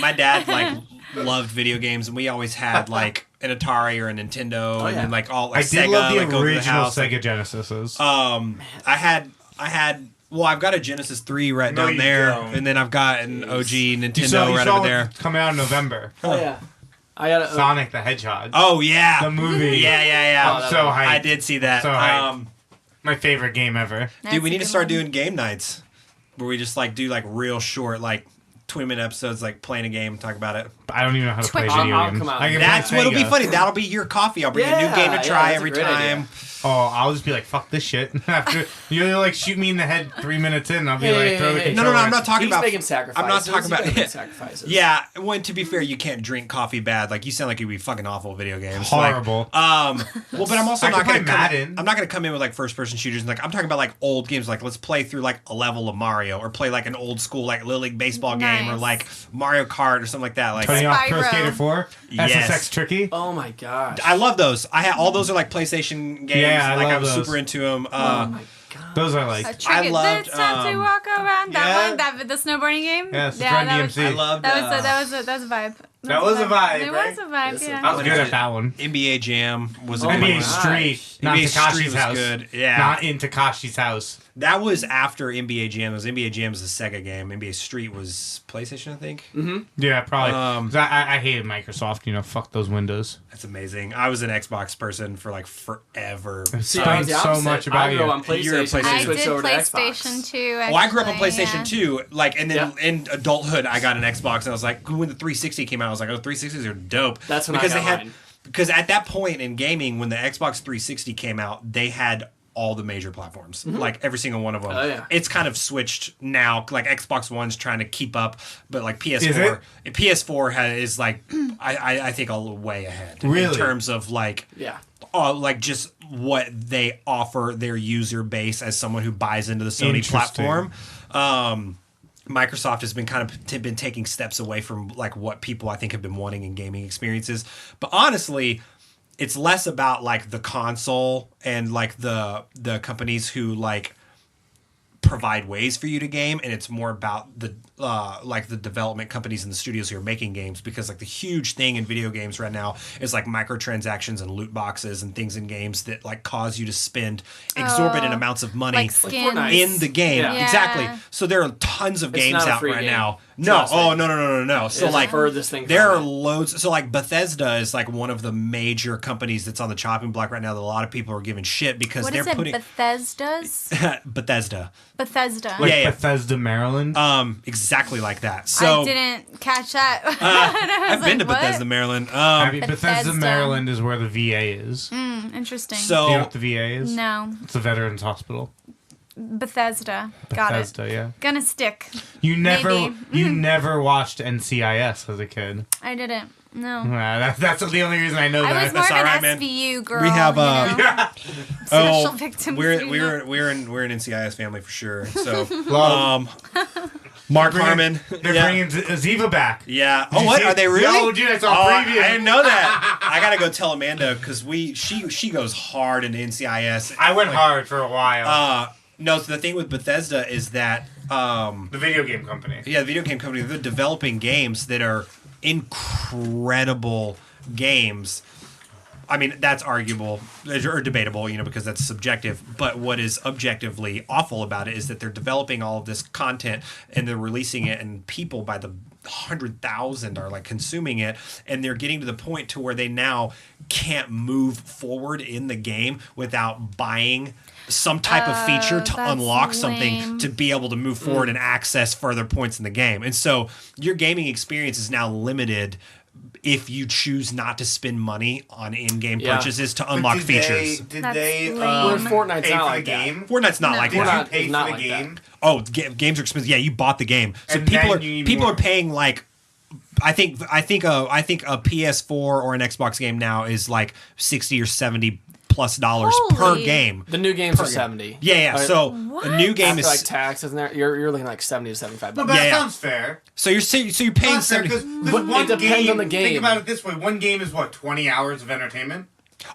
My dad like loved video games, and we always had like an Atari or a Nintendo, and yeah. then like all like I Sega. did love the like, go through the original house. Sega Genesises. I had. Well, I've got a Genesis 3 right No, down you there, don't. and then I've got an OG Nintendo you saw right over what's there. coming out in November. Oh yeah. I got a Sonic the Hedgehog. Oh yeah, The movie. yeah. Oh, I'm so hyped. I did see that. So hyped. My favorite game ever. Dude, we need to start doing game nights where we just like do like real short, like 20-minute episodes, like playing a game, talk about it. But I don't even know how to play Twitch. video I'll games. come out. I can play That's what'll be Sega. funny. That'll be your coffee. I'll bring a new Yeah, game to yeah, try that's a every great time. idea. Oh, I'll just be like, fuck this shit. After you like shoot me in the head 3 minutes in, I'll be like, throw the hey. controller. No, I'm not talking He's about. making sacrifices. I'm not talking He's about. making sacrifices. Yeah, when to be fair, you can't drink coffee bad. Like you sound like you'd be fucking awful at video games. Horrible. Well, but I'm also I not can gonna play come. Madden. I'm not gonna come in with like first person shooters. And like I'm talking about like old games. Like let's play through like a level of Mario, or play like an old school like Little League baseball game, or Nice. like Mario Kart or something like that. Like Tony Hawk Pro Spyro. Skater 4, Yes. SSX Tricky. Oh my gosh. I love those. I had all those are like PlayStation games. Yeah, I like love I'm those. super into them. oh my god. Those are like, I loved, It's time to walk around. yeah. That the snowboarding game. yes, yeah, Run that DMC. I loved. was that was a vibe. That was a vibe, It right? was a vibe, Yes, yeah. I was good at that one. NBA Jam was a Oh good my NBA one. Street, gosh. not NBA Street Takashi's was house. good. Yeah. Not in Takashi's house. That was after NBA Jam. It was NBA Jam was a Sega game. NBA Street was PlayStation, I think. Yeah, probably. 'Cause Um, I hated Microsoft. Fuck those Windows. That's amazing. I was an Xbox person for like forever. See, Explains I was the so opposite. much about I grew you. up on You're a PlayStation. PlayStation. I I switched did over to PlayStation Xbox. too. Well, I grew up on actually, PlayStation yeah. 2, like, and then Yeah. in adulthood, I got an Xbox, and I was like, when the 360 came out, I was like, oh, 360s are dope. That's when I because got they had, mine. because at that point in gaming, when the Xbox 360 came out, they had all the major platforms, like every single one of them. Oh, yeah. It's kind of switched now. Like Xbox One's trying to keep up, but like Is PS4 is like, I think a little way ahead Really? in terms of like. Yeah. Like just what they offer their user base as someone who buys into the Sony Interesting. platform. Microsoft has been kind of been taking steps away from like what people I think have been wanting in gaming experiences. But honestly, it's less about like the console and like the companies who like provide ways for you to game, and it's more about the like the development companies and the studios who are making games, because like the huge thing in video games right now is like microtransactions and loot boxes and things in games that like cause you to spend exorbitant amounts of money Like skins. Fortnite. in the game. Yeah. Exactly. So there are tons of It's games not a out free right game. now. No. Trust me. Oh, no. So It's like the furthest thing there are from it. loads. So like Bethesda is like one of the major companies that's on the chopping block right now that a lot of people are giving shit because What they're is it? putting Bethesda's? Bethesda. Bethesda. Like Yeah. Bethesda, Maryland. Exactly like that. So I didn't catch that. I've been to like, what? Bethesda, Maryland. Bethesda, Bethesda. Maryland is where the VA is. Interesting. Do you know So what the VA is? no, It's a veterans hospital. Bethesda. Got it. Bethesda, yeah. Gonna stick. You never, Maybe. you never watched NCIS as a kid. I didn't. No. That's the only reason I know I that. was more That's of an all right, man. SVU girl. we have you know? Special victims. we're unit. we're an NCIS family for sure. So Love. Mark Harmon. They're yeah. bringing Ziva back. Yeah. Did Oh, you what see- are they really? Yo, dude, I saw preview. I didn't know that. I gotta go tell Amanda because she goes hard into NCIS. I went hard for a while. No, so the thing with Bethesda is that the video game company. yeah, the video game company, they're developing games that are incredible games. I mean, that's arguable or debatable, because that's subjective. But what is objectively awful about it is that they're developing all of this content and they're releasing it, and people by the 100,000 are like consuming it, and they're getting to the point to where they now can't move forward in the game without buying some type of feature to that's unlock something lame. to be able to move forward and access further points in the game. And so your gaming experience is now limited if you choose not to spend money on in-game Yeah. purchases to But unlock did features. Did That's they lame. Well, Fortnite's pay not for like the that. game? Fortnite's not No. like Did that. you Fortnite pay is for not the like game? Oh, games are expensive. Yeah, you bought the game, so And people then are you need people more. are paying like. I think a PS4 or an Xbox game now is like $60 or $70+ per Holy. game. The new games are 70. Yeah. Right. So a new game After is like taxes and there, you're looking like 70 to 75 No, bucks. but that Yeah. sounds fair. so you're paying That's fair 70. because But one it depends game, on the game. Think about it this way: one game is what 20 hours of entertainment.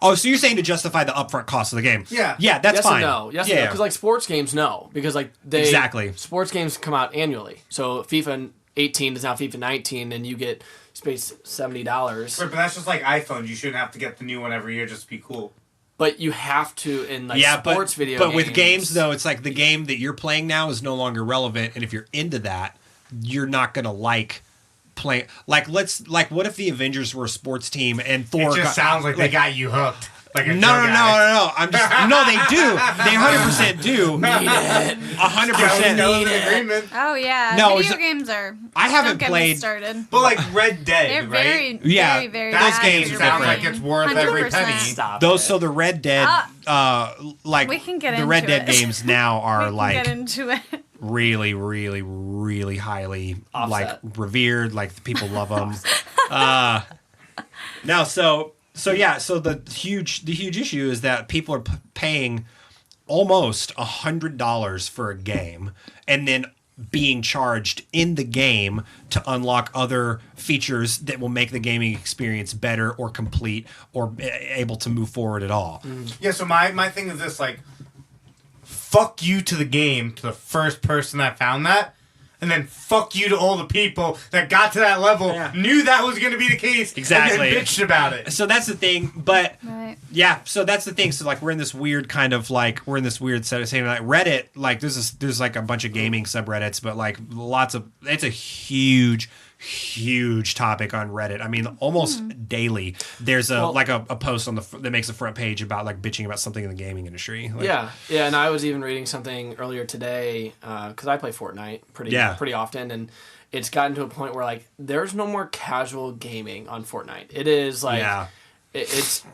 Oh, so you're saying to justify the upfront cost of the game? Yeah. Yeah, that's yes fine. and no. Yes yeah. and no. Because like sports games, no. Because like Exactly. sports games come out annually. So FIFA 18 is now FIFA 19, and you get space $70. Right, but that's just like iPhones. You shouldn't have to get the new one every year just to be cool. But you have to in like yeah, sports video. but with games though, it's like the game that you're playing now is no longer relevant, and if you're into that, you're not gonna like playing. Like what if the Avengers were a sports team and Thor? It just sounds like they got you hooked. Like a No. drug addict. I'm just no. They do. They 100% do. 100%. Agreement. Oh yeah. No, Video it's- games are. I haven't don't get played- Me started. But like Red Dead, They're right? very, Yeah, very, very those bad games for are your sounds different. like it's worth every 100%. penny. Stop. Those it. so the Red Dead, like we can get the Red into Dead it. games now We are can like get into it. really, really, really highly Offset. like revered. Like people love them. Now, so yeah, so the huge issue is that people are paying almost $100 for a game, and then being charged in the game to unlock other features that will make the gaming experience better or complete or able to move forward at all. Yeah, so my thing is this, like, fuck you to the game, to the first person that found that, And then fuck you to all the people that got to that level, knew that was going to be the case, Exactly. and then bitched about it. So that's the thing, but Right. yeah, so that's the thing. So like we're in this weird kind of like we're in this weird set of saying like Reddit, like there's like a bunch of gaming subreddits, but like it's a huge topic on Reddit. I mean, almost daily there's like a post on that makes a front page about like bitching about something in the gaming industry. Like, yeah, and I was even reading something earlier today because I play Fortnite pretty often, and it's gotten to a point where like there's no more casual gaming on Fortnite. It is like it's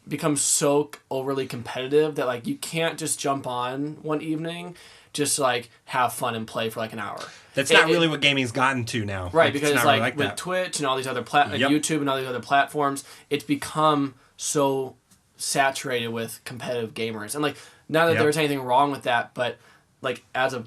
become so overly competitive that like you can't just jump on one evening just to, like have fun and play for like an hour. That's not really what gaming's gotten to now. Right, because it's like really with that. Twitch and all these other YouTube and all these other platforms, it's become so saturated with competitive gamers. And like not that there's anything wrong with that, but like as a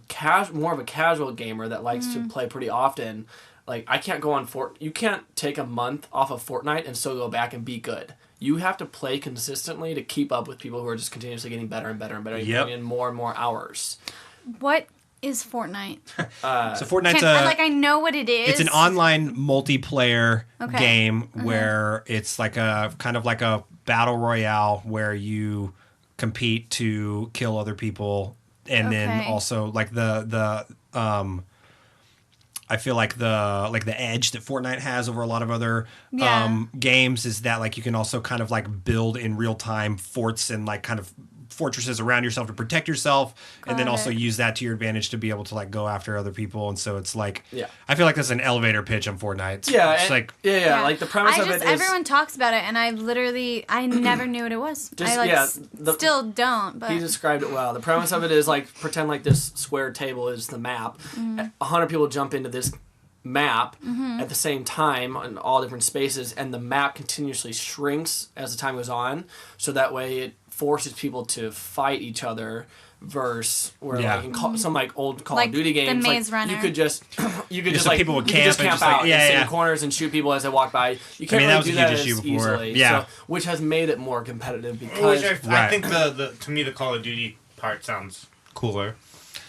more of a casual gamer that likes to play pretty often, like I can't go on you can't take a month off of Fortnite and still go back and be good. You have to play consistently to keep up with people who are just continuously getting better and better and better, putting in more and more hours. What is Fortnite? So Fortnite's I know what it is. It's an online multiplayer Okay. game where it's like a kind of like a battle royale where you compete to kill other people, and then also like the I feel like the edge that Fortnite has over a lot of other games is that like you can also kind of like build in real time forts and like kind of fortresses around yourself to protect yourself, and then also use that to your advantage to be able to like go after other people. And so it's like I feel like that's an elevator pitch on Fortnite. It's like like the premise of it is everyone talks about it, and I never knew what it was. Still don't. But he described it well. The premise of it is like pretend like this square table is the map. 100 people jump into this map at the same time in all different spaces, and the map continuously shrinks as the time goes on, so that way it forces people to fight each other versus where like in some like old Call of Duty games, the Maze like Runner. you could just like people would you could just camp and camp just, like, out and sit in corners and shoot people as they walk by. You can't really do that as easily. So, which has made it more competitive because I think the to me the Call of Duty part sounds cooler.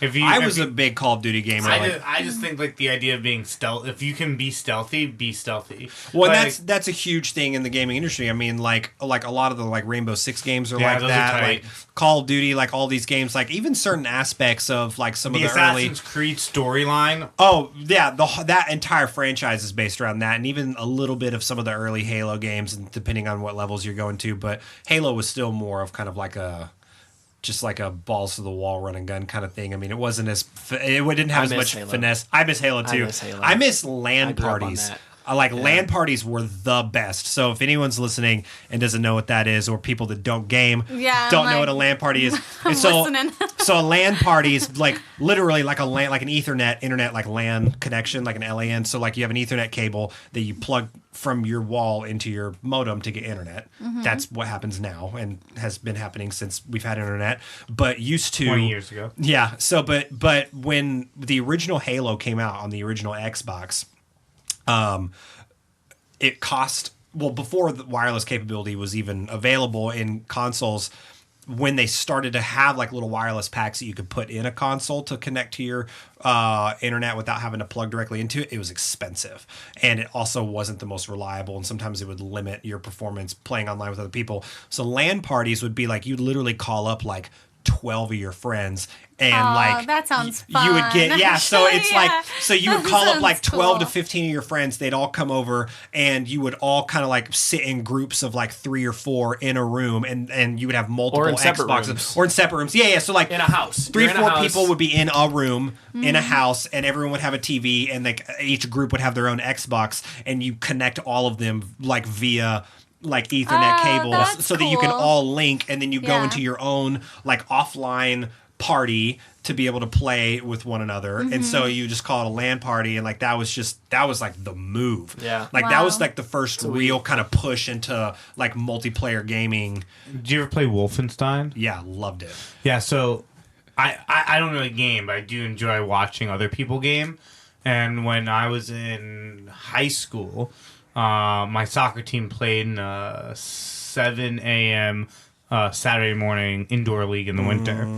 I was a big Call of Duty gamer. I just think like the idea of being stealth. If you can be stealthy, be stealthy. Well, that's a huge thing in the gaming industry. I mean, like a lot of the like Rainbow Six games are like that. Like Call of Duty, like all these games, like even certain aspects of like some of the Assassin's Creed storyline. Oh yeah, that entire franchise is based around that, and even a little bit of some of the early Halo games, depending on what levels you're going to. But Halo was still more of kind of like just like a balls to the wall run and gun kind of thing. I mean, it wasn't it didn't have as much finesse. I miss Halo too. I miss LAN parties. LAN parties were the best. So if anyone's listening and doesn't know what that is, or people that don't game don't know what a LAN party is, I'm listening. So a LAN party is like literally like a LAN, like an Ethernet internet like LAN connection, like an LAN. So like you have an Ethernet cable that you plug from your wall into your modem to get internet. That's what happens now and has been happening since we've had internet. But used to 20 years ago. Yeah. So but when the original Halo came out on the original Xbox, it cost, well, before the wireless capability was even available in consoles, when they started to have like little wireless packs that you could put in a console to connect to your internet without having to plug directly into it, it was expensive. And it also wasn't the most reliable, and sometimes it would limit your performance playing online with other people. So LAN parties would be like, you'd literally call up like 12 of your friends, and like that sounds fun. You would get so it's like, so you would call up like 12 to cool. 15 of your friends, they'd all come over, and you would all kind of like sit in groups of like 3 or 4 in a room, and you would have multiple Xboxes rooms. or in separate rooms. So like in a house, 3 or 4 people would be in a room in a house, and everyone would have a TV, and like each group would have their own Xbox, and you connect all of them like via like Ethernet cables, so that you can all link, and then you go into your own like offline party to be able to play with one another. And so you just call it a LAN party, and like that was like the move. Like that was like the first real kind of push into like multiplayer gaming. Did you ever play Wolfenstein? Yeah, loved it. Yeah, so I don't really game, but I do enjoy watching other people game. And when I was in high school, my soccer team played in a 7 a.m. Saturday morning indoor league in the winter.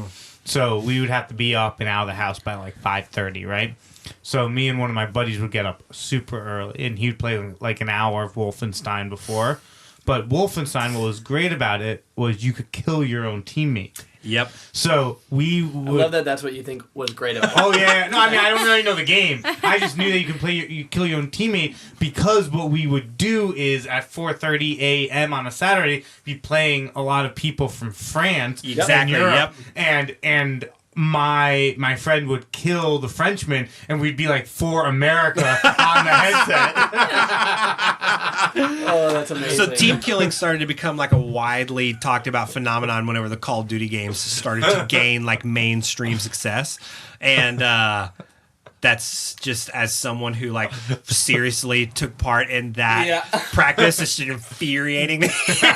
So we would have to be up and out of the house by like 5:30, right? So me and one of my buddies would get up super early, and he'd play like an hour of Wolfenstein before. But Wolfenstein, what was great about it was you could kill your own teammate. Yep. So we would... I love that that's what you think was great about it. Oh, yeah. No, I mean, I don't really know the game. I just knew that you can you kill your own teammate, because what we would do is at 4:30 a.m. on a Saturday, be playing a lot of people from France. Exactly, And Europe, yep. And my friend would kill the Frenchman, and we'd be like, "For America" on the headset. Oh, that's amazing. So team killing started to become like a widely talked about phenomenon whenever the Call of Duty games started to gain like mainstream success. And that's just as someone who like seriously took part in that practice, it's just infuriating to hear.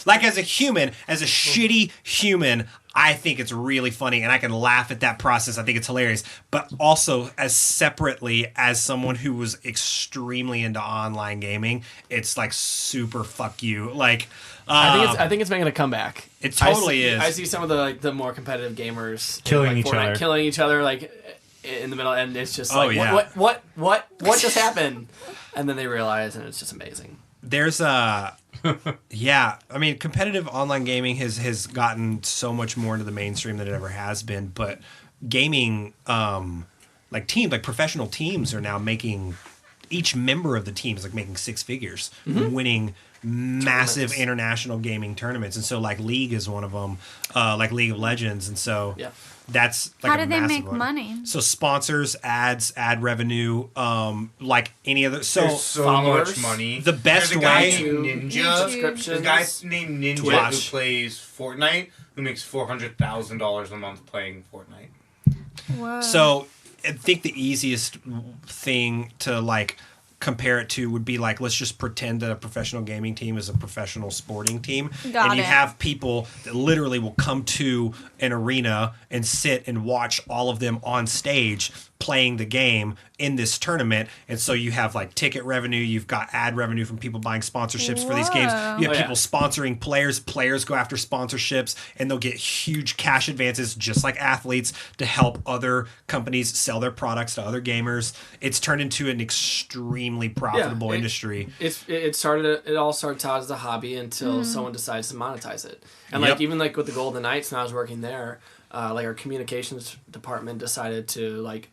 Like as a human, as a shitty human, I think it's really funny and I can laugh at that process. I think it's hilarious. But also as separately as someone who was extremely into online gaming, it's like super fuck you. Like I think it's making a comeback. It totally is. is. I see some of the more competitive gamers killing each other like in the middle, and it's just Oh, like yeah. what just happened? And then they realize, and it's just amazing. There's yeah, I mean, competitive online gaming has gotten so much more into the mainstream than it ever has been. But gaming, like professional teams are now making, each member of the team is like making six figures, winning massive international gaming tournaments. And so like League is one of them, like League of Legends. And so that's like how a do they massive make one. money? So sponsors, ads, ad revenue, like any other. So There's so followers. much money. The best There's a guy way- named Ninja. Subscriptions. There's a guy named Ninja Twitch. who plays Fortnite, who makes $400,000 a month playing Fortnite. Whoa. So I think the easiest thing to like compare it to would be like, let's just pretend that a professional gaming team is a professional sporting team. Got and you it. have people that literally will come to an arena and sit and watch all of them on stage playing the game in this tournament. And so you have like ticket revenue, you've got ad revenue from people buying sponsorships for these games. Whoa. You have Oh, yeah. people sponsoring players go after sponsorships, and they'll get huge cash advances just like athletes to help other companies sell their products to other gamers. It's turned into an extremely profitable industry. It all starts out as a hobby until someone decides to monetize it. And like Yep. even like with the Golden Knights, when I was working there, like our communications department decided to like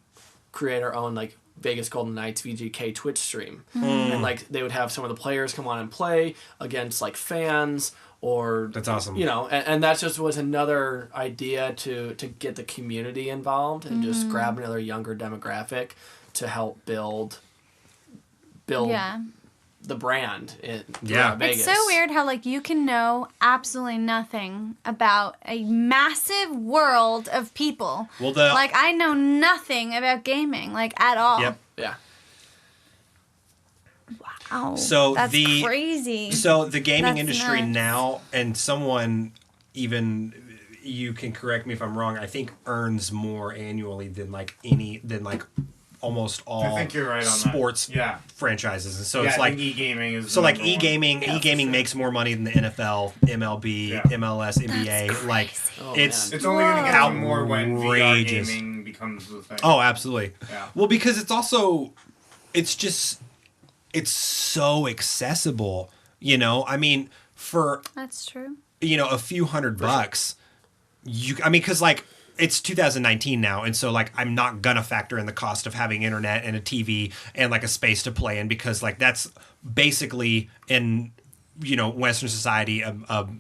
create our own like Vegas Golden Knights VGK Twitch stream. And like they would have some of the players come on and play against like fans, or That's awesome. You know, and that just was another idea to get the community involved and just grab another younger demographic to help build Yeah. the brand in Yeah. Vegas. It's so weird how like you can know absolutely nothing about a massive world of people. Well, Like I know nothing about gaming, like at all. Yep. Yeah. Wow. So that's the- crazy. So the gaming That's industry nuts. now, and someone even, you can correct me if I'm wrong, I think earns more annually than almost all I think you're right on that. sports Yeah. franchises. And so Yeah, it's I like think e-gaming is so like number one. e-gaming Yeah, for e-gaming sure. makes more money than the NFL, MLB, Yeah. MLS, NBA. Like Oh, it's man. It's only going to get even more when VR outrageous. gaming becomes the thing. Oh, absolutely. Yeah. Well, because it's also, it's so accessible, you know? I mean, for, That's true. you know, a few $100, because like, it's 2019 now, and so like I'm not gonna factor in the cost of having internet and a TV and like a space to play in, because like that's basically in, you know, Western society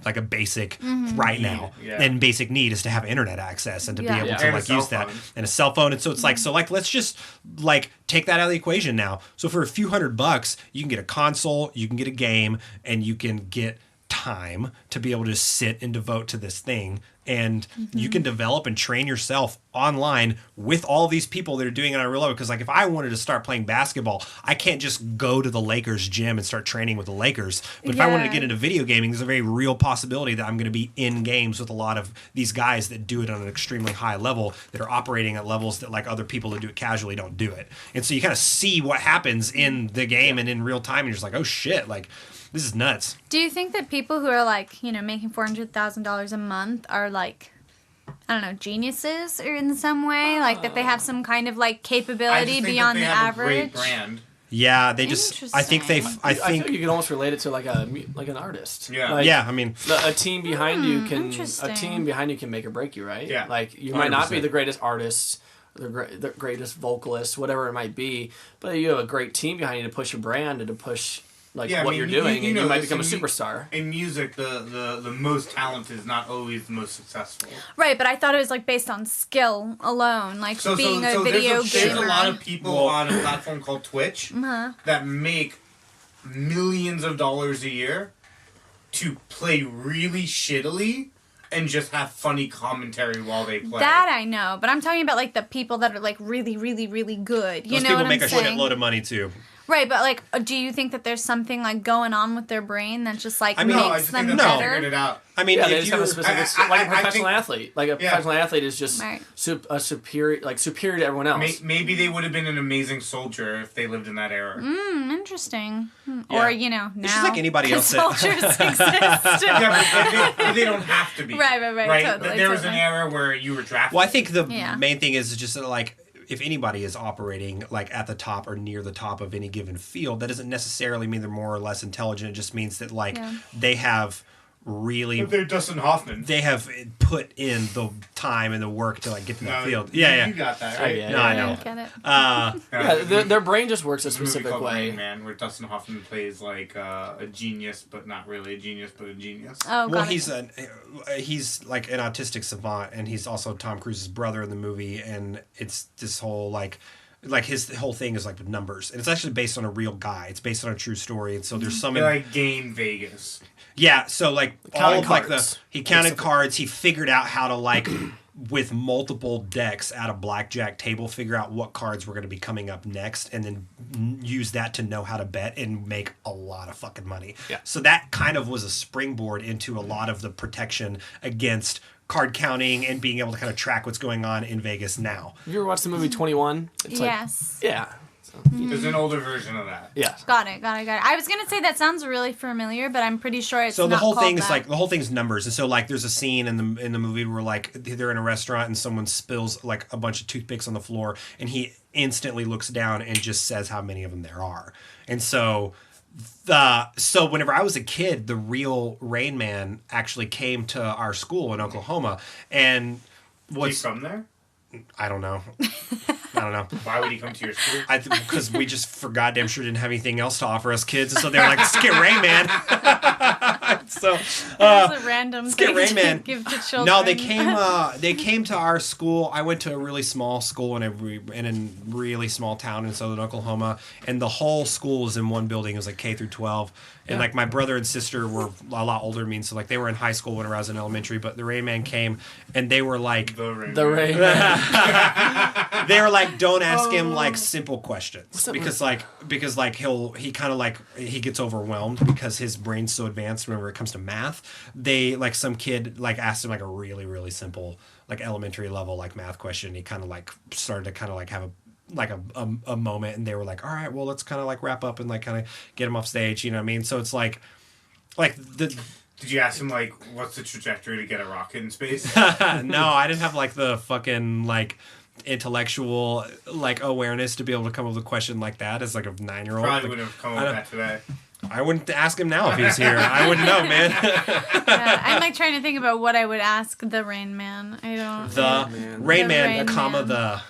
like a basic right now. Yeah. And basic need is to have internet access and to Yeah. be able Yeah. to And a like cell use that phone. and a cell phone. And so it's like, let's just like take that out of the equation now. So for a few $100, you can get a console, you can get a game, and you can get time to be able to sit and devote to this thing. And you can develop and train yourself online with all these people that are doing it on a real level. Because like if I wanted to start playing basketball, I can't just go to the Lakers gym and start training with the Lakers. But if I wanted to Yeah. get into video gaming, there's a very real possibility that I'm going to be in games with a lot of these guys that do it on an extremely high level, that are operating at levels that like other people that do it casually don't do it. And so you kind of see what happens in the game and in real time, and you're just like, oh shit, like this is nuts. Do you think that people who are like, making $400,000 a month are like, I don't know, geniuses or in some way? Like that they have some kind of like capability beyond the average? A great brand. Yeah, they just. I think they. I think think you can almost relate it to like an artist. Yeah. Like, yeah, I mean, a team behind you can interesting. make or break you, right? Yeah. Like you might not be 100%. the greatest artist, the greatest vocalist, whatever it might be, but you have a great team behind you to push your brand and to push what you're doing, and you might become a superstar. In music, the most talented is not always the most successful. Right, but I thought it was like based on skill alone, like being a video gamer. There's a lot of people on a platform called Twitch that make millions of dollars a year to play really shittily and just have funny commentary while they play. That I know, but I'm talking about like the people that are like really, really, really good. You those know people what make I'm a saying? shitload of money too. Right, but like, do you think that there's something like going on with their brain that just like I mean, I makes just them think that they better? figured it out. I mean, Yeah, they if just have a you specific, like a professional athlete. Like a professional athlete is just Right. superior to everyone else. Maybe they would have been an amazing soldier if they lived in that era. Interesting. Yeah. Or now. It's just like anybody else that- Soldiers exist. Yeah, but they don't have to be. Right, totally, There was an totally. era where you were drafted. Well, I think the Yeah. main thing is just that, like, if anybody is operating like at the top or near the top of any given field, that doesn't necessarily mean they're more or less intelligent. It just means that like they have really They're Dustin Hoffman. they have put in the time and the work to like get to that field. You Yeah, got that right. yeah. No, I know. Get it. Yeah, their brain just works a There's a movie specific called Rain way. Man, where Dustin Hoffman plays like a genius, but not really a genius, but a genius. Oh, Well, got it. he's like an autistic savant, and he's also Tom Cruise's brother in the movie, and it's this whole like his whole thing is like with numbers, and it's actually based on a real guy. It's based on a true story, and so there's some They like game Vegas. yeah. So like all Counting of like cards. he counted cards. He figured out how to like with multiple decks at a blackjack table figure out what cards were going to be coming up next, and then use that to know how to bet and make a lot of fucking money. Yeah. So that kind of was a springboard into a lot of the protection against card counting and being able to kind of track what's going on in Vegas now. Have you ever watched the movie 21? It's Yes. Like, yeah. So, There's an older version of that. yeah. Got it. I was gonna say that sounds really familiar, but I'm pretty sure it's So the not whole called thing is that. like the whole thing's numbers, and so like there's a scene in the movie where like they're in a restaurant and someone spills like a bunch of toothpicks on the floor, and he instantly looks down and just says how many of them there are, and so. So whenever I was a kid, the real Rain Man actually came to our school in Oklahoma, and He's from there? I don't know. Why would he come to your school? Because we just for goddamn sure didn't have anything else to offer us kids, and so they were like, "Let's get Rain Man." So That's a random get thing Rain to Man. give to children. no, they came to our school. I went to a really small school in a really small town in southern Oklahoma, and the whole school was in one building. It was like K through 12, and like my brother and sister were a lot older than me, so like they were in high school whenever I was in elementary. But the Rain Man came, and they were like, The Rain The Man. Rain Man. they were like, don't ask him like simple questions because he kind of like he gets overwhelmed because his brain's so advanced whenever it comes to math. They like some kid like asked him like a really really simple like elementary level like math question. He kind of like started to kind of like have a moment, and they were like, all right, well, let's kind of like wrap up and like kind of get him off stage, you know what I mean? So it's like the Did you ask him, like, what's the trajectory to get a rocket in space? no, I didn't have like the fucking like intellectual like awareness to be able to come up with a question like that as like a 9-year-old. Probably Like, wouldn't have come up with that today. I wouldn't ask him now if he was here. I wouldn't know, man. Yeah, I'm like trying to think about what I would ask the Rain Man. I don't. The Man. Rain The Man, Rain comma Man. the.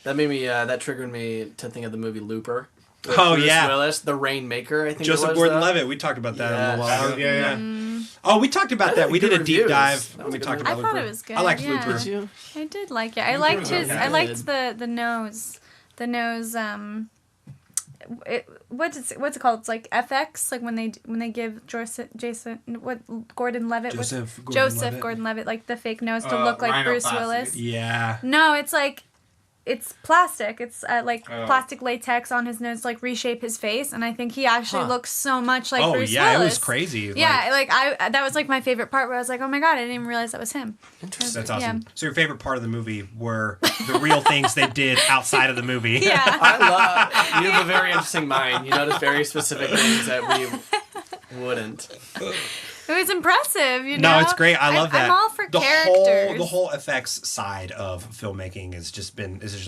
That made me. That triggered me to think of the movie Looper. With Oh, Bruce yeah. Willis, the Rainmaker. I think Joseph it was, Gordon-Levitt. We talked about that a little while ago. Yeah. Oh, we talked about that. We did a deep reviews. dive. That was We a good talked movie. about I thought Looper. it was good. I liked yeah. Looper. Did you? I did like it. I Looper liked was his. okay. I liked the nose. The nose. What's it called? It's like FX. Like when they give Gordon-Levitt. Joseph Joseph Gordon-Levitt. Gordon-Levitt, like the fake nose to look like Bruce rhinoplasty. Willis. Yeah. No, it's like. It's plastic. It's like Oh. plastic latex on his nose, to, like reshape his face, and I think he actually looks so much like Oh, Bruce yeah, Willis. it was crazy. Yeah, like that was like my favorite part where I was like, oh my god, I didn't even realize that was him. That's awesome. Yeah. So your favorite part of the movie were the real things they did outside of the movie. Yeah. I love. You have a very interesting mind. You notice very specific things that we. wouldn't. It was impressive, you know? No, it's great. I love that. I'm all for the characters. The whole effects side of filmmaking has just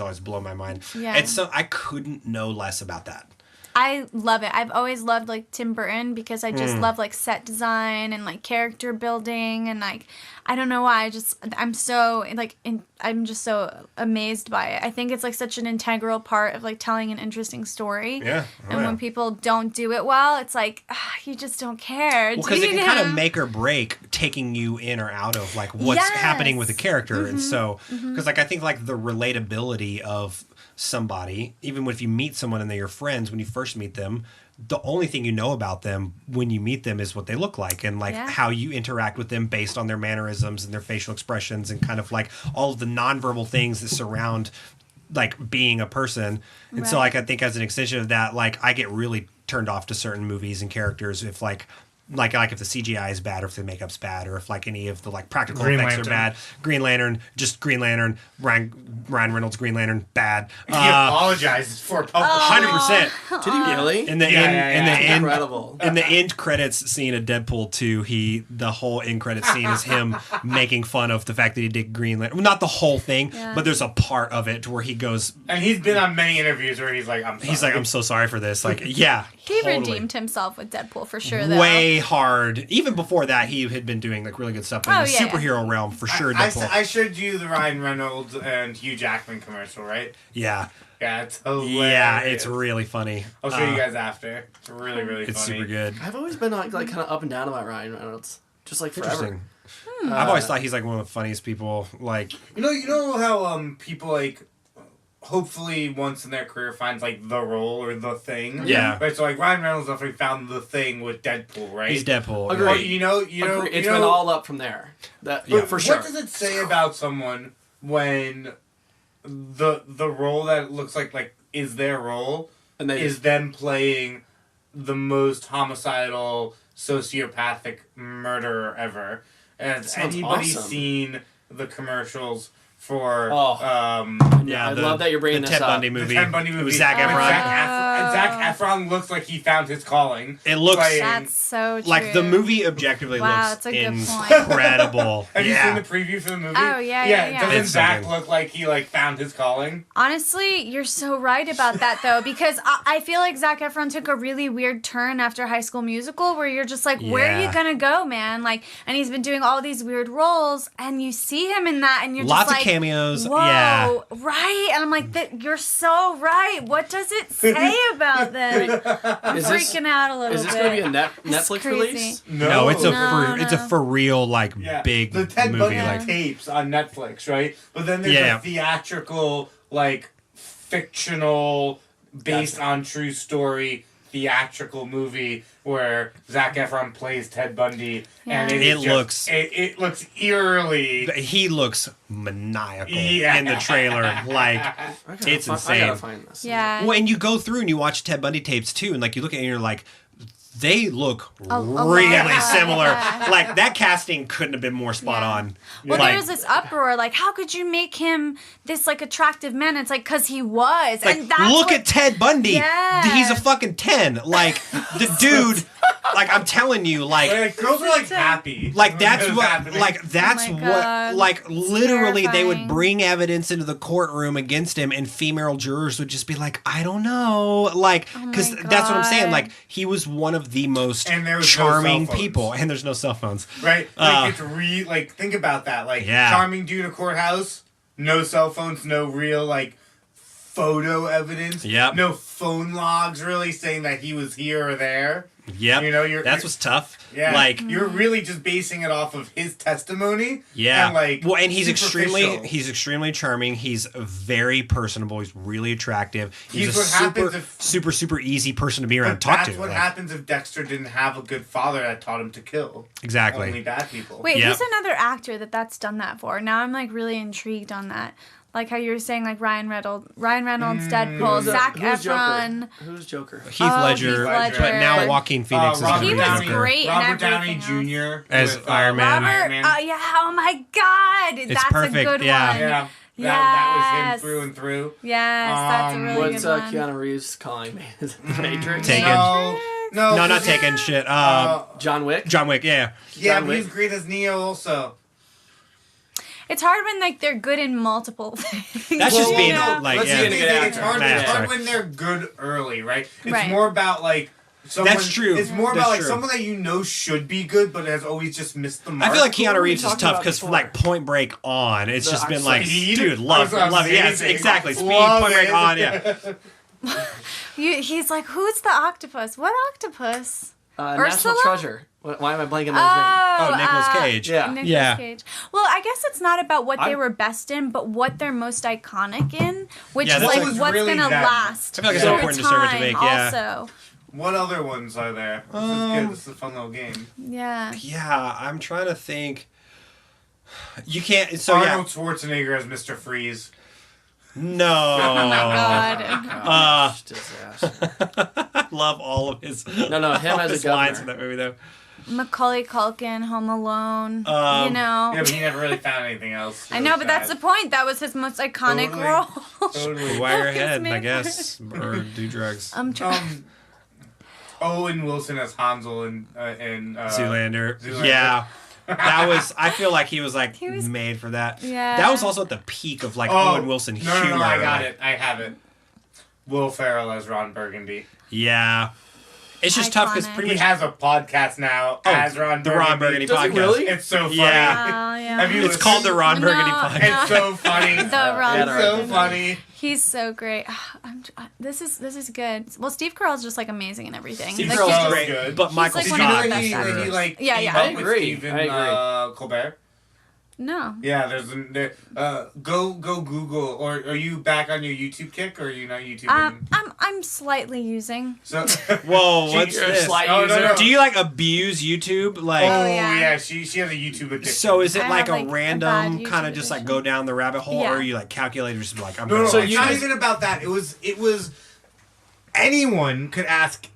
always blown my mind. Yeah. It's so I couldn't know less about that. I love it. I've always loved like Tim Burton because I just love like set design and like character building and like I don't know why I'm so like I'm just so amazed by it. I think it's like such an integral part of like telling an interesting story. Yeah. And when people don't do it well, it's like you just don't care. Well, because it can kind of make or break taking you in or out of like what's happening with the character, and so because like I think like the relatability of somebody, even if you meet someone and they're your friends, when you first meet them, the only thing you know about them when you meet them is what they look like and like how you interact with them based on their mannerisms and their facial expressions and kind of like all of the nonverbal things that surround like being a person. And so like I think as an extension of that, like I get really turned off to certain movies and characters if like if the CGI is bad or if the makeup's bad or if like any of the like practical effects are bad. Green Lantern, Ryan Reynolds Green Lantern, bad. He apologizes for public. 100%. Did he really? In the end, Incredible. in the end credits scene of Deadpool 2, the whole end credit scene is him making fun of the fact that he did Green Lantern. Well, not the whole thing, but there's a part of it where he goes. And he's been on many interviews where he's like, I'm so sorry for this. Like, yeah. He totally. redeemed himself with Deadpool for sure, though. Way hard. Even before that, he had been doing like really good stuff in the superhero realm for sure. Deadpool. I showed you the Ryan Reynolds and Hugh Jackman commercial, right? Yeah. Yeah, it's hilarious. Yeah, it's really funny. I'll show you guys after. It's really, really funny. It's super good. I've always been like kind of up and down about Ryan Reynolds, just like forever. Interesting. I've always thought he's like one of the funniest people. Like you know how people like hopefully once in their career finds like the role or the thing. Yeah. Right. So like Ryan Reynolds definitely found the thing with Deadpool, right? he's Deadpool. Agreed. Well, you know, It's been all up from there. For sure. What does it say about someone when the role that looks like is their role And they is them playing the most homicidal, sociopathic murderer ever? Has Sounds anybody awesome. seen the commercials for I love that you're bringing the this Ted up. Bundy movie. The Ted Bundy movie With Zac with Efron. And Zac Efron looks like he found his calling. It looks playing- That's so true. like the movie objectively Wow, looks that's a good point. incredible. Have you seen the preview for the movie? Oh, yeah. Doesn't It's so Zach good. look like he found his calling? Honestly, you're so right about that, though, because I feel like Zac Efron took a really weird turn after High School Musical, where you're just like, where are you gonna go, man? Like, and he's been doing all these weird roles, and you see him in that, and you're Lots just like, of cameos. Whoa, Yeah. right? And I'm like, you're so right. What does it say about them? I'm freaking out a little bit. Is this going to be a Netflix crazy. release? No, it's a No, it's a no. for real like big the Ted movie. Bundy Like tapes on Netflix, right? But then there's a theatrical, fictional, based on true story theatrical movie where Zac Efron plays Ted Bundy, and it looks eerily. he looks maniacal Yeah. in the trailer. Like it's insane. I gotta find this. Yeah. Well, and you go through and you watch Ted Bundy tapes too, and like you look at it and you're like, they look lot. really similar. Yeah. Like that casting couldn't have been more spot on. Well, Like, there was this uproar, like, how could you make him this, attractive man? It's like, because he was. like, and that's look at Ted Bundy. Yeah. He's a fucking 10. Like the dude. Like I'm telling you, Girls are happy. Like that's when it was what happening. that's Oh my what God. like literally they would terrifying. bring evidence into the courtroom against him and female jurors would just be like, I don't know, like because my that's what I'm saying, God. like he was one of the most And there was no charming cell phones. people, and there's no cell phones. Right? It's think about that. Yeah. Charming dude in a courthouse, no cell phones, no real, photo evidence. Yep. No phone logs really saying that he was here or there. Yep. You know, that's what's tough. Yeah. Like you're really just basing it off of his testimony. yeah. And, well, and he's superficial. extremely charming. He's very personable. He's really attractive. He's a what happens super easy person to be around and talk That's to. what happens if Dexter didn't have a good father that taught him to kill. Exactly. Only bad people. Wait, Yep. who's another actor that's done that for? Now I'm, really intrigued on that. Like how you were saying, Ryan Reynolds, Deadpool, Zac Who's Efron. Joker? Who's Joker? Heath Ledger, Heath Ledger. but now Joaquin Phoenix is Robert going to He be was Joker. great in Robert Downey everything Jr. As with, Iron Man. Robert, yeah, oh my God, that's perfect, a good yeah. one. Yeah. That was him Yes. through and through. Yes, that's a really What's good one. Keanu Reeves calling me? Is it The Matrix? Taken. No, No, No, not 'cause he- Taken. Shit. John Wick. John Wick. Yeah. Yeah, John but he's Wick. great as Neo also. It's hard when like they're good in multiple things. That's just Well, being no, like let's yeah. get into good It's hard, actor. it's Nah, hard sorry. when they're good early, right? It's Right. more about like someone, That's true. It's more That's about like true. someone that you know should be good, but has always just missed the mark. I feel like Who were Keanu we Reeves is talking tough about because from before? like Point Break on, it's The just been like, Speed? dude, love, That's what love I'm it. Yes, saying. exactly. Speed, Love Point Break it. on, yeah. He's like, who's the octopus? What octopus? National Ursula? Treasure. Why am I blanking on his name? Oh, Nicolas Cage. Yeah. Nicolas Yeah. Cage. Well, I guess it's not about what they I'm- were best in, but what they're most iconic in, which Yeah, is that's like always what's really gonna that- last. I feel like it's an through important discernment to time make, yeah. Also, What other ones are there? This is good. This is a fun little game. yeah. Yeah, I'm trying to think. You can't. So yeah, Arnold Schwarzenegger as Mr. Freeze. no. Oh my god. Gosh, disaster. I love all of his. No, him all as a his lines in governor. that movie though. Macaulay Culkin, Home Alone. You know. Yeah, but he never really found anything else. I know, but that's the point. That was his most iconic Totally. role. Totally. Wire your His head, I main guess, or do drugs. I'm trying. Owen Wilson as Hansel in Zoolander. Zoolander. Yeah. That was. I feel like he was like He was- made for that. Yeah. That was also at the peak of like Oh, Owen Wilson no, humor. No, I got like- it. I have it. Will Ferrell as Ron Burgundy. Yeah. It's just tough because Iconic. pretty He much has a podcast now as Ron the Burgundy. Ron Burgundy Does he podcast. really? It's so funny. Yeah. Oh, yeah. Have you It's called the Ron No, Burgundy no. podcast. It's so funny. The Ron It's so Burgundy. funny. He's so great. This is good. Well, Steve Carell's just like amazing in everything. Steve Like, Carell's so great, good. but Michael like Did one you of know the Scott. that he, best that he actors. like Yeah, teamed yeah. up I with agree. Stephen I agree. Colbert? No. Yeah, go Google, or are you back on your YouTube kick, or are you not YouTubing? I'm slightly using. So Whoa, She- what's you're a this? slight Oh, no, user. no. Do you like abuse YouTube? Like, Oh yeah. yeah, she has a YouTube addiction. so is it I like have, a like, a random bad kind of YouTube just like addiction. go down the rabbit hole, Yeah. or are you like calculated just like I'm no, gonna no, So watch it's you not this? even about that. It was anyone could ask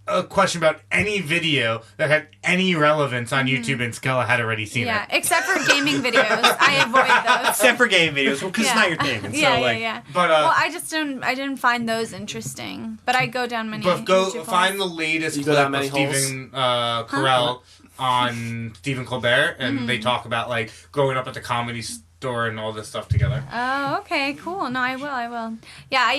a question about any video that had any relevance on YouTube, and Skela had already seen Yeah, it. except for gaming videos. I avoid those. Except for game videos, because it's not your thing. And yeah, so like, yeah. But Well, I didn't find those interesting. But I go down many. But go YouTube find holes. the latest You go clip down many of Stephen Carell on Stephen Colbert, and they talk about like growing up at the Comedy Store and all this stuff together. Oh, okay, cool. No, I will. Yeah, I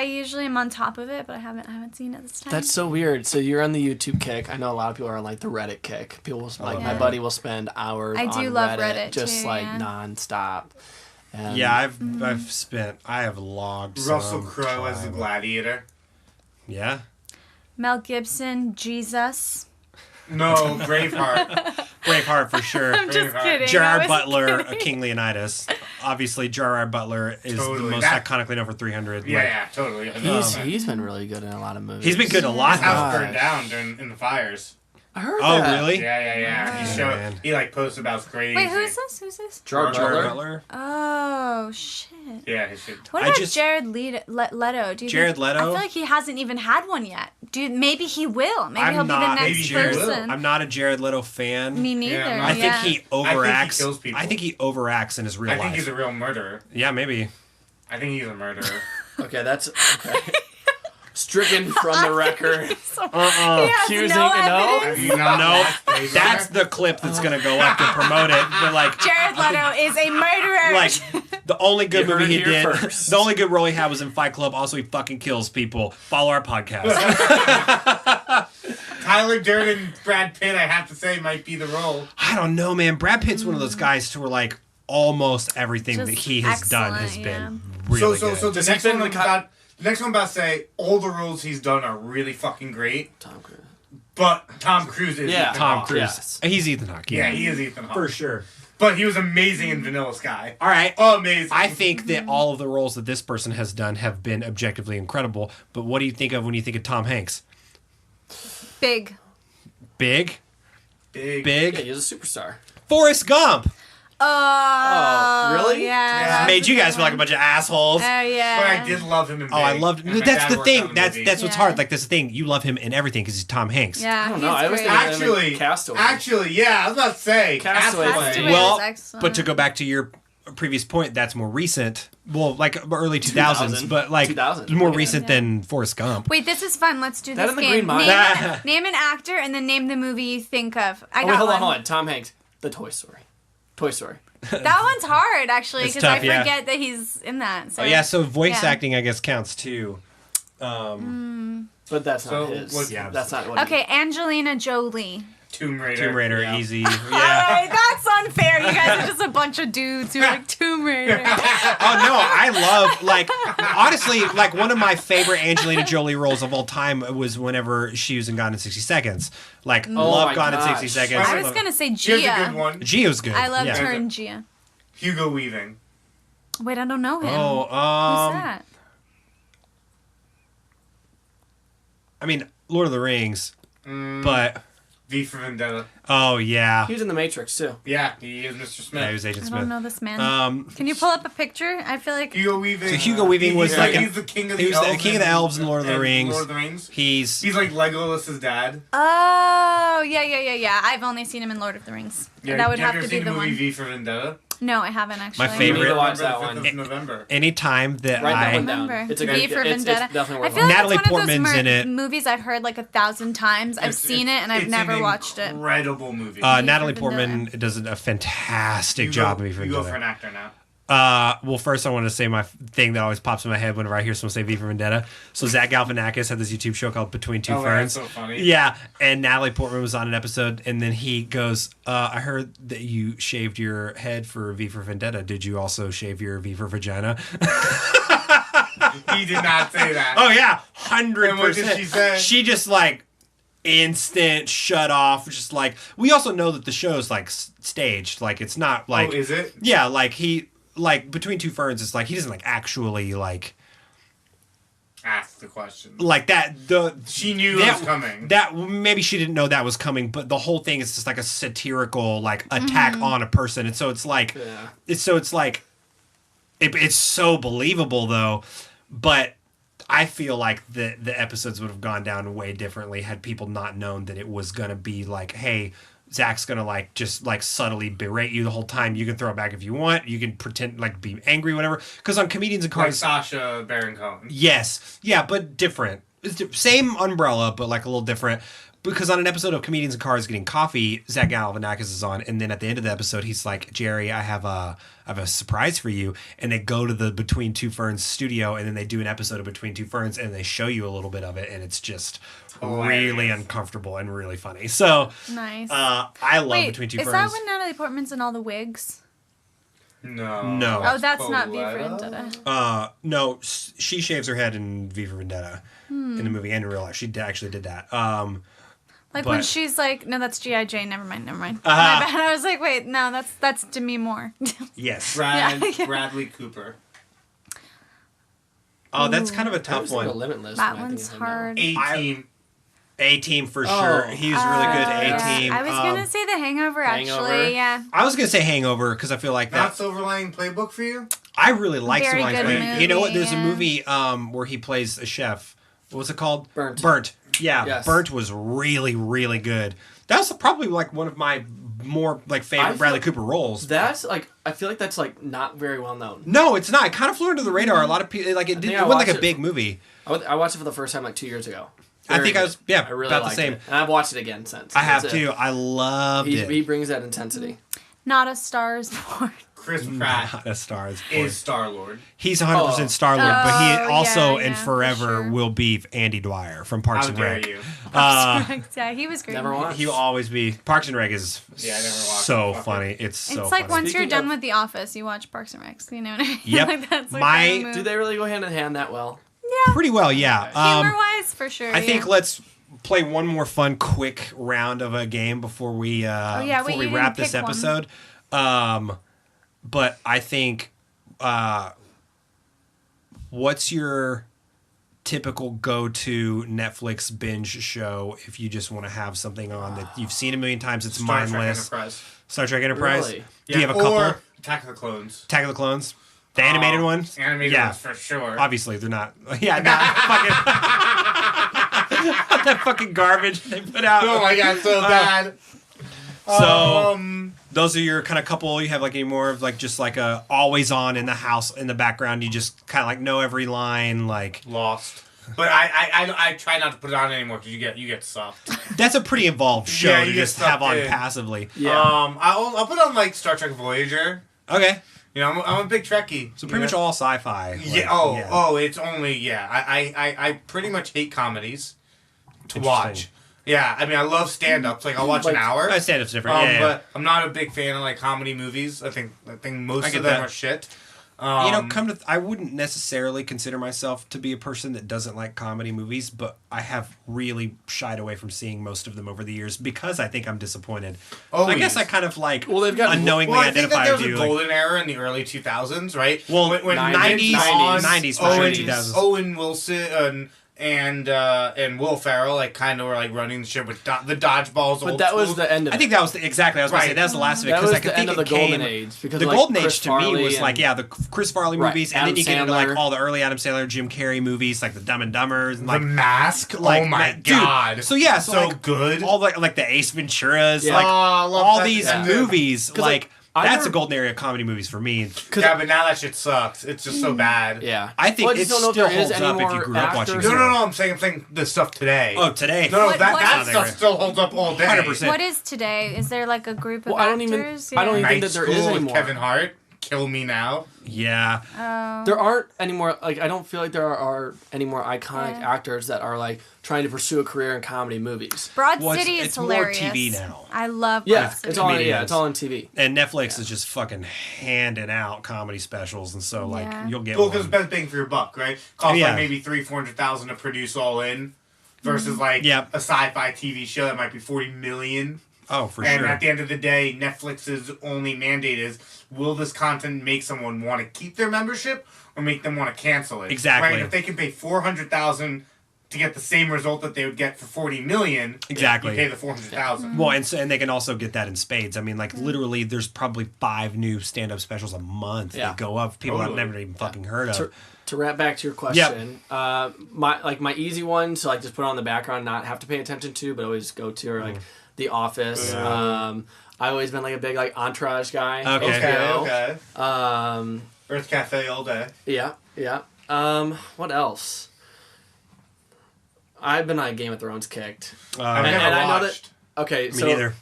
usually am on top of it, but I haven't seen it this time. That's so weird. So you're on the YouTube kick. I know a lot of people are on like the Reddit kick. People will, like my Yeah. buddy will spend hours I on do love Reddit, Reddit, just too, like yeah. nonstop. And yeah, I have logged Russell some Crowe as the time. Gladiator. Yeah. Mel Gibson, Jesus. No, Braveheart. Braveheart for sure. I'm just Braveheart. kidding. I Gerard was Butler, kidding. King Leonidas. Obviously, Gerard Butler is Totally. the most That- iconically known for 300. Yeah, Like, yeah, totally. he's been really good in a lot of movies. He's been good in a lot. His house though. burned down in the fires. I heard Oh, that. really? Yeah. He Man. he like posted about it's crazy. Wait, who's this? Gerard Gerard Butler. Butler. Oh shit. Yeah, he should. What I about just- Jared Leto? Do you Jared think, Leto? I feel like he hasn't even had one yet. Dude, maybe he will. Maybe I'm he'll be the not- next maybe he will. person. I'm not a Jared Leto fan. Me neither. Yeah, I yeah. think he I overacts. think he kills people. I think he overacts in his real I life. think he's a real murderer. Yeah, maybe. I think he's a murderer. Okay, that's okay. Stricken from the record. He has Accusing, no no? evidence. Have you not No, watched Blade that's Runner? the clip that's gonna go up to promote it. But like, Jared Leto is a murderer. like the only good You heard movie he it here did, first. the only good role he had was in Fight Club. Also, he fucking kills people. Follow our podcast. Tyler Durden, Brad Pitt, I have to say, might be the role. I don't know, man. Brad Pitt's one of those guys who are like almost everything Just that he has done has excellent, been really So good. the Does he next fit in one the I'm about to say all the roles he's done are really fucking great, Tom Cruise. but Tom Cruise is Yeah, Ethan Tom Hawke. Cruise. Yes. He's Ethan Hawke. Yeah, he is Ethan Hawke. for sure. But he was amazing in Vanilla Sky. All right. Amazing. I think that all of the roles that this person has done have been objectively incredible. But what do you think of when you think of Tom Hanks? Big. Big? big. Yeah, he's a superstar. Forrest Gump. Oh, really? Yeah. Made you guys feel like a bunch of assholes. Oh yeah. But I did love him in Big. Oh, I loved. And my That's dad the worked on thing. That's movie. what's Yeah. hard. Like that's the thing. You love him in everything because he's Tom Hanks. Yeah. I don't he's know. I was great. thinking- Actually, Castaway. yeah, I was about to say Castaway. Castaway. Castaway. Well, was excellent. but to go back to your previous point, that's more recent. Well, like early 2000s, but like 2000s, more yeah. recent than Forrest Gump. Wait, this is fun. Let's do That this in the game. Green Mile. Name an actor and then name the movie you think of. I Oh, got wait, hold one. on. Tom Hanks. The Toy Story. Toy Story. That one's hard actually It's because I tough, yeah. forget that he's in that. So. Oh yeah, so voice Yeah. acting I guess counts too. But that's So, not his. what- Yeah. That's not what Okay, Angelina Jolie. Tomb Raider. Tomb Raider, Yeah. easy. All Yeah. right, that's unfair. You guys are just a bunch of dudes who are like Tomb Raider. Oh no, I love like honestly like one of my favorite Angelina Jolie roles of all time was whenever she was in Gone in 60 Seconds. Like love my Gone in 60 gosh. Seconds. I was gonna say Here's Gia. a good one. Gio's good. I loved yeah. her in Gia. Hugo Weaving. Wait, I don't know him. Oh, Who's that? I mean Lord of the Rings, but V for Vendetta. oh yeah. He was in The Matrix, too. Yeah, he is Mr. Smith. Yeah, he was Agent I Smith. don't know this man. Can you pull up a picture? I feel like Hugo Weaving. So Hugo Weaving was like he's the king of the he was elves. the king of the elves in Lord of the and Rings. Lord of the Rings. He's He's like Legolas's dad. Oh, yeah. I've only seen him in Lord of the Rings. Yeah, That would have have you to ever be seen the the movie one. V for Vendetta? No, I haven't actually. My You favorite- need to watch November that 5th one. of November. anytime that Write that I one down. Remember. It's a V good, for it's Vendetta. definitely I worth feel like Natalie it's one of Portman's those in it. movies I've heard like 1,000 times. I've seen it and I've It's never an watched it. Incredible movie. Natalie Vendetta. Portman does a fantastic job of V for You go for Vendetta. an actor now. Well, first I want to say my thing that always pops in my head whenever I hear someone say V for Vendetta. So Zach Galifianakis had this YouTube show called Between Two Oh, Ferns. that's so funny. Yeah, and Natalie Portman was on an episode, and then he goes, "I heard that you shaved your head for V for Vendetta. Did you also shave your V for vagina?" He did not say that. Oh yeah, 100%. And what did she say? She just like instant shut off. Just like we also know that the show's like staged. Like it's not like Oh, is it? yeah, like he like Between Two Ferns. It's like he doesn't like actually like Ask the question. like that. The She knew it was coming. That maybe she didn't know that was coming, but the whole thing is just like a satirical like attack on a person, and so it's like Yeah. it's like it's so believable though, but I feel like the episodes would have gone down way differently had people not known that it was gonna be like, hey, Zach's gonna like just like subtly berate you the whole time. You can throw it back if you want. You can pretend like be angry, whatever. Because on Comedians and Like Cars, Sacha Baron Cohen. yes, yeah, but different. It's same umbrella, but like a little different. Because on an episode of Comedians and Cars Getting Coffee, Zach Galifianakis is on, and then at the end of the episode, he's like, "Jerry, I have a surprise for you." And they go to the Between Two Ferns studio, and then they do an episode of Between Two Ferns, and they show you a little bit of it, and it's just really Hilarious. uncomfortable and really funny. So Nice. I love Wait, Between Two is Ferns. that when Natalie Portman's in all the wigs? No. No. Oh, that's not V for Coletta? Vendetta. No, she shaves her head in V for Vendetta in the movie and in real life. She actually did that. Like when But- she's like, no, that's G.I. Jane. Never mind. My bad. I was like, wait, no, that's Demi Moore. Yes. Yeah. Bradley Cooper. Oh, that's kind of a That tough was like one. a Limitless. That one, I think one's is the name. hard. A-Team. A-Team for Oh. sure. He was really good. Yeah. A-Team. I was gonna say The Hangover, Hangover. actually. Yeah. I was gonna say Hangover because I feel like Not that. Silver Lining Playbook for you? I really like Very Silver good Linings Playbook. movie, You know what? There's a yeah. movie where he plays a chef. What was it called? Burnt. Burnt. Yeah, Yes. Burnt was really, really good. That was probably like one of my more like I favorite feel- Bradley Cooper roles. That's like I feel like that's like not very well known. No, it's not. It kind of flew under the radar. A lot of people like it. think It I wasn't like watched a it- big movie. I watched it for the first time like 2 years ago. I think I was I really about the liked same. it. And I've watched it again since. I have That's it. too. I loved He it. brings that intensity. Not A Star Is Born. Chris Pratt Not a star. is Star-Lord. He's 100% Star Lord, but he Oh, also yeah, and for forever sure. will be Andy Dwyer from Parks How and dare Rec. you? Yeah, he was great. Never watched. He will always be. Parks and Rec is Yeah, I never watched so it. Fuck funny. It's so It's like funny. once you're Speaking done of- with The Office, you watch Parks and Rec. You know what I mean? Yep. Like that's like My- kind of move. Do they really go hand in hand that well? Pretty well, yeah. Humor wise, for sure. I think yeah. let's play one more fun, quick round of a game before we yeah, before wait, we you wrap didn't this pick one. episode. But I think, what's your typical go-to Netflix binge show if you just want to have something on that you've seen a million times? It's Star Trek mindless. Enterprise. Star Trek Enterprise. Really? Do you have a couple? Or Attack of the Clones. Attack of the Clones. The animated Oh, ones. Animated Yeah. ones for sure. Obviously, they're not. Yeah, not fucking. That fucking garbage they put out. Oh my god, so bad. So those are your kind of couple. You have like any more of like just like a always on in the house in the background. You just kind of like know every line. Like Lost. But I try not to put it on anymore because you get sucked. that's a pretty involved show Yeah, to you get just have on sucked in. passively. Yeah. I'll put on like Star Trek Voyager. Okay, You know, I'm a big Trekkie. so pretty much all sci-fi. Like, Yeah. It's only I pretty much hate comedies to watch. Yeah, I mean, I love stand-ups. Like, I'll watch an hour. Stand-up's different. But I'm not a big fan of like comedy movies. I think most get of them that. are shit. I wouldn't necessarily consider myself to be a person that doesn't like comedy movies, but I have really shied away from seeing most of them over the years because I think I'm disappointed. So I guess I kind of like they've got unknowingly Well, I think that identify there was with a you. golden era in the early 2000s, right? Well, when 90s, Vince 90s, Vaughn, for sure, Owen, 2000s. Owen Wilson, and Will Ferrell like kind of were like running the shit with the dodgeballs. But that was the end of it. I think that was exactly. I was going to say Right. that's the last of it That because was I could the think end of it the golden came. age. Because The like golden Chris age to me Farley was like and- the Chris Farley Right. movies, and Adam then you get into like Sandler. all the early Adam Sandler, Jim Carrey movies, like the Dumb and Dumbers, and The like Mask. like oh my that- dude, god! So yeah, so like, good. all like the Ace Venturas, Yeah. like I love all that these shit. movies, like I that's never- a golden area of comedy movies for me. Yeah, but now that shit sucks. It's just so bad. Yeah. I think Well, I it just don't know if still there is holds any up if you more grew up watching actors. it. No. I'm saying the stuff today. Oh, today. No, What- that what- stuff still holds up all day. 100%. What is today? Is there like a group of Well, I don't even- actors? I don't even Night think that there School is with anymore. Kevin Hart. Kill Me Now. Yeah, There aren't any more, like, I don't feel like there are any more iconic Yeah. actors that are, like, trying to pursue a career in comedy movies. Broad Well, City it's is more hilarious. TV now. I love Yeah, Broad City. it's all, Comedians. it's all on TV. and Netflix is just fucking handing out comedy specials, and so like Yeah. you'll get Well, one. because best bang for your buck, right? Costs Yeah. like maybe $300,000 to produce all in, versus like Yep. a sci-fi TV show that might be $40 million. Oh, for And sure. at the end of the day, Netflix's only mandate is: will this content make someone want to keep their membership or make them want to cancel it? Exactly. Right? If they can pay $400,000 to get the same result that they would get for $40 million, Exactly. you pay the $400,000. Well, and they can also get that in spades. I mean, like literally, there's probably 5 new stand-up specials a month Yeah. that go up. People Totally. I've never even fucking heard of. To wrap back to your question, my easy one to like just put on the background, not have to pay attention to, but always go to are like The Office. I've always been like a big like Entourage guy. Okay. Okay. HBO. Earth Cafe all day. Yeah. What else? I've been on Game of Thrones kicked. I've And- never and I know watched. Okay, Me so neither.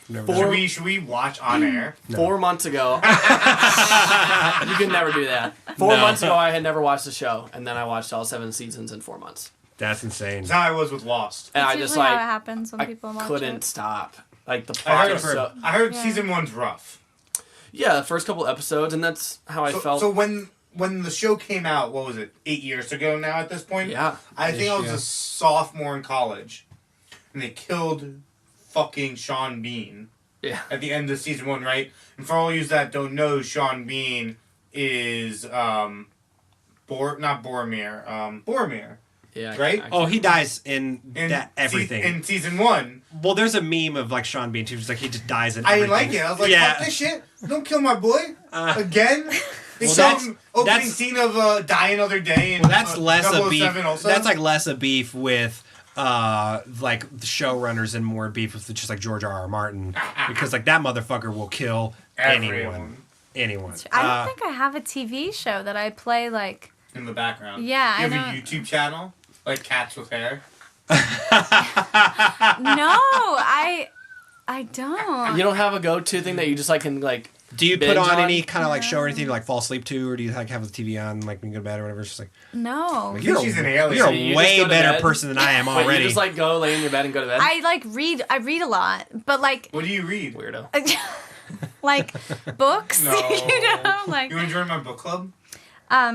Never Four- done. Should we watch on air? 4 months ago, you can never do that. 4 No. months ago, I had never watched the show, and then I watched all 7 seasons in 4 months. That's insane. That's how I was with Lost. And That's I just usually how it like happens when I people watch couldn't it. stop. Like the I plot heard, is so Yeah. season 1's rough. yeah. The first couple episodes, and that's how I felt. So when the show came out, what was it? 8 years ago now at this point? Yeah. I think I was a sophomore in college. And they killed fucking Sean Bean Yeah. at the end of season 1, right? And for all you that don't know, Sean Bean is not Boromir. Boromir. Yeah. Right? Oh, he dies in In that everything. in season 1. Well, there's a meme of like Sean Bean too. Just like he just dies in everything. I didn't like it. I was like, fuck this shit. Don't kill my boy. Again. They Well, saw that's- him opening that's- scene of Die Another Day. And, Well, that's less a beef. 007 also. That's like less a beef with like the showrunners and more beef with just like George R.R. Martin because like that motherfucker will kill Everyone. anyone. I don't think I have a TV show that I play like. in the background. Yeah, You have I a don't- YouTube channel? Like Cats with Hair? No, I don't. You don't have a go-to thing that you just like can like. Do you put binge on on? any kind of like show or anything to like fall asleep to, or do you like have the TV on like when you go to bed or whatever? It's just like No. you're she's an alien. You're So you a just way go to better bed? person than I am Wait, already. you just like go lay in your bed and go to bed. I like read. I read a lot, but like What do you read? Weirdo. like books. No. You know, like You want to join my book club?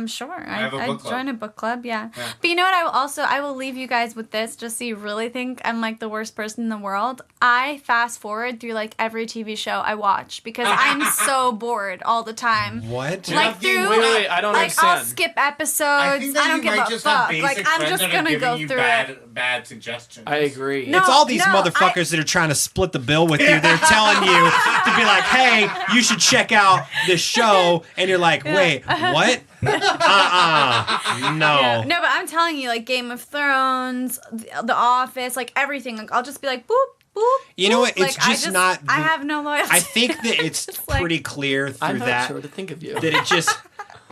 sure. have a I book club. join a book club, yeah. Yeah. But you know what? I will leave you guys with this, just so you really think I'm like the worst person in the world. I fast forward through like every TV show I watch because I'm so bored all the time. what? Like through, Wait, I don't like I'll understand. skip I episodes. think I that don't you give might a just have fuck. basic Like I'm friends just that are gonna giving go you through it. bad suggestions. I agree. No. It's all these no, motherfuckers that are trying to split the bill with you. They're telling you to be like, "Hey, you should check out this show," and you're like, "Wait, what? No." No, but I'm telling you, like Game of Thrones, The Office, like everything. Like I'll just be like, boop, boop. You know what? boop. It's Like, just not. I have no loyalty. I think that it's Just like- pretty clear I'm through not that sure what to think of you. that it just.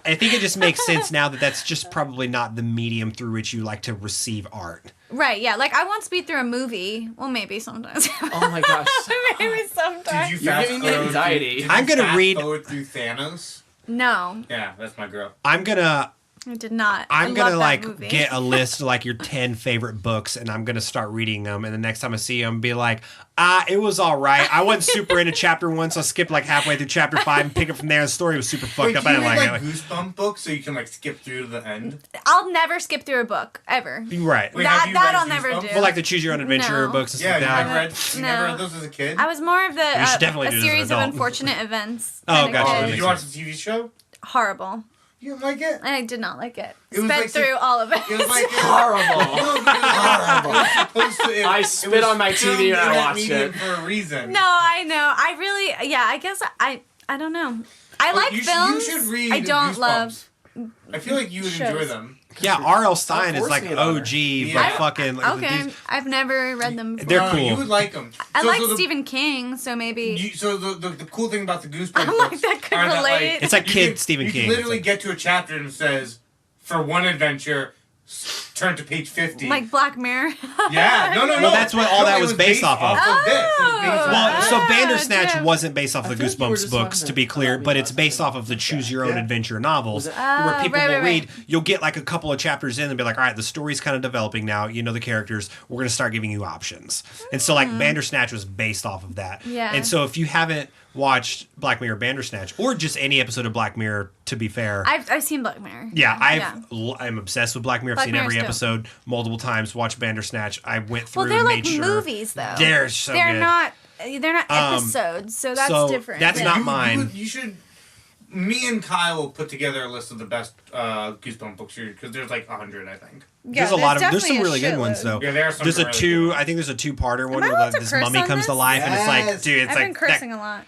I think it just makes sense now that that's just probably not the medium through which you like to receive art. Right, yeah. Like, I won't speed through a movie. Well, maybe sometimes. Oh my gosh. Maybe sometimes. Did you You're fast giving me forward anxiety. through- did I'm you gonna fast read- forward through Thanos. No, Yeah, that's my girl. I'm gonna I did not. I I'm love gonna that like movie. get a list of like your 10 favorite books, and I'm gonna start reading them. And the next time I see them, be like, it was all right. I wasn't super into chapter 1, so I skipped like halfway through chapter 5 and pick it from there. The story was super fucked Wait, up. do I you didn't read like like it. Goosebump books so you can like skip through to the end? I'll never skip through a book ever. Right. Wait, That- have you that read I'll never Goosebumps? do. Well, like the choose your own adventure No. books and Yeah, stuff you like never that. read. You No. never read those as a kid. I was more of the We should definitely a do this as an series of adult. unfortunate events. Oh, kind of gotcha. kid. Did you watch the TV show? Horrible. You didn't like it? I did not like it. It was Sped like through all of it. It was like Horrible. I spit was on my filmed TV when in I that watched medium it. for a reason. No, I know. I really, yeah. I guess I don't know. I like you films. You should read I don't love. Goosebumps. I feel like you would enjoy shows. them. Yeah, R.L. Stein is forcing like it on her. OG, Yeah. like fucking. Like, Okay, these- I've never read them before. They're No, cool. You would like them. I like the, Stephen King, so maybe. So the cool thing about the Goosebumps I'm like, books that could are relate. It's like you kid can- Stephen you King. can literally It's like- get to a chapter and it says, for one adventure, turn to page 50. Like Black Mirror. Yeah, no. Well, that's what all No, that it was based off of. this. It was based off Well, so Ah, Bandersnatch true. wasn't based off the I feel like you were Goosebumps just books, talking to be about clear, me but it's last based time. off of the Choose Your Own Yeah. Adventure novels, Was it- where people right, will right, read. right. You'll get like a couple of chapters in and be like, all right, the story's kind of developing now. You know the characters. We're gonna start giving you options. And so like Bandersnatch was based off of that. Yeah. And so if you haven't watched Black Mirror Bandersnatch, or just any episode of Black Mirror, to be fair. I've seen Black Mirror. Yeah, I'm obsessed with Black Mirror. I've Black seen every Mirror's dope. episode multiple times. Watched Bandersnatch. I went through Well, they're and like made sure. movies though. They're so They're good. not. They're not Um, episodes, so that's so different. that's Yeah. not mine. You should. Me and Kyle will put together a list of the best Goosebump books because there's like 100, I think. Yeah, There's a lot of. There's definitely some a really good ones shitload. though. Yeah, there are some There's a really two. good ones. I think there's a two-parter one I where allowed to this curse mummy on comes to this? life, and it's like, Yes. dude, it's I've like been cursing a lot.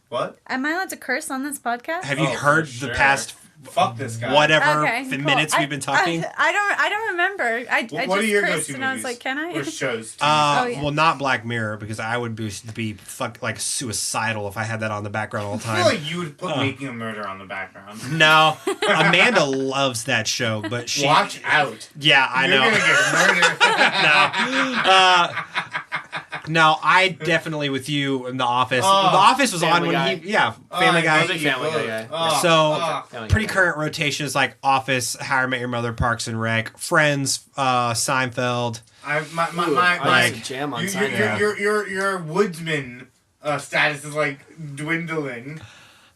What? Am I allowed to curse on this podcast? Have you Oh, heard for the sure. past Fuck this guy. whatever Okay, cool. minutes we've been talking? I don't remember. I What just are your cursed go-to and I was movies? like, can I? Or shows? Uh, Oh, yeah. Well, not Black Mirror, because I would be like suicidal if I had that on the background all the I feel time. like you would put Making a Murder on the background. No, Amanda loves that show, but she. Watch out. Yeah, I You're know. gonna get murdered. No, I definitely with you in The Office. Oh, the Office was on Family when Guy. Family I Guy. love Big you Family both. Guy. Oh, So- oh. Family Pretty Guy. current rotations like Office, How I Met Your Mother, Parks and Rec, Friends, Seinfeld. Ooh, I like- used to jam on Your Seinfeld. your woodsman status is like dwindling.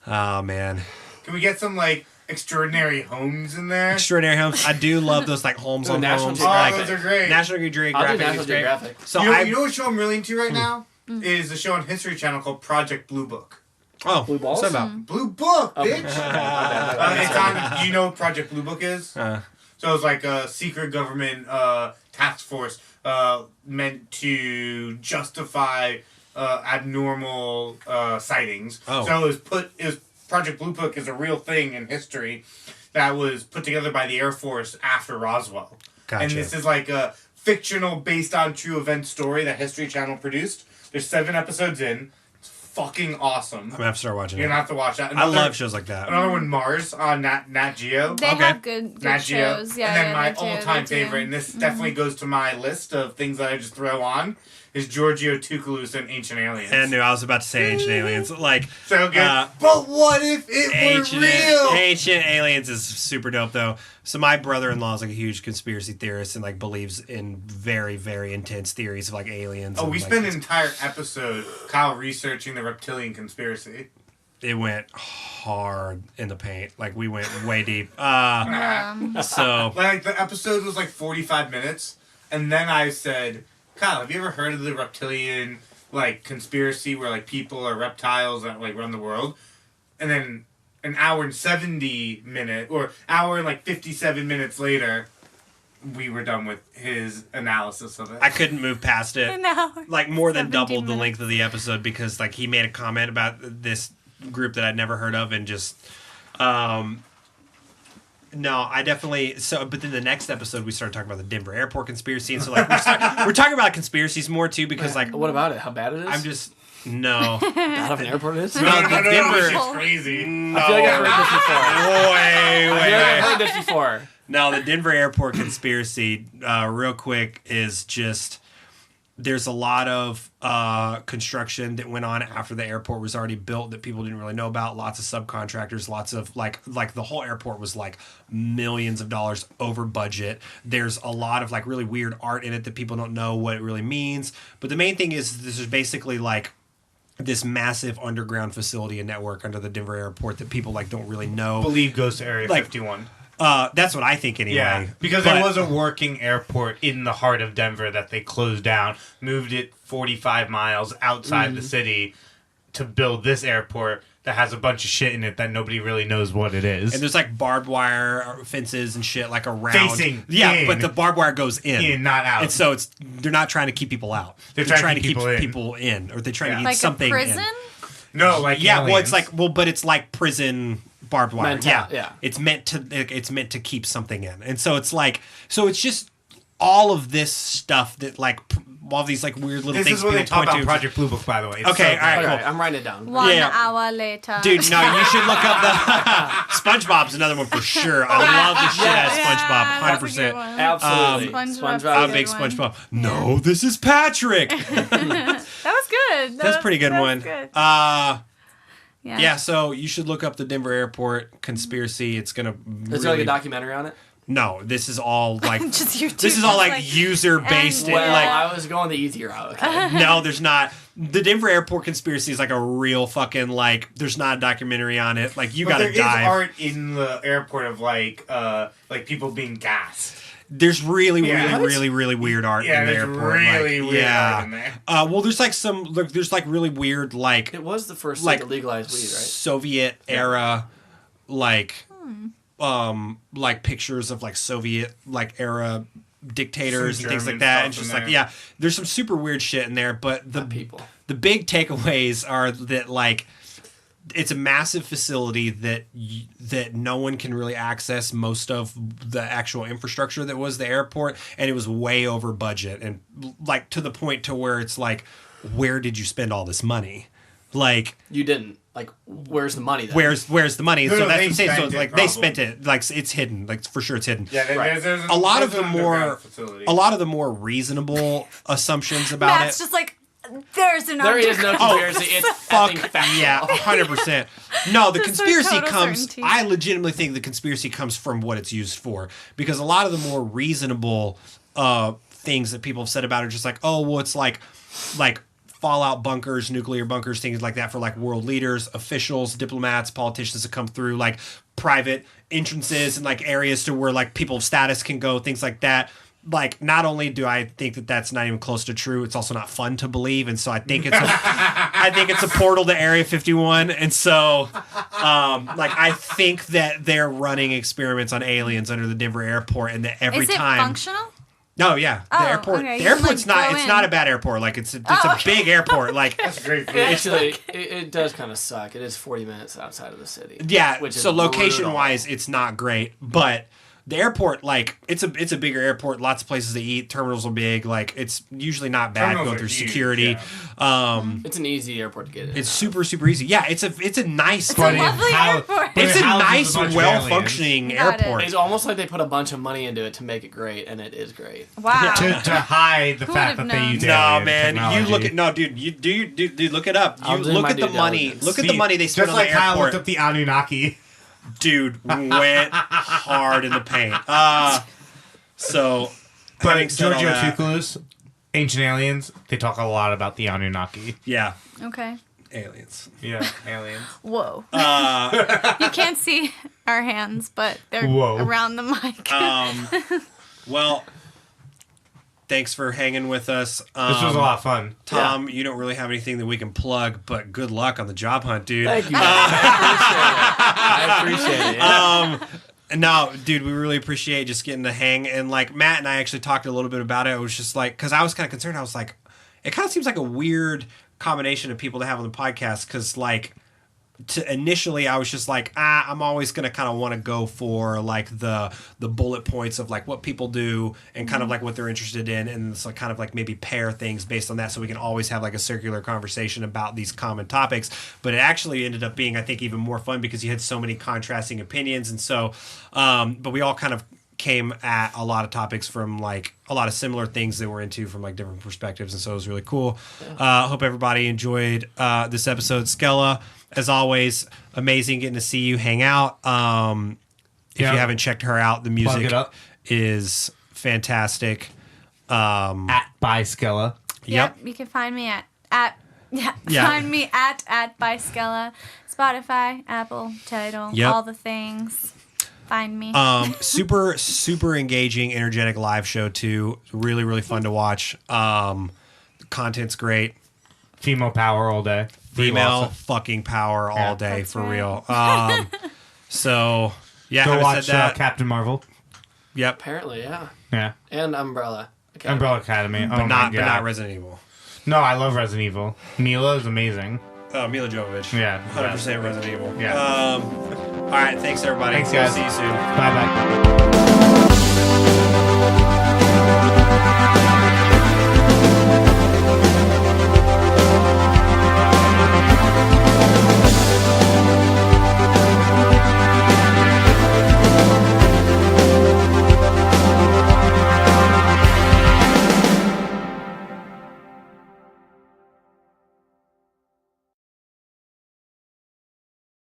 Oh man, Can we get some like extraordinary homes in there? Extraordinary Homes. I do love those like homes Ooh, on National homes. Oh, like, those are great. National I'll do Geographic National is great. Geographic. So you know what show I'm really into right now is a show on History Channel called Project Blue Book. Blue Balls? what's that about? Blue Book, Okay. bitch. My bad. It's on. Do you know what Project Blue Book is? Uh, So it's like a secret government task force meant to justify abnormal sightings. Oh. So it was Project Blue Book is a real thing in history that was put together by the Air Force after Roswell. Gotcha. And this is like a fictional based on true event story that History Channel produced. There's 7 episodes in. It's fucking awesome. I'm gonna have to start watching You're it. gonna have to watch that. I love shows like that. Another one, Mars on Nat Geo. They Okay. have good Nat Geo. shows. Yeah, and then yeah, my they do, all-time they do. favorite, and this definitely goes to my list of things that I just throw on, is Giorgio Tsoukalos and Ancient Aliens. And I knew I was about to say Ancient Aliens. Like So good. uh, But what if it were real? Ancient Aliens is super dope though. So my brother-in-law is like a huge conspiracy theorist and like believes in very, very intense theories of like aliens. Oh, and, we like, spent an entire episode, Kyle, researching the reptilian conspiracy. it went hard in the paint. Like we went way deep. So Like, the episode was like 45 minutes, and then I said, Kyle, have you ever heard of the reptilian, like, conspiracy where, like, people are reptiles that, like, run the world? And then an hour and 70 minute, or hour and, like, 57 minutes later, we were done with his analysis of it. I couldn't move past it. No. Like more than 17 doubled the minutes. length of the episode because like he made a comment about this group that I'd never heard of and just No, I definitely but then the next episode we started talking about the Denver airport conspiracy, and so like we're talking about conspiracies more too because like What about it? How bad it is? I'm just no. Out of an airport it is? No, Denver- this shit's crazy. I feel like I've heard this before. I've heard this before. No, the Denver airport conspiracy, real quick, is just there's a lot of construction that went on after the airport was already built that people didn't really know about. Lots of subcontractors, lots of like the whole airport was like millions of dollars over budget. There's a lot of like really weird art in it that people don't know what it really means. But the main thing is this is basically like this massive underground facility and network under the Denver airport that people like don't really know. Believe goes to Area 51. That's what I think anyway. Yeah, because there was a working airport in the heart of Denver that they closed down, moved it 45 miles outside the city to build this airport that has a bunch of shit in it that nobody really knows what it is. And there's like barbed wire fences and shit like around. Facing in. But the barbed wire goes in, not out. And so they're not trying to keep people out. They're trying to keep people in, or they're trying to keep Like something a prison? in. No, like Well, it's like but it's like prison barbed wire. Yeah. It's meant to keep something in, and so it's just all of this stuff that like all these like weird little this things. is what they people talk point about in to. Project Blue Book, by the way. It's Okay, so all right, good. cool. Okay, I'm writing it down. 1 Yeah. hour later. Dude, no, you should look up the SpongeBob's another one for sure. I love the shit out of SpongeBob, 100%. Absolutely. SpongeBob's SpongeBob. I'm a big Good one. SpongeBob. No, this is Patrick. That was good. That's a pretty good that one. was good. Yeah, so you should look up the Denver airport conspiracy. It's gonna. Is there like a documentary on it? No, this is all like Just YouTube. this is all like, Like, user based. and- And, Well, like I was going the easier route. Okay. no, there's not. The Denver airport conspiracy is like a real fucking like. There's not a documentary on it. Like you But gotta there is dive. art in the airport of like people being gassed. There's really, Yeah. really weird art Yeah, in the there's airport. really like, weird yeah. art in there. Well, there's like there's like really weird like It was the first like state to legalize weed, right? Soviet era, like like pictures of like Soviet like era dictators Some and things like German that. And stuff just in like there. there's some super weird shit in there. But the People. the big takeaways are that like it's a massive facility that no one can really access most of the actual infrastructure that was the airport, and it was way over budget and like to the point to where it's like, where did you spend all this money? Like You didn't. Like, where's the money then? where's the money? No, So no, that's they what I'm saying. So spent it, like they probably. spent it, like it's hidden, like for sure it's hidden. Yeah, there's A lot of there's the an underground more facility. a lot of the more reasonable assumptions about Matt's it. just like, there's an There is no underground- conspiracy. It's Fuck effing factual. yeah, 100%. No, the Just with conspiracy total comes. certainty. I legitimately think the conspiracy comes from what it's used for, because a lot of the more reasonable things that people have said about it are just like, oh, well, it's like fallout bunkers, nuclear bunkers, things like that for like world leaders, officials, diplomats, politicians that come through, like private entrances and like areas to where like people of status can go, things like that. Like, not only do I think that that's not even close to true, it's also not fun to believe, and so I think it's a portal to Area 51, and so like I think that they're running experiments on aliens under the Denver airport, and that every Is it time. functional? No, yeah, the Oh, airport. okay. The You can, airport's like, not. go It's in. not a bad airport. Like it's a okay. big airport. Like That's great. Actually, it does kind of suck. It is 40 minutes outside of the city. yeah. Which is So location brutal. wise, it's not great, but the airport, like it's a bigger airport. Lots of places to eat. Terminals are big. Like it's usually not bad Terminals going are through huge, security. yeah. It's an easy airport to get in. It's super easy. Yeah, it's a nice. It's a lovely airport. It's a nice, bunch of aliens. well-functioning Got it. airport. It's almost like they put a bunch of money into it to make it great, and it is great. Wow. to hide the Who fact would've that they known? use No, alien man, technology. you look at dude. You dude, look it up. You I'll do look my at the due money. diligence. Look at the money they spent just on like the Kyle looked airport. up the Anunnaki. Dude went hard in the paint. So, having But said all Giorgio that, Tsoukalos, Ancient Aliens, they talk a lot about the Anunnaki. yeah, Okay. aliens. Yeah, aliens. Whoa. You can't see our hands, but they're Whoa. around the mic. Well, thanks for hanging with us. This was a lot of fun. Tom, you don't really have anything that we can plug, but good luck on the job hunt, dude. Thank you. I appreciate it. I appreciate it. No, dude, we really appreciate just getting to hang. And like Matt and I actually talked a little bit about it. It was just like, because I was kind of concerned. I was like, it kind of seems like a weird combination of people to have on the podcast, because like initially I was just like, I'm always gonna kind of want to go for like the bullet points of like what people do and kind of like what they're interested in, and it's like kind of like maybe pair things based on that, so we can always have like a circular conversation about these common topics. But it actually ended up being, I think, even more fun because you had so many contrasting opinions, and so but we all kind of came at a lot of topics from like a lot of similar things that we're into from like different perspectives, and so it was really cool. Hope everybody enjoyed this episode. Skela, as always, amazing getting to see you hang out. If you haven't checked her out, the music is fantastic. At by Skela. Yep. You can find me find me at by Skela, Spotify, Apple, Tidal, all the things. Find me. Super engaging, energetic live show too. Really, really fun to watch. The content's great. Female power all day. Female fucking power all day. That's for real. So yeah, go watch Captain Marvel. Yep. Apparently, yeah. Yeah. And Umbrella Academy. Umbrella Academy. But not Resident Evil. No, I love Resident Evil. Mila is amazing. Mila Jovovich. Yeah. 100% Resident Evil. Yeah. All right. Thanks, everybody. Thanks, guys. See you soon. Bye-bye.